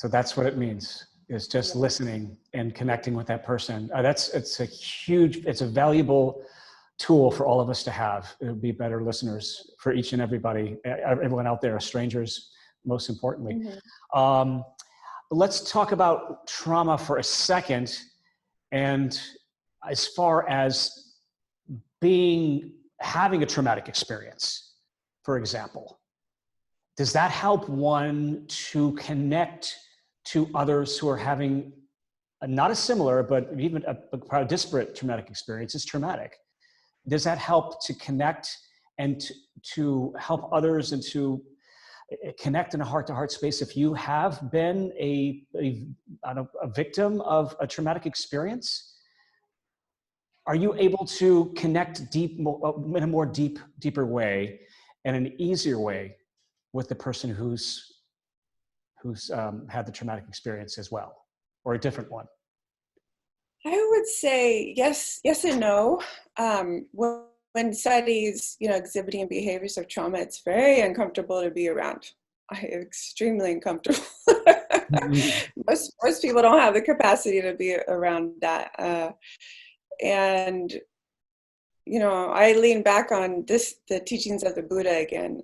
that's what it means, is just listening and connecting with that person. It's a valuable tool for all of us to have. It would be better listeners for each and everybody, everyone out there, strangers, most importantly. Let's talk about trauma for a second. And as far as having a traumatic experience, for example, does that help one to connect to others who are having not a similar, but even a disparate traumatic experience? Is traumatic. Does that help to connect and to help others and to connect in a heart-to-heart space if you have been a victim of a traumatic experience? Are you able to connect in a more deeper way and an easier way with the person who's had the traumatic experience as well, or a different one? I would say yes and no. When somebody's, you know, exhibiting behaviors of trauma, it's very uncomfortable to be around. Extremely uncomfortable. Most people don't have the capacity to be around that. And, you know, I lean back on the teachings of the Buddha again.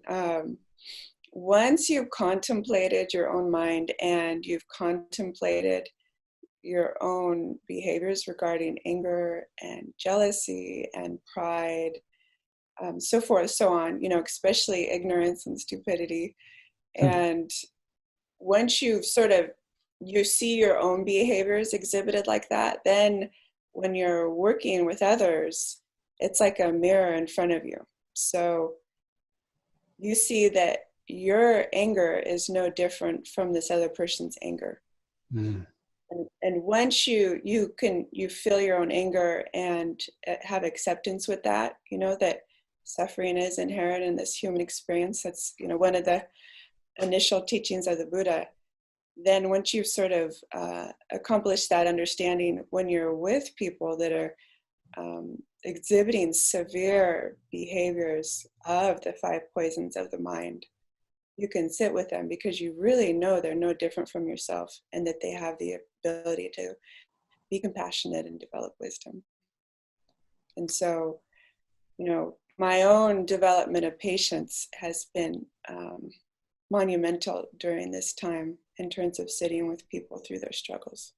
Once you've contemplated your own mind and you've contemplated your own behaviors regarding anger and jealousy and pride, so forth, so on, you know, especially ignorance and stupidity. And once you see your own behaviors exhibited like that, then when you're working with others, it's like a mirror in front of you. So you see that your anger is no different from this other person's anger. And once you feel your own anger and have acceptance with that, you know, that suffering is inherent in this human experience. That's, you know, one of the initial teachings of the Buddha. Then once you've sort of accomplished that understanding, when you're with people that are exhibiting severe behaviors of the 5 poisons of the mind, you can sit with them because you really know they're no different from yourself and that they have the ability to be compassionate and develop wisdom. And so, you know, my own development of patience has been monumental during this time in terms of sitting with people through their struggles.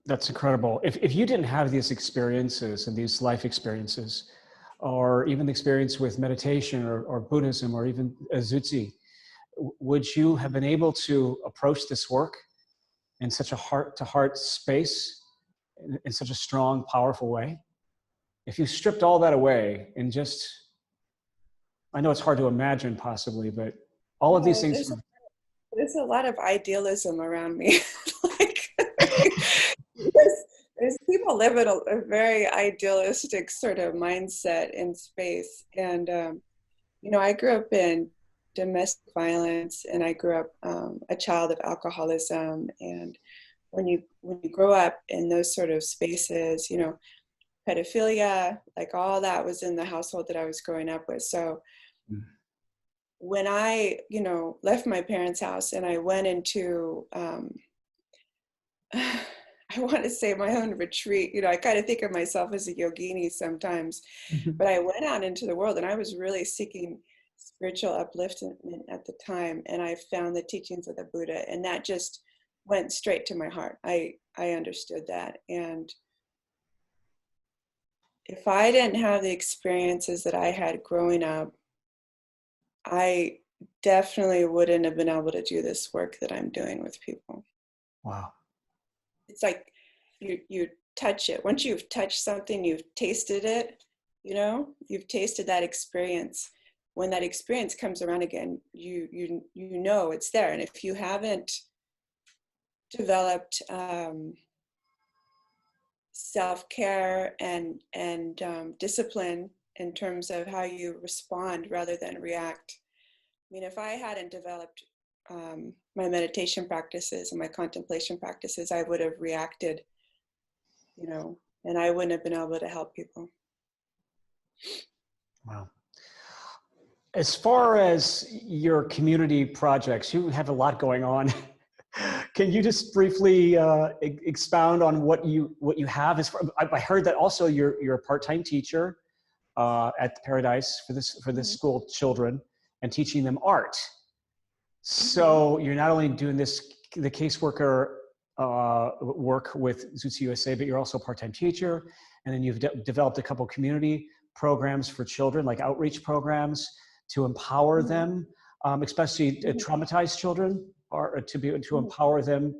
That's incredible. If you didn't have these experiences and these life experiences, or even the experience with meditation or Buddhism or even Zootsi, would you have been able to approach this work in such a heart-to-heart space in such a strong, powerful way? If you stripped all that away and just, I know it's hard to imagine possibly, but all of these things. There's a lot of idealism around me. There's people live in a very idealistic sort of mindset in space. And, you know, I grew up in domestic violence, and I grew up a child of alcoholism and when you grow up in those sort of spaces, you know, pedophilia, like all that was in the household that I was growing up with. So when I, you know, left my parents' house and I went into, I want to say my own retreat, you know, I kind of think of myself as a yogini sometimes, but I went out into the world and I was really seeking spiritual upliftment at the time. And I found the teachings of the Buddha, and that just went straight to my heart. I understood that. And if I didn't have the experiences that I had growing up, I definitely wouldn't have been able to do this work that I'm doing with people. Wow. It's like you touch it. Once you've touched something, you've tasted it, you know, you've tasted that experience. When that experience comes around again, you know it's there. And if you haven't developed self-care and discipline in terms of how you respond rather than react. I mean, if I hadn't developed my meditation practices and my contemplation practices, I would have reacted, you know, and I wouldn't have been able to help people. Wow. As far as your community projects, you have a lot going on. Can you just briefly expound on what you have? I heard that also you're a part-time teacher at the Paradise for this school children and teaching them art. So you're not only doing the caseworker work with Zootsi USA, but you're also a part-time teacher. And then you've developed a couple community programs for children, like outreach programs, to empower them, especially traumatized children, or to empower them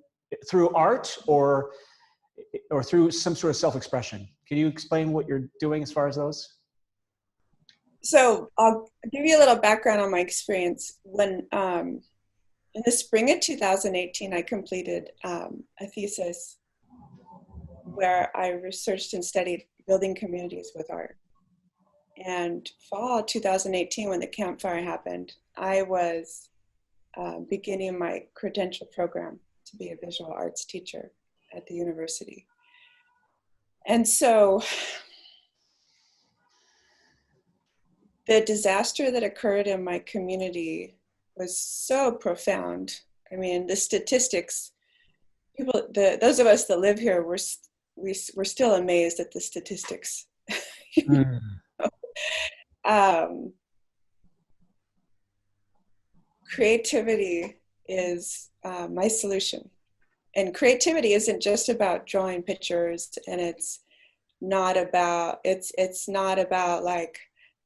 through art or through some sort of self-expression. Can you explain what you're doing as far as those? So I'll give you a little background on my experience. When in the spring of 2018, I completed a thesis where I researched and studied building communities with art. And fall 2018, when the campfire happened, I was beginning my credential program to be a visual arts teacher at the university. And so the disaster that occurred in my community was so profound. I mean, the statistics, those of us that live here, we're still amazed at the statistics. Creativity is my solution. And creativity isn't just about drawing pictures, and it's not about like,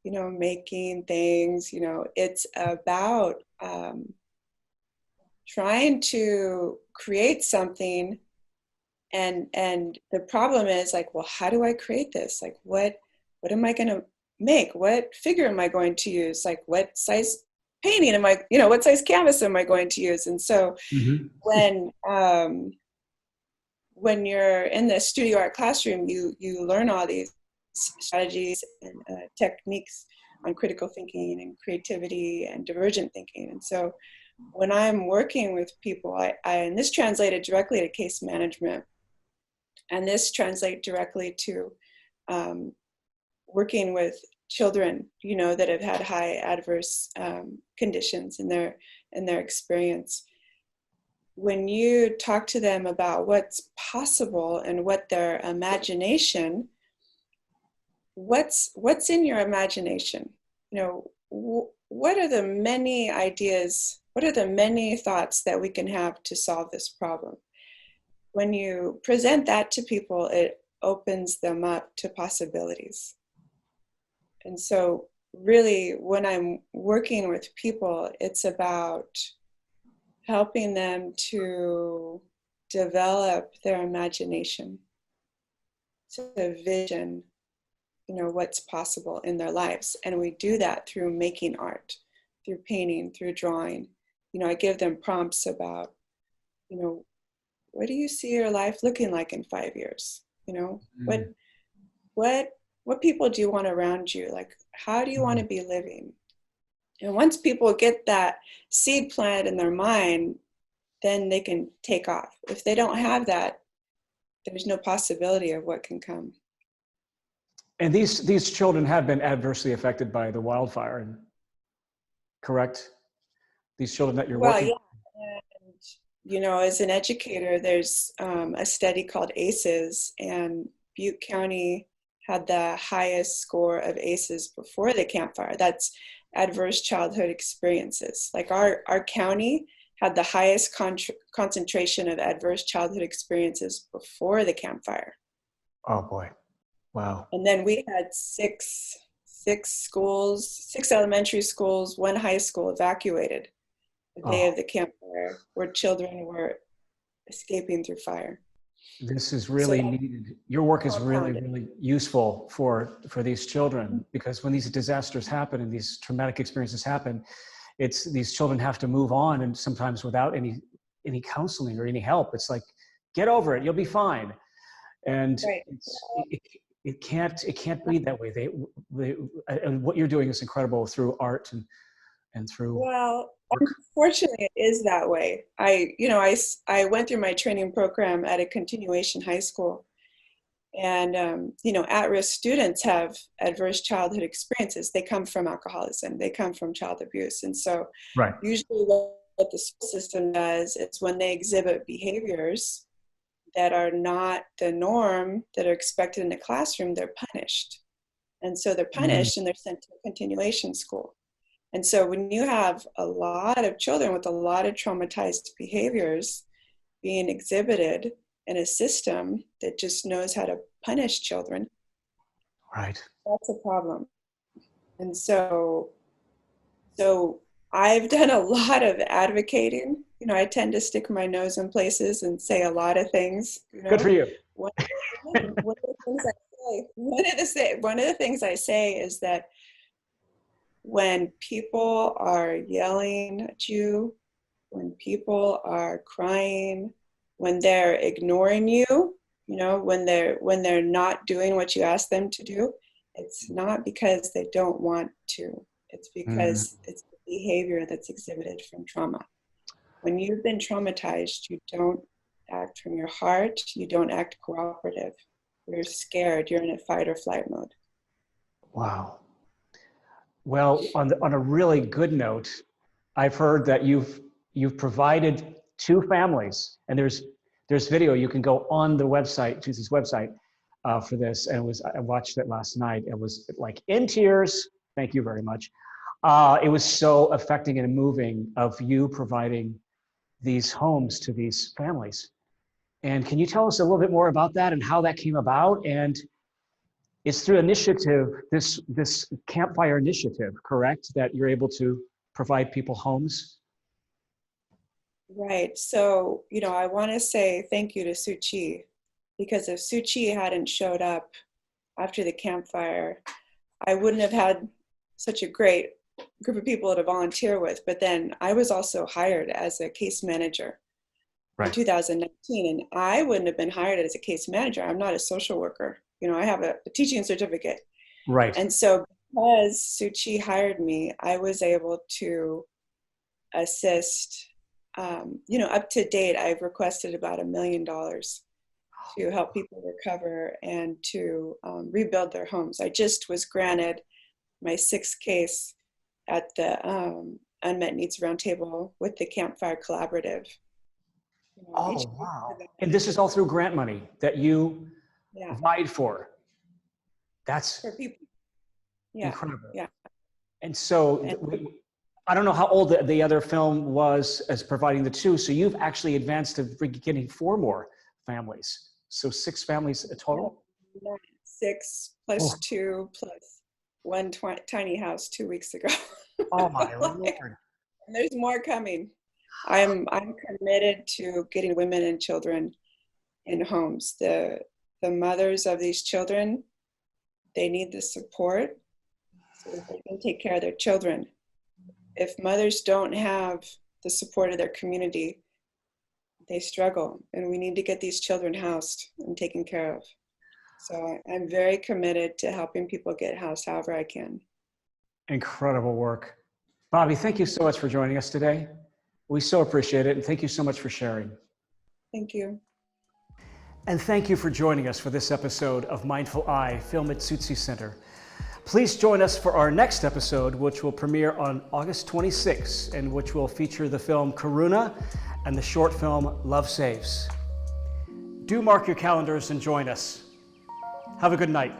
you know, making things, you know, it's about trying to create something. And the problem is like, well, how do I create this? Like, what am I going to make? What figure am I going to use? Like, what size painting am I, you know, what size canvas am I going to use? And so when you're in the studio art classroom, you learn all these strategies and techniques on critical thinking and creativity and divergent thinking. And so when I'm working with people, and this translated directly to case management, and this translates directly to working with children, you know, that have had high adverse conditions in their experience. When you talk to them about what's possible and what their imagination, what's in your imagination? You know, what are the many ideas, what are the many thoughts that we can have to solve this problem? When you present that to people, it opens them up to possibilities. And so really, when I'm working with people, it's about helping them to develop their imagination, to vision, you know, what's possible in their lives. And we do that through making art, through painting, through drawing. You know, I give them prompts about, you know, what do you see your life looking like in 5 years? You know, what people do you want around you? Like, how do you want to be living? And once people get that seed planted in their mind, then they can take off. If they don't have that, there's no possibility of what can come. And these children have been adversely affected by the wildfire, correct? These children that you're working. Well, yeah. And, you know, as an educator, there's a study called ACEs, and Butte County had the highest score of ACEs before the campfire. That's adverse childhood experiences. Like our county had the highest concentration of adverse childhood experiences before the campfire. Oh boy, wow. And then we had six elementary schools, one high school evacuated the day of the campfire, where children were escaping through fire. This is really needed. Your work is really, really useful for these children, because when these disasters happen and these traumatic experiences happen, these children have to move on, and sometimes without any counseling or any help. It's like, get over it, you'll be fine. And right. it can't be that way. And what you're doing is incredible through art and through. Well, unfortunately, it is that way. I went through my training program at a continuation high school, and at-risk students have adverse childhood experiences. They come from alcoholism, they come from child abuse, and so usually what the school system does is when they exhibit behaviors that are not the norm, that are expected in the classroom, they're punished, and so they're punished and they're sent to a continuation school. And so when you have a lot of children with a lot of traumatized behaviors being exhibited in a system that just knows how to punish children, right, that's a problem. And so I've done a lot of advocating. You know, I tend to stick my nose in places and say a lot of things. You know? Good for you. One of the things I say is that when people are yelling at you, when people are crying, when they're ignoring you, you know, when they're not doing what you ask them to do, it's not because they don't want to. It's because it's the behavior that's exhibited from trauma. When you've been traumatized, you don't act from your heart, you don't act cooperative. You're scared, you're in a fight or flight mode. Wow. Well, on a really good note, I've heard that you've provided 2 families, and there's video. You can go on the website, Zootzi's website, for this. And I watched it last night. It was like in tears. Thank you very much. It was so affecting and moving of you providing these homes to these families. And can you tell us a little bit more about that and how that came about? And it's through initiative, this campfire initiative, correct? That you're able to provide people homes? Right. So, you know, I want to say thank you to Tzu Chi, because if Tzu Chi hadn't showed up after the campfire, I wouldn't have had such a great group of people to volunteer with. But then I was also hired as a case manager in 2019, and I wouldn't have been hired as a case manager. I'm not a social worker. You know, I have a teaching certificate. Right. And so because Tzu Chi hired me, I was able to assist, up to date, I've requested about $1 million to help people recover and to rebuild their homes. I just was granted my 6th case at the Unmet Needs Roundtable with the Campfire Collaborative. Oh, wow. And this is all through grant money that you vied for. That's for people. Incredible. Yeah. And so I don't know how old the other film was as providing the 2. So you've actually advanced to getting 4 more families. So 6 families total? 6 plus 2 plus 1 tiny house 2 weeks ago. Oh my Lord. And there's more coming. I'm committed to getting women and children in homes. The mothers of these children, they need the support so that they can take care of their children. If mothers don't have the support of their community, they struggle, and we need to get these children housed and taken care of. So I'm very committed to helping people get housed however I can. Incredible work. Bobbie, thank you so much for joining us today. We so appreciate it, and thank you so much for sharing. Thank you. And thank you for joining us for this episode of Mindful Eye, Film at Zootsi Center. Please join us for our next episode, which will premiere on August 26, and which will feature the film Karuna and the short film Love Saves. Do mark your calendars and join us. Have a good night.